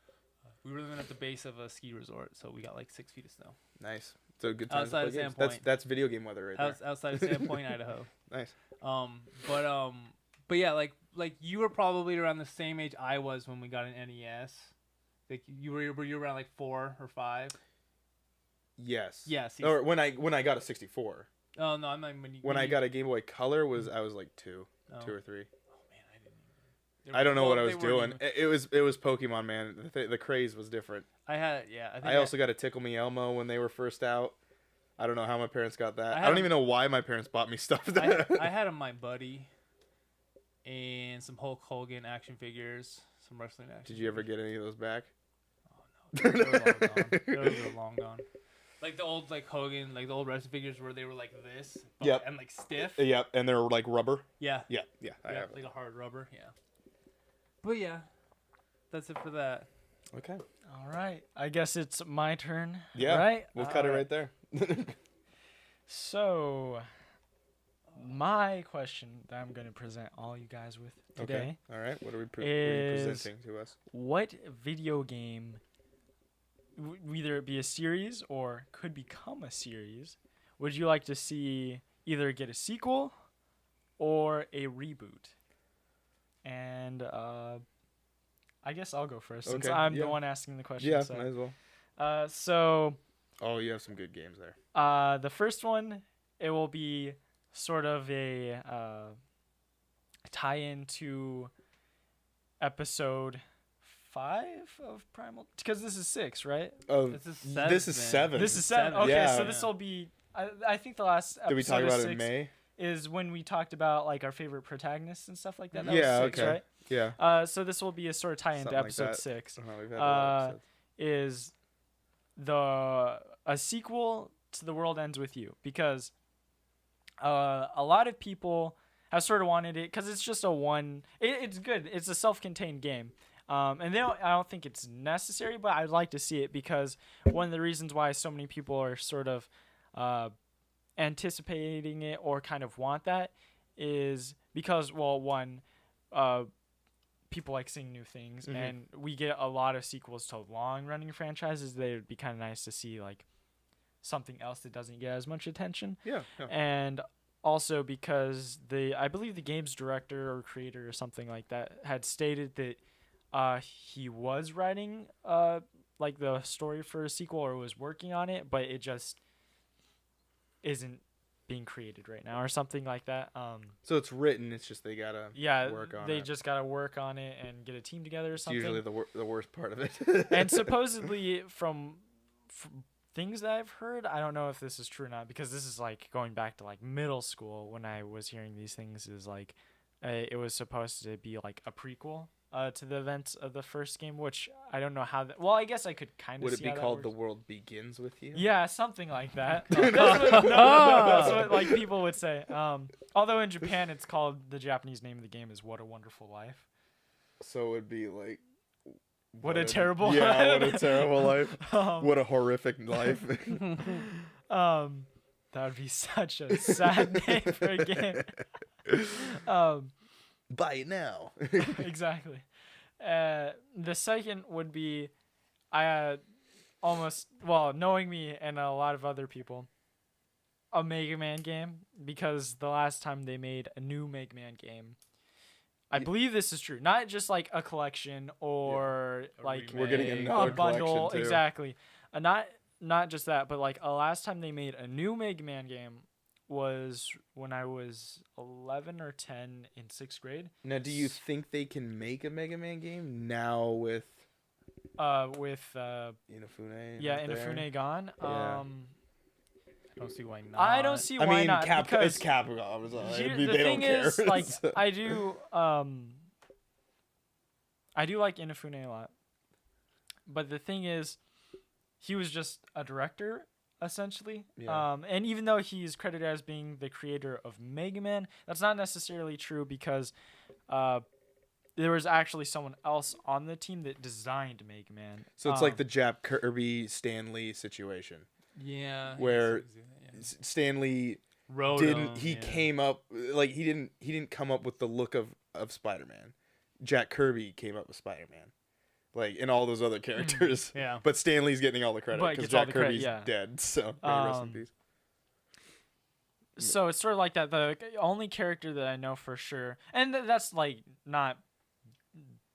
We were living at the base of a ski resort, so we got like 6 feet of snow. Nice. So good time outside to play of games. That's video game weather right there. Outside of Sandpoint, Idaho. Nice. But yeah, like you were probably around the same age I was when we got an NES. Like you were around like 4 or 5. Yes. Yes. Or when I got a 64. Oh no, I'm not when I got a Game Boy Color I was like 2 or 3. Oh man, I didn't. I don't know what I was doing. It was Pokemon, man. The craze was different. I also got a Tickle Me Elmo when they were first out. I don't know how my parents got that. I don't even know why my parents bought me stuff. I had My Buddy and some Hulk Hogan action figures, some wrestling action. Did you ever get any of those back? Oh no, those are long gone. Those are long gone. Like the old like Hogan, like the old wrestling figures where they were like this, yep, and like stiff. Yep, and they're like rubber. Yeah. Yeah. I have like a hard rubber. Yeah. But yeah, that's it for that. Okay. All right. I guess it's my turn. Yeah. Right. We'll cut it right there. So, my question that I'm going to present all you guys with today. Okay. All right. What are we presenting to us? What video game, whether it be a series or could become a series, would you like to see either get a sequel or a reboot? And I guess I'll go first since I'm the one asking the question. Yeah, so. might as well. Oh, you have some good games there. The first one, it will be sort of a tie-in to episode 5 of Primal, because this is 6, right? Oh, this is 7. This is 7. This is 7. Okay, yeah. so this will be. I think the last episode Did we talk about it in 6 May? Is when we talked about like our favorite protagonists and stuff like that. That yeah. was 6, okay. right? Yeah. So this will be a sort of tie-in to episode 6. We've had a lot of episodes. Is a sequel to The World Ends With You, because a lot of people have sort of wanted it because it's just it's good. It's a self-contained game. And I don't think it's necessary, but I'd like to see it because one of the reasons why so many people are sort of anticipating it or kind of want that is because, well, one, people like seeing new things, mm-hmm. and we get a lot of sequels to long-running franchises. They would be kind of nice to see like something else that doesn't get as much attention. Yeah. And also because I believe the game's director or creator or something like that had stated that he was writing like the story for a sequel or was working on it, but it just isn't being created right now or something like that. So it's written. It's just they gotta work on it. They just gotta work on it and get a team together or It's something. usually the worst part of it. And supposedly from things that I've heard, I don't know if this is true or not, because this is like going back to like middle school when I was hearing these things, is like it was supposed to be like a prequel to the events of the first game, which I don't know how that, well, I guess I could kind of Would it see be how that called The works. World Begins With You? Yeah, something like that. That's what like people would say. Although in Japan it's called, the Japanese name of the game is What a Wonderful Life. So it would be like What a terrible Yeah, life. what a terrible life. What a horrific life. That would be such a sad name for a game. Buy it now. Exactly. The second would be, knowing me and a lot of other people, a Mega Man game, because the last time they made a new Mega Man game, I believe this is true. Not just like a collection or like We're getting a another bundle. collection too. Exactly. Not just that, but like last time they made a new Mega Man game was when I was 11 or 10 in 6th grade. Now, do you think they can make a Mega Man game now with Inafune? Yeah, Inafune gone. Yeah. I don't see why not. I don't see why not. Because it's Capcom. So the they thing don't care. is, like, I do like Inafune a lot, but the thing is, he was just a director essentially. Yeah. And even though he's credited as being the creator of Mega Man, that's not necessarily true, because there was actually someone else on the team that designed Mega Man. So it's like the Jap Kirby Stan Lee situation. Yeah. Where Stan Lee came up, like he didn't come up with the look of Spider-Man. Jack Kirby came up with Spider-Man. Like, and all those other characters. Yeah. But Stan Lee's getting all the credit because Jack Kirby's dead. So rest in peace. So it's sort of like that. The only character that I know for sure, and that's like not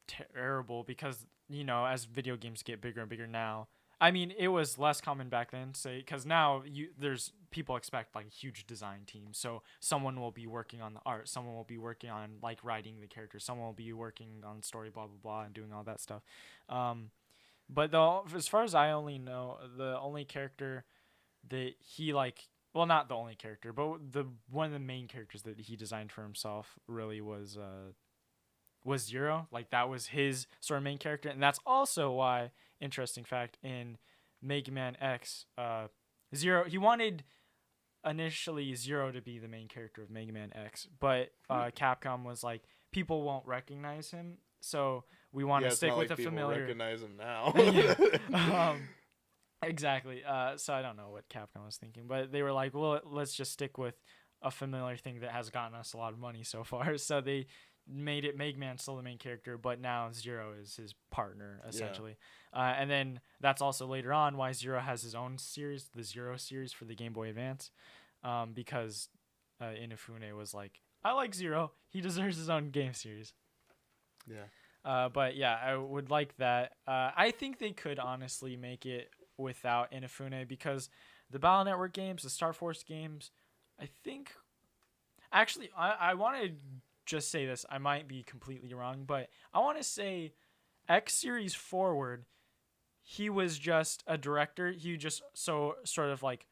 terrible, because as video games get bigger and bigger now. I mean, it was less common back then, say, because now there's people expect like huge design teams. So someone will be working on the art, someone will be working on like writing the characters, someone will be working on story, blah blah blah, and doing all that stuff. But as far as I only know, the only character that he not the only character, but one of the main characters that he designed for himself really was Zero. Like, that was his sort of main character, and that's also why, interesting fact, in Mega Man X, Zero, he wanted initially Zero to be the main character of Mega Man X, but Capcom was like, people won't recognize him, so we want to stick with a familiar. Recognize him now. Exactly. So I don't know what Capcom was thinking, but they were like, well, let's just stick with a familiar thing that has gotten us a lot of money so far. So they made it Mega Man still the main character, but now Zero is his partner, essentially. Yeah. And then that's also later on why Zero has his own series, the Zero series for the Game Boy Advance, because Inafune was like, I like Zero. He deserves his own game series. Yeah. But yeah, I would like that. I think they could honestly make it without Inafune, because the Battle Network games, the Star Force games, I think... Actually, I want to just say this. I might be completely wrong, but I want to say X Series forward, he was just a director. He just sort of like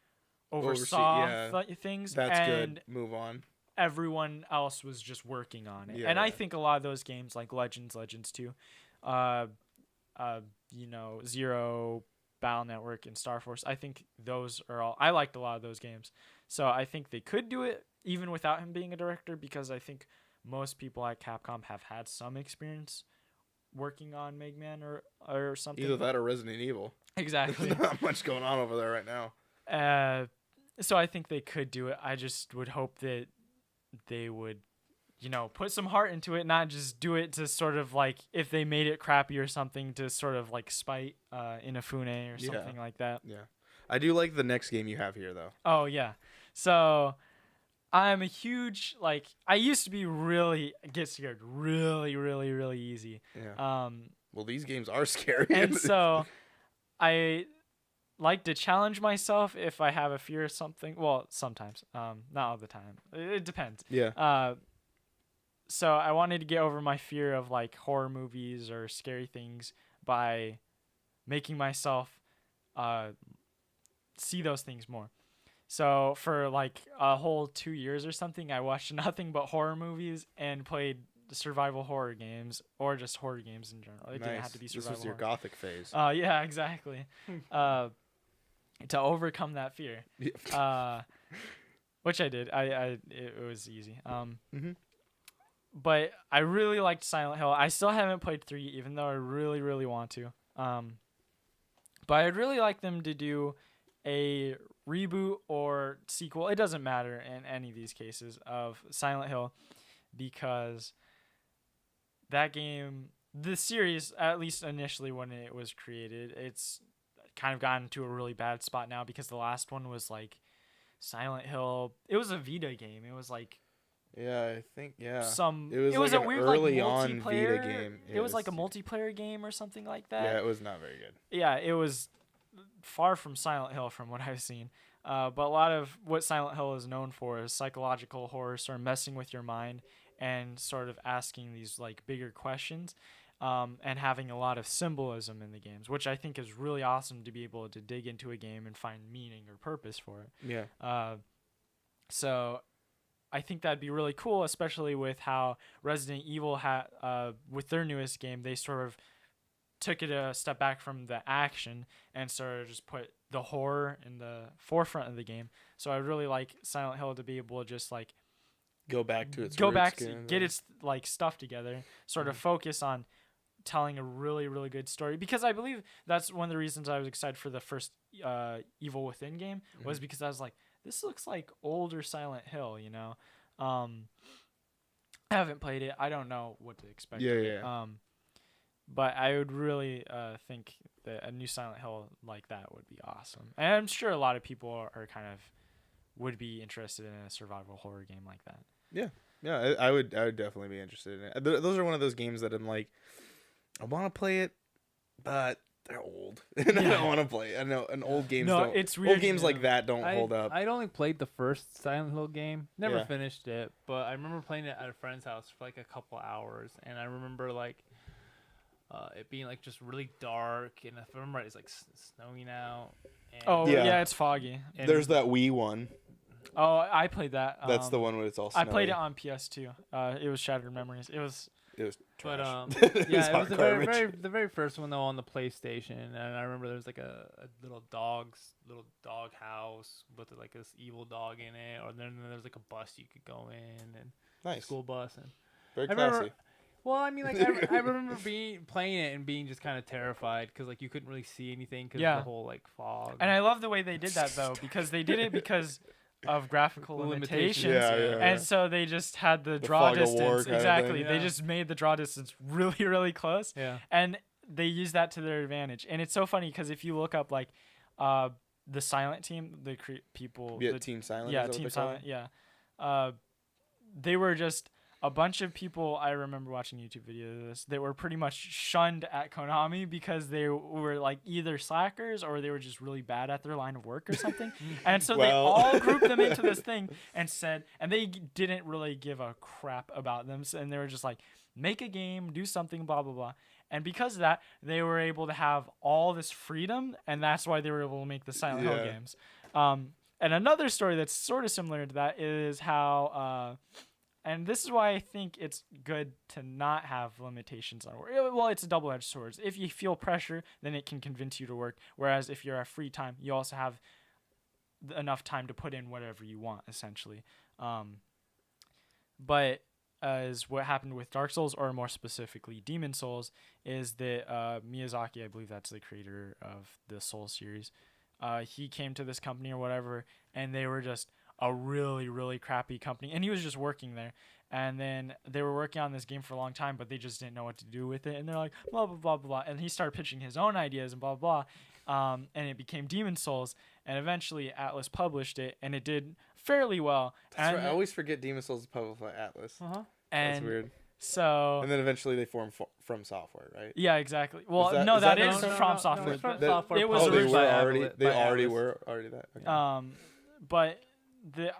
oversaw things. That's and good. Move on. Everyone else was just working on it. Yeah, and I think a lot of those games, like Legends 2, Zero, Battle Network, and Star Force, I think those are all... I liked a lot of those games. So I think they could do it even without him being a director, because I think most people at Capcom have had some experience working on Mega Man or something. Either that or Resident Evil. Exactly. There's not much going on over there right now. So I think they could do it. I just would hope that they would, put some heart into it, not just do it to sort of like, if they made it crappy or something, to sort of like spite Inafune or something like that. Yeah. I do like the next game you have here, though. Oh, yeah. So... I'm a huge, I used to be get scared really, really, really easy. Yeah. Well, these games are scary. And so I like to challenge myself if I have a fear of something. Well, sometimes, not all the time. It depends. Yeah. So I wanted to get over my fear of like horror movies or scary things by making myself see those things more. So for like a whole 2 years or something, I watched nothing but horror movies and played survival horror games or just horror games in general. It didn't have to be survival This was your horror. gothic phase. Yeah, exactly. To overcome that fear, which I did. It was easy. But I really liked Silent Hill. I still haven't played 3, even though I really, really want to. But I'd really like them to do a reboot or sequel. It doesn't matter in any of these cases of Silent Hill, because that game, the series, at least initially when it was created, it's kind of gotten to a really bad spot now because the last one was like Silent Hill. It was a Vita game. It was like Yeah, I think it was like a weird early like on multiplayer Vita game. It was like a multiplayer game or something like that. Yeah, it was not very good. Yeah, it was far from Silent Hill from what I've seen. But a lot of what Silent Hill is known for is psychological horror, sort of messing with your mind and sort of asking these like bigger questions, and having a lot of symbolism in the games, which I think is really awesome to be able to dig into a game and find meaning or purpose for it. Yeah. So I think that'd be really cool, especially with how Resident Evil had, with their newest game, they sort of took it a step back from the action and sort of just put the horror in the forefront of the game. So I'd really like Silent Hill to be able to just like go back to its get its like stuff together, sort of focus on telling a really, really good story, because I believe that's one of the reasons I was excited for the first Evil Within game was because I was like, this looks like older Silent Hill, you know. I haven't played it. I don't know what to expect. Yeah. But I would really think that a new Silent Hill like that would be awesome. And I'm sure a lot of people are kind of would be interested in a survival horror game like that. Yeah, I would definitely be interested in it. Those are one of those games that I'm like, I want to play it, but they're old, and I don't want to play it. I know, and old games don't. It's weird. Old games like that don't hold up. I'd only played the first Silent Hill game. Never Yeah. finished it, but I remember playing it at a friend's house for like a couple hours, and I remember like it being like just really dark, and if I remember right, it's like snowing out. And Yeah, it's foggy. And there's that Wii one. Oh, I played that. That's the one where it's all snowy. I played it on PS2. It was Shattered Memories. It was trash. But yeah, it was the very first one though on the PlayStation, and I remember there was like a little dog house with like this evil dog in it, or then there was like a bus you could go in, and nice school bus, and very classy. Well, I mean, like I remember playing it and being just kind of terrified because like you couldn't really see anything because of the whole like fog. And I love the way they did that though, because they did it because of graphical limitations. And so they just had the draw distance. Exactly. They just made the draw distance really, really close. Yeah. And they use that to their advantage. And it's so funny because if you look up like the Silent Team, the people. Yeah, Team Silent. Yeah, Team Silent. Yeah. They were just a bunch of people. I remember watching YouTube videos of this. They were pretty much shunned at Konami because they were like either slackers or they were just really bad at their line of work or something. And so they all grouped them into this thing and said, and they didn't really give a crap about them. And they were just like, make a game, do something, blah, blah, blah. And because of that, they were able to have all this freedom, and that's why they were able to make the Silent Hill games. And another story that's sort of similar to that is how... and this is why I think it's good to not have limitations on work. Well, it's a double-edged sword. If you feel pressure, then it can convince you to work. Whereas if you're at free time, you also have enough time to put in whatever you want, essentially. But as what happened with Dark Souls, or more specifically Demon Souls, is that Miyazaki, I believe that's the creator of the Soul series, he came to this company or whatever, and they were just a really, really crappy company, and he was just working there. And then they were working on this game for a long time, but they just didn't know what to do with it. And they're like, blah, blah, blah, blah. And he started pitching his own ideas and blah, blah, blah. And it became Demon Souls. And eventually Atlas published it, and it did fairly well. That's right. I always forget Demon Souls is published by Atlas. And that's weird. So. And then eventually they formed From Software, right? Yeah, exactly. Well, is that that is From No, Software. it's From but Software. it was Oh, they originally were by already. Atlas- They by already Atlas. were already that. Okay. But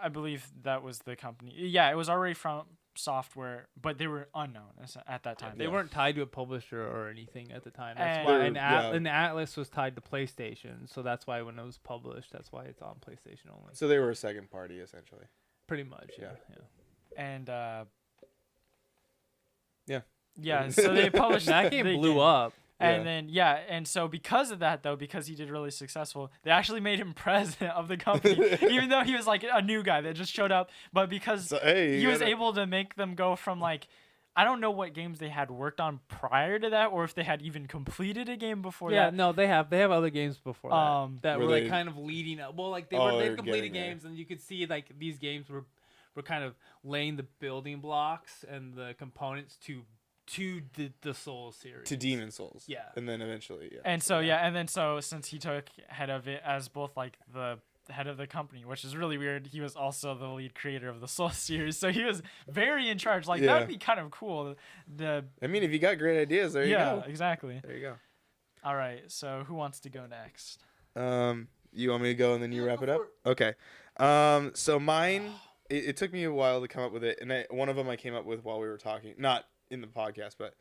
I believe that was the company. Yeah, it was already From Software, but they were unknown at that time. They weren't tied to a publisher or anything at the time. That's And- why They're- an Atlas was tied to PlayStation, so that's why when it was published, that's why it's on PlayStation only. So they were a second party essentially. Pretty much, yeah. And Yeah. yeah, so they published That game the blew game. up. And then and so because of that though, because he did really successful, they actually made him president of the company, even though he was like a new guy that just showed up. But because So, hey, he you was gotta- able to make them go from like, I don't know what games they had worked on prior to that, or if they had even completed a game before Yeah, that. no, they have other games before that Were were like they- kind of leading up. Well, like Oh, they've they're completed getting there. games, and you could see like these games were kind of laying the building blocks and the components to the Soul series. to Demon Souls. Yeah. And then eventually, yeah. And so and then so since he took head of it as both like the head of the company, which is really weird, he was also the lead creator of the Soul series, so he was very in charge. Like that would be kind of cool. I mean, if you got great ideas, there you go. Exactly. There you go. All right, so who wants to go next? You want me to go and then you wrap go it up? for Okay. So mine, it took me a while to come up with it, and one of them I came up with while we were talking, not in the podcast, but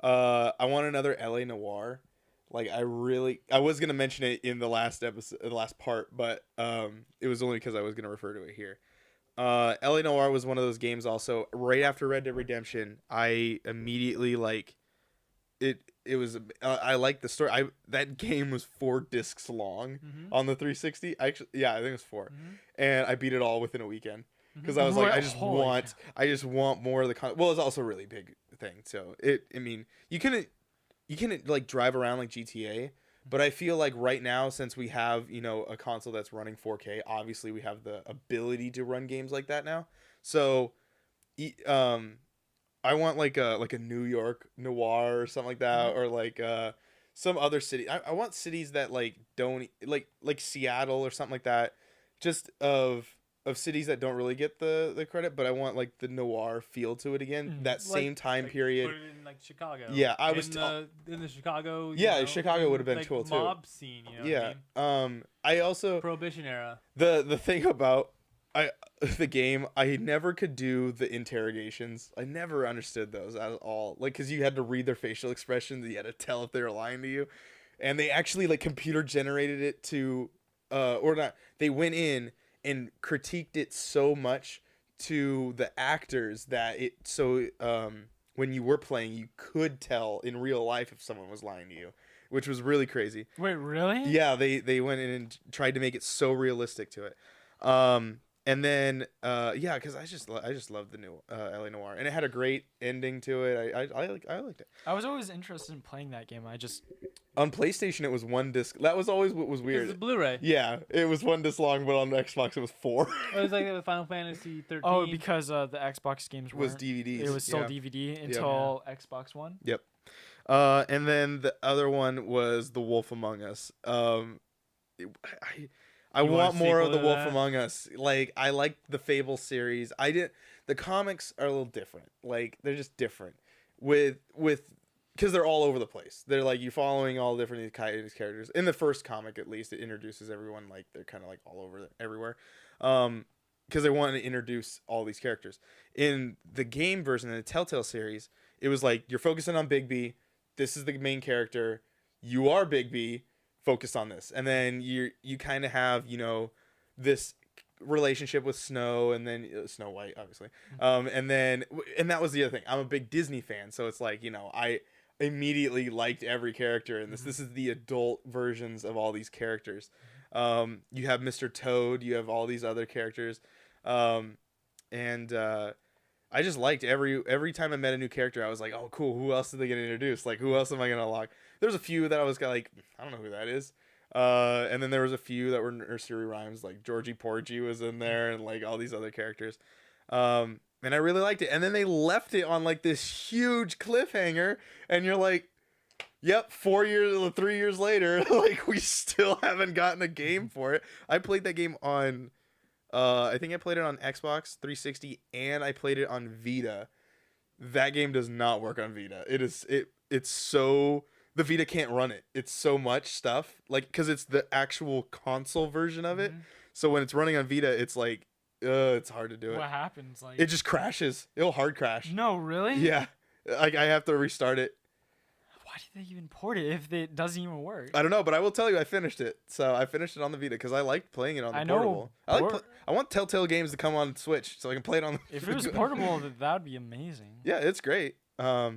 I want another LA Noire. Like I was gonna mention it in the last episode, the last part, but it was only because I was gonna refer to it here. LA Noire was one of those games. Also, right after Red Dead Redemption, I immediately like it. It was I liked the story. That game was 4 discs long on the 360. Actually, yeah, I think it was 4, and I beat it all within a weekend because I was like, I just want more of the content. Well, it's also a really big thing. So I mean, you can like drive around like GTA, but I feel like right now, since we have a console that's running 4K, obviously we have the ability to run games like that now. So, I want like a New York noir or something like that, or like some other city. I want cities that like don't like Seattle or something like that, just of cities that don't really get the credit, but I want like the noir feel to it again. That same time period. Put it in like Chicago. Yeah, I was in the Chicago. Yeah, Chicago would have been like, cool too. Mob scene. You know Yeah. What I mean? I also Prohibition era. the thing about the game, I never could do the interrogations. I never understood those at all. Like, because you had to read their facial expressions, you had to tell if they were lying to you, and they actually like computer generated it to, or not. They went in and critiqued it so much to the actors that when you were playing, you could tell in real life if someone was lying to you, which was really crazy. Wait, really? Yeah, they went in and tried to make it so realistic to it. And then because I just loved the new LA Noire, and it had a great ending to it. I liked it. I was always interested in playing that game. I just On PlayStation it was 1 disc. That was always what was weird. It's a Blu-ray. Yeah, it was 1 disc long, but on Xbox it was 4. It was like with Final Fantasy 13. Oh, because the Xbox games was weren't. DVDs. It was still yeah. DVD until Xbox One. Yep. And then the other one was The Wolf Among Us. I You want want a more of sequel The to Wolf that? Among Us. Like, I like the Fable series. The comics are a little different. Like, they're just different because they're all over the place. They're like, you're following all different these characters. In the first comic, at least, it introduces everyone like they're kind of like all over everywhere. Because they want to introduce all these characters. In the game version, in the Telltale series, it was like, you're focusing on Bigby. This is the main character. You are Bigby. Focus on this, and then you kind of have this relationship with Snow, and then Snow White, obviously, and that was the other thing. I'm a big Disney fan, so it's like I immediately liked every character in this. This is the adult versions of all these characters. You have Mr. Toad, you have all these other characters, and I just liked every time I met a new character, I was like, oh cool, who else are they gonna introduce? Like, who else am I gonna unlock? There's a few that I was like, I don't know who that is. And then there was a few that were nursery rhymes, like Georgie Porgy was in there, and like all these other characters. And I really liked it. And then they left it on like this huge cliffhanger, and you're like, yep, 3 years later, like we still haven't gotten a game for it. I played that game on I think I played it on Xbox 360, and I played it on Vita. that game does not work on Vita. It's so the Vita can't run it. It's so much stuff like because it's the actual console version of it. So when it's running on Vita, it's like it's hard to do it. What happens? Like It just crashes. It'll hard crash. No, really? Yeah, like I have to restart it. Why did they even port it if it doesn't even work? I don't know, but I will tell you, I finished it. So I finished it on the Vita because I liked playing it on the portable. I want Telltale games to come on Switch so I can play it on. If it was portable, that would be amazing. Yeah, it's great. But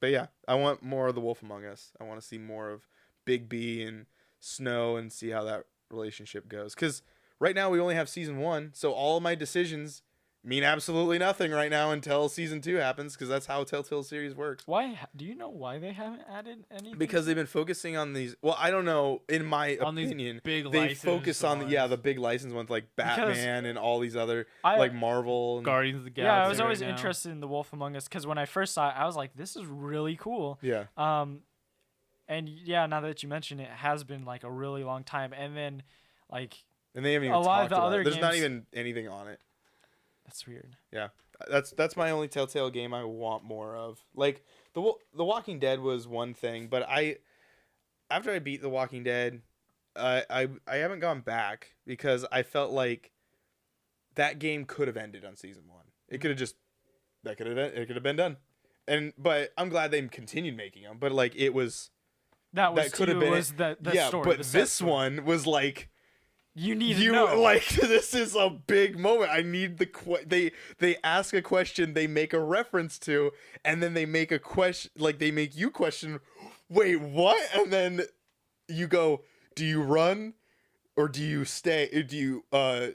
yeah, I want more of The Wolf Among Us. I want to see more of Big B and Snow and see how that relationship goes. Because right now we only have season 1, so all of my decisions mean absolutely nothing right now until season 2 happens, because that's how Telltale series works. Why? Do you know why they haven't added anything? Because they've been focusing on these. Well, I don't know. In my opinion, they focus on the big license ones like Batman and all these other like Marvel and Guardians of the Galaxy. Yeah, I was always interested in The Wolf Among Us because when I first saw it, I was like, "This is really cool." Yeah. And yeah, now that you mention it, has been like a really long time, and then like. And they haven't even a lot of the about other it. There's games, not even anything on it. That's weird. Yeah, that's my only Telltale game I want more of. Like the Walking Dead was one thing, but after I beat The Walking Dead, I haven't gone back because I felt like that game could have ended on season 1. It could have been done. But I'm glad they continued making them. But like that could have been the story. But this one was like. You need to know. Like, this is a big moment. I need they ask a question they make a reference to, and then they make a question, like they make you question, wait, what? And then you go, do you run or do you stay? Do you or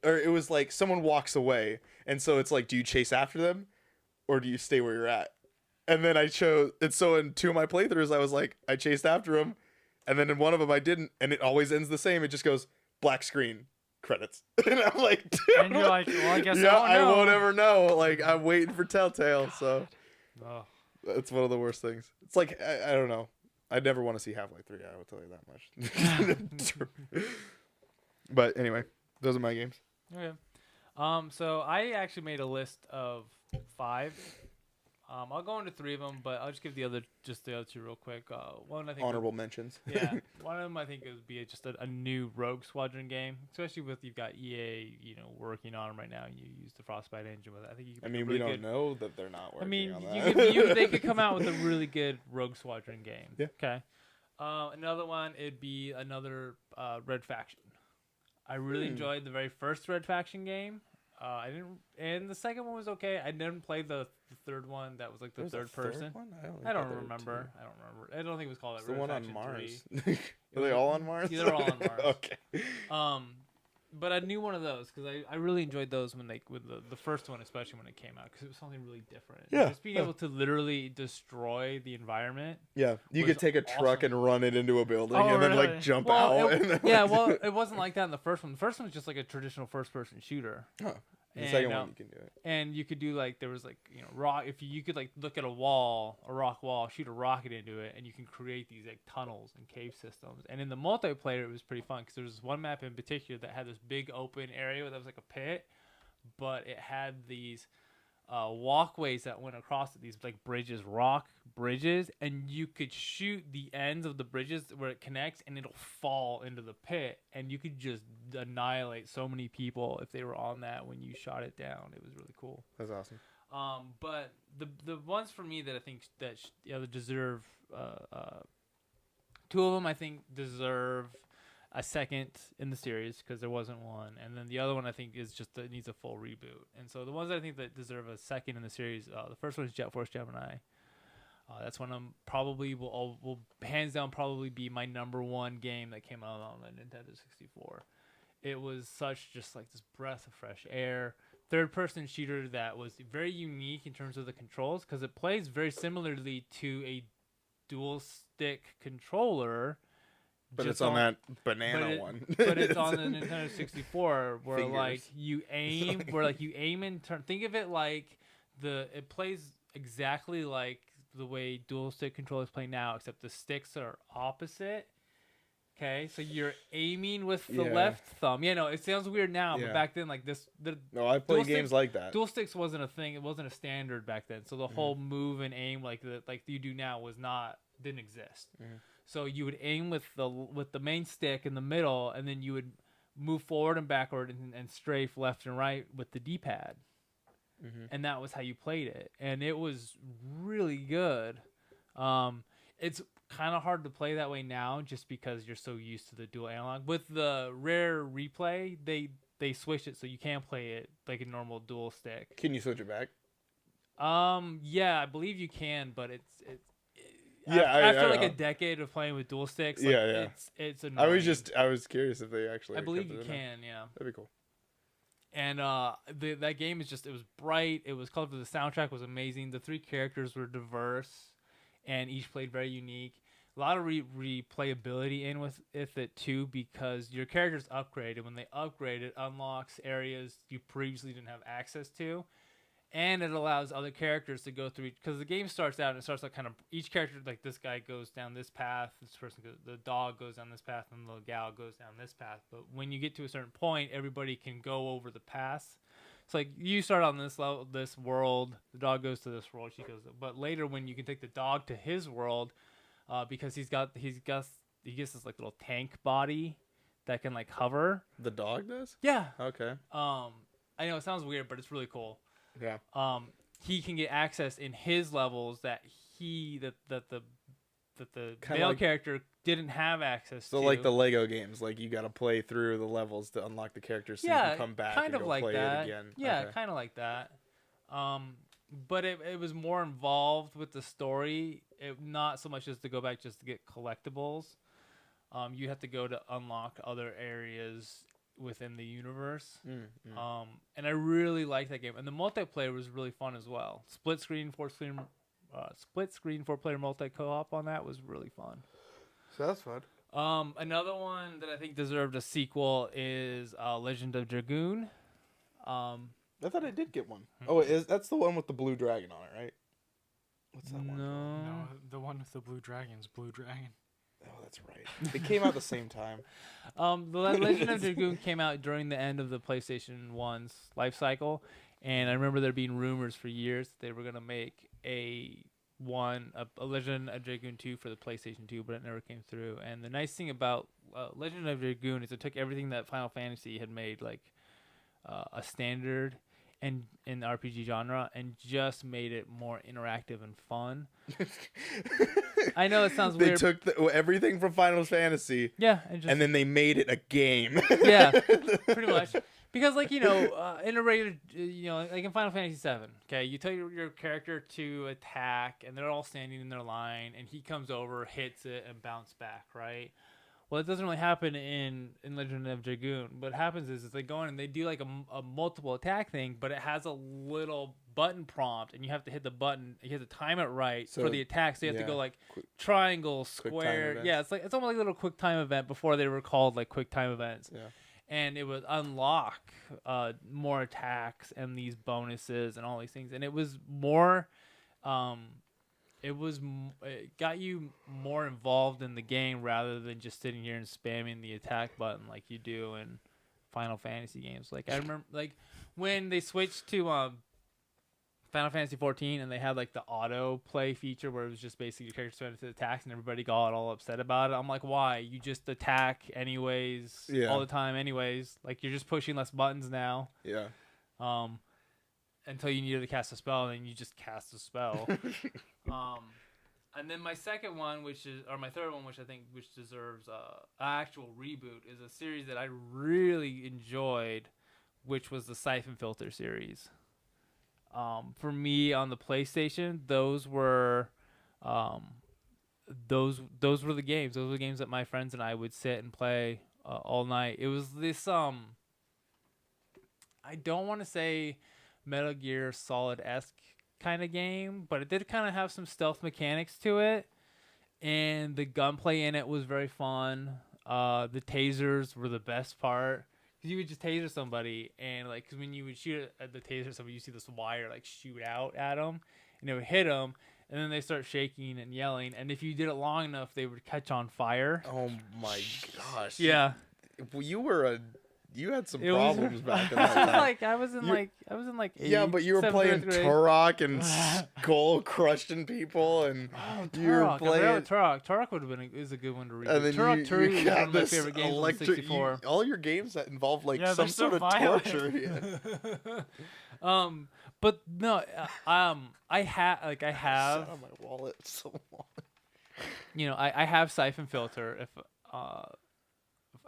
it was like someone walks away, and so it's like, do you chase after them or do you stay where you're at? And then I chose, and so in 2 of my playthroughs I was like, I chased after him. And then in one of them I didn't, and it always ends the same. It just goes black screen, credits, and I'm like, dude, and you're like, well, I guess I won't ever know. Like I'm waiting for Telltale, so Oh. that's one of the worst things. It's like I don't know. I'd never want to see Half-Life 3. I will tell you that much. But anyway, those are my games. Okay. So I actually made a list of 5. I'll go into 3 of them, but I'll just give the other 2 real quick. One I think honorable mentions. Yeah, one of them I think would be just a new Rogue Squadron game, especially with you've got EA, working on them right now. And you use the Frostbite engine with it. I think you. Could we don't know that they're not working on that. They could come out with a really good Rogue Squadron game. Yeah. Okay. Another one, it'd be another Red Faction. I really enjoyed the very first Red Faction game. I didn't, and the second one was okay. I didn't play the third one. That was like the third person. I don't remember. I don't think it was called that. The one on Mars. Are they all on Mars? Yeah, they're all on Mars. Okay. But I knew one of those because I really enjoyed those with the first one, especially when it came out, because it was something really different. Yeah. Just being able to literally destroy the environment. Yeah, you could take a truck and run it into a building and then really? like jump out. It wasn't like that in the first one. The first one was just like a traditional first-person shooter. Oh. The second one you can do it. And you could do like there was like rock. If you could like look at a rock wall, shoot a rocket into it, and you can create these like tunnels and cave systems. And in the multiplayer, it was pretty fun because there was this one map in particular that had this big open area that was like a pit, but it had these walkways that went across it, these like rock bridges, and you could shoot the ends of the bridges where it connects, and it'll fall into the pit, and you could just annihilate so many people if they were on that when you shot it down. It was really cool. That's awesome. But the ones for me that I think that deserve 2 of them I think deserve a second in the series because there wasn't one, and then the other one I think is just that needs a full reboot. And so the ones that I think that deserve a second in the series, the first one is Jet Force Gemini. That's one I'm probably will hands down probably be my number 1 game that came out on the Nintendo 64. It was such just like this breath of fresh air, third-person shooter that was very unique in terms of the controls because it plays very similarly to a dual stick controller. But it's on that banana one. But it's on the Nintendo 64 where like you aim and turn. Think of it like it plays exactly like the way dual stick controllers play now, except the sticks are opposite. Okay, so you're aiming with the left thumb. Yeah, no, it sounds weird now, but back then, like No, I played games like that. Dual sticks wasn't a thing. It wasn't a standard back then. So the whole move and aim like you do now didn't exist. So you would aim with the main stick in the middle, and then you would move forward and backward and strafe left and right with the D-pad. And that was how you played it, and it was really good. It's kind of hard to play that way now just because you're so used to the dual analog. With the rare replay, they switched it so you can play it like a normal dual stick. Can you switch it back? Yeah, I believe you can, but after like a decade of playing with dual sticks, it's annoying. I was curious if they actually. I believe you can, yeah. That'd be cool. And that game it was bright, it was colorful, the soundtrack was amazing, the 3 characters were diverse, and each played very unique. A lot of replayability in with it too, because your character's upgraded. When they upgrade, it unlocks areas you previously didn't have access to, and it allows other characters to go through. Because the game starts out and it starts like kind of each character, like this guy goes down this path, the dog goes down this path, and the gal goes down this path. But when you get to a certain point, everybody can go over the paths. It's like you start on this level, this world. The dog goes to this world. She goes. But later, when you can take the dog to his world, because he gets this like little tank body that can like hover. The dog does? Yeah. Okay. I know it sounds weird, but it's really cool. Yeah. He can get access in his levels that the Kinda male like, character didn't have access to. So like the Lego games, like you got to play through the levels to unlock the characters, so you can come back kind and of go like play that. it again. Yeah, Okay. kind of like that. But it was more involved with the story. Not so much as to go back just to get collectibles. You have to go to unlock other areas within the universe. And I really liked that game. And the multiplayer was really fun as well. Split screen 4-player multi co-op on that was really fun. So that's fun. Another one that I think deserved a sequel is Legend of Dragoon. I thought I did get one. Oh, that's the one with the blue dragon on it, right? What's that one? No, the one with the blue dragon's Blue Dragon. Oh, that's right. It came out the same time. The Legend of Dragoon came out during the end of the PlayStation 1's life cycle, and I remember there being rumors for years that they were going to make a Legend of Dragoon 2 for the PlayStation 2, but it never came through. And the nice thing about Legend of Dragoon is it took everything that Final Fantasy had made, like a standard and in the RPG genre, and just made it more interactive and fun. I know it sounds weird. They took everything from Final Fantasy, and then they made it a game. Yeah, pretty much. Because, like, in a regular, like in Final Fantasy 7, okay, you tell your character to attack, and they're all standing in their line, and he comes over, hits it, and bounce back, right? Well, it doesn't really happen in Legend of Dragoon. What happens is they go in and they do like a multiple attack thing, but it has a little button prompt, and you have to hit the button. You have to time it right for the attack. So you have to go like triangle, square. Yeah, it's almost like a little quick time event before they were called like quick time events. Yeah. And it would unlock more attacks and these bonuses and all these things, and it was more. It got you more involved in the game rather than just sitting here and spamming the attack button like you do in Final Fantasy games. Like I remember, like when they switched to Final Fantasy 14 and they had like the auto play feature where it was just basically your character started to attacks and everybody got all upset about it. I'm like, why? You just attack anyways, all the time anyways. Like you're just pushing less buttons now. Yeah. Until you needed to cast a spell, and then you just cast a spell. And then my second one, my third one, which deserves an actual reboot, is a series that I really enjoyed, which was the Siphon Filter series. For me on the PlayStation, those were those were the games. Those were the games that my friends and I would sit and play all night. It was this I don't want to say Metal Gear Solid-esque kind of game, but it did kind of have some stealth mechanics to it, and the gunplay in it was very fun. The tasers were the best part, because you would just taser somebody, and cause when you would shoot at the taser somebody, you see this wire shoot out at them, and it would hit them, and then they start shaking and yelling. And if you did it long enough, they would catch on fire. Oh my gosh. Yeah. Well, you had some It was- problems back in that time. Like I was in like Yeah, but you were 7th, playing 8th grade. Turok and skull crushing people, and you were Turok. playing. Turok would have been is a good one to read. And then Turok you 2 is one got of my this favorite games on electric. 64. All your games that involve like Yeah, some they're so sort of violent. torture. Yeah. But no, I have Sat on my wallet so long. I have Siphon Filter if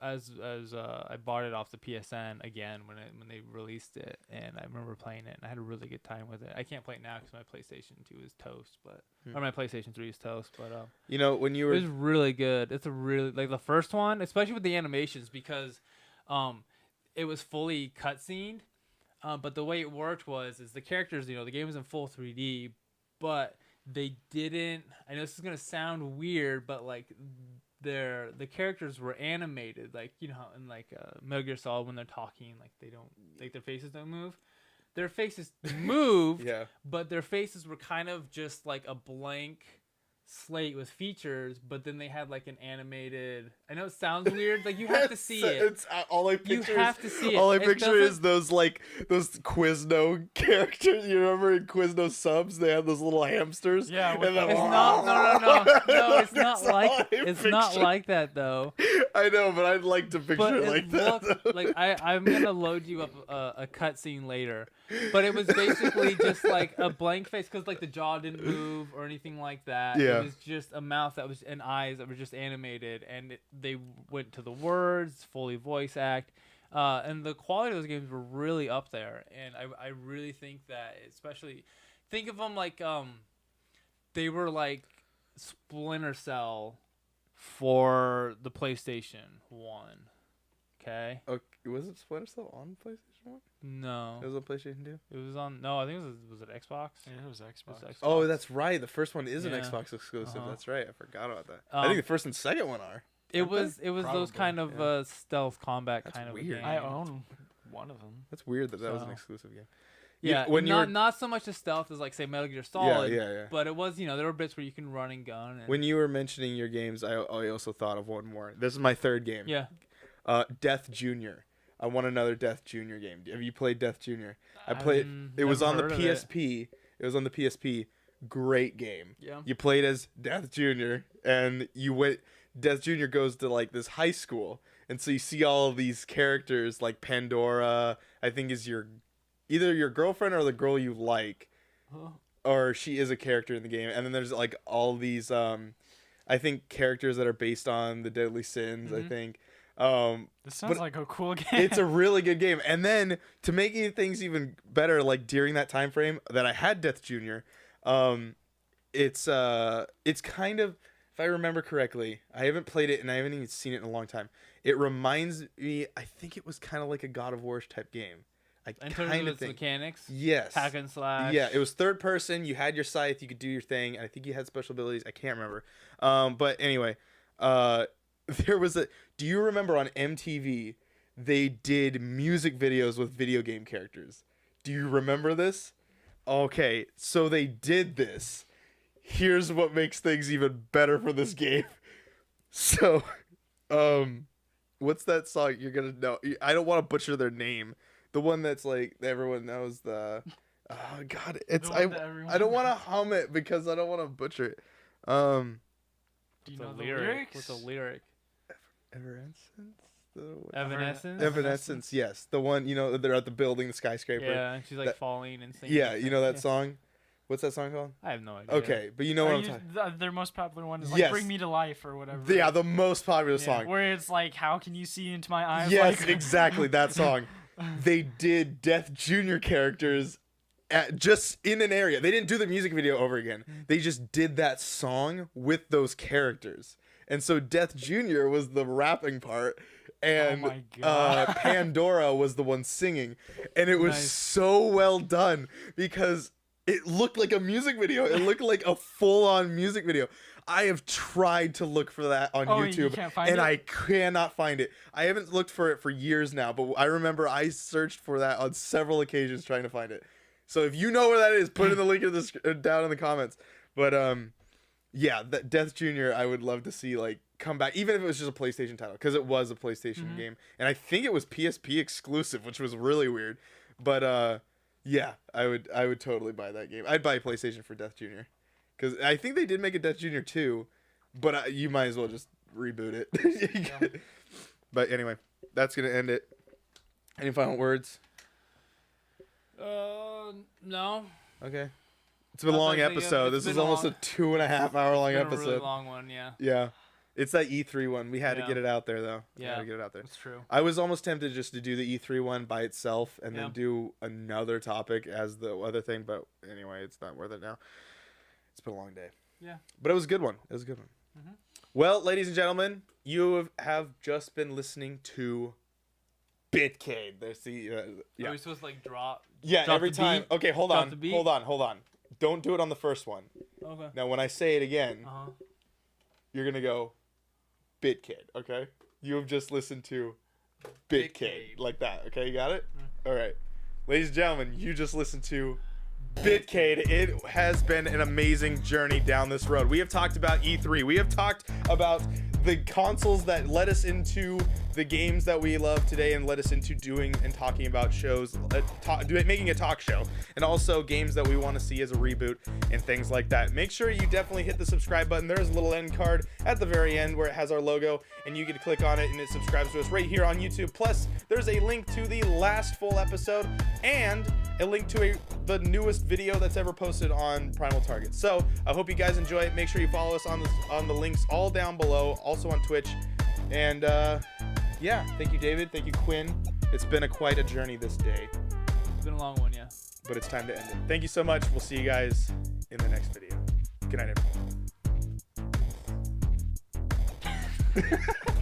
as I bought it off the PSN again when they released it, and I remember playing it and I had a really good time with it. I can't play it now because my PlayStation 2 is toast, or my PlayStation 3 is toast. But When you it were was really good. It's a really like the first one, especially with the animations because it was fully cutscened. But the way it worked is the characters, the game was in full 3D, but they didn't. I know this is gonna sound weird, but like the characters were animated, like in like Metal Gear Solid when they're talking, like they don't, like their faces don't move. Their faces moved, yeah. but their faces were kind of just like a blank slate with features, but then they had like an animated. I know it sounds weird, like you have to see it. It's all I picture. You have to see it. All I It picture doesn't- is those Quizno characters. You remember in Quizno subs they had those little hamsters. Yeah, with and then, It's not. No. It's not That's all like. I It's not picture. like that though. I know, but I'd like to picture But it it like that. looked though. like I'm gonna load you up a cutscene later, but it was basically just like a blank face because like the jaw didn't move or anything like that. Yeah. It was just a mouth that was and eyes that were just animated, and they went to the words, fully voice act, and the quality of those games were really up there. And I really think that, especially think of them like they were like Splinter Cell for the PlayStation 1. Okay? Okay, was it Splinter Cell on PlayStation 1? No. It was on PlayStation 2? It was on. No, I think was it Xbox? Yeah, it was Xbox. It was Xbox. Oh, that's right. The first one is an Yeah. Xbox exclusive. Uh-huh. That's right. I forgot about that. I think the first and second one are. It aren't was they? those Probably, kind of yeah. stealth combat That's kind of weird. game. I own one of them. That's weird that was an So- exclusive game. Yeah, when you were- not so much the stealth as like say Metal Gear Solid. Yeah. But it was there were bits where you can run and gun. And, When you were mentioning your games, I also thought of one more. This is my third game. yeah, Death Junior. I want another Death Junior game. Have you played Death Junior? I played. It was never on the heard of it. PSP. It was on the PSP. Great game. Yeah. You played as Death Junior, and you went. Death Junior goes to like this high school, and so you see all of these characters like Pandora. I think is either your girlfriend or the girl you like, or she is a character in the game. And then there's like all these I think characters that are based on the Deadly Sins. I think. This sounds like a cool game. It's a really good game. And then to make things even better, like during that time frame that I had Death Junior, it's kind of, if I remember correctly, I haven't played it and I haven't even seen it in a long time. It reminds me, I think it was kind of like a God of War type game. I in terms kind of of its think. mechanics. Yes. Hack and slash. Yeah, it was third person. You had your scythe. You could do your thing. And I think you had special abilities. I can't remember. But anyway, there was a. Do you remember on MTV? They did music videos with video game characters. Do you remember this? Okay, so they did this. Here's what makes things even better for this game. So, what's that song you're gonna know? I don't want to butcher their name. The one that's like everyone knows the. Oh God, it's The one that everyone I don't want to hum it because I don't want to butcher it. Do you What's know a the lyric? lyrics? What's a lyric? Evanescence. Evanescence. Evanescence. Yes, the one they're at the building, the skyscraper. Yeah, and she's like That- falling and singing. Yeah, you know that song. What's that song called? I have no idea. Okay, but you know what I'm talking. Their most popular one is like Yes. "Bring Me to Life" or whatever. Yeah, the most popular Yeah, song. where it's like, "How can you see into my eyes?" Yes, like, exactly that song. They did Death Junior characters just in an area. They didn't do the music video over again. They just did that song with those characters. And so Death Junior was the rapping part, and Oh my God. Pandora was the one singing. And it was Nice. so well done because it looked like a music video. It looked like a full-on music video. I have tried to look for that on Oh, you YouTube, can't find and it? I cannot find it. I haven't looked for it for years now, but I remember I searched for that on several occasions trying to find it. So if you know where that is, put in the link down in the comments. But yeah, that Death Junior, I would love to see like come back, even if it was just a PlayStation title, because it was a PlayStation game, and I think it was PSP exclusive, which was really weird. But yeah, I would totally buy that game. I'd buy a PlayStation for Death Junior, because I think they did make a Death Junior 2, but you might as well just reboot it. Yeah. But anyway, that's gonna end it. Any final words? No. Okay. It's been a long episode. This is almost a 2.5 hour long episode. A really long one, yeah. Yeah. It's that E3 one. We had to get it out there, though. Yeah. We had to get it out there. That's true. I was almost tempted just to do the E3 one by itself and then do another topic as the other thing, but anyway, it's not worth it now. It's been a long day. Yeah. But it was a good one. It was a good one. Mm-hmm. Well, ladies and gentlemen, you have just been listening to Bitcade. There's the Are we supposed to like drop? Yeah, drop every the time. beat? Okay, hold Drop on. the beat? Hold on. Don't do it on the first one. Okay. Now, when I say it again, Uh-huh. you're gonna go Bitcade. Okay? You have just listened to Bitcade. Bitcade. Like that. Okay, you got it? All right. Ladies and gentlemen, you just listened to Bitcade. It has been an amazing journey down this road. We have talked about E3. We have talked about the consoles that led us into the games that we love today and led us into doing and talking about shows, making a talk show, and also games that we want to see as a reboot and things like that. Make sure you definitely hit the subscribe button. There's a little end card at the very end where it has our logo, and you get to click on it and it subscribes to us right here on YouTube. Plus, there's a link to the last full episode and a link to the newest video that's ever posted on Primal Target. So I hope you guys enjoy it. Make sure you follow us on the links all down below, also on Twitch. And yeah, thank you, David. Thank you, Quinn. It's been quite a journey this day. It's been a long one, yeah. But it's time to end it. Thank you so much. We'll see you guys in the next video. Good night, everyone.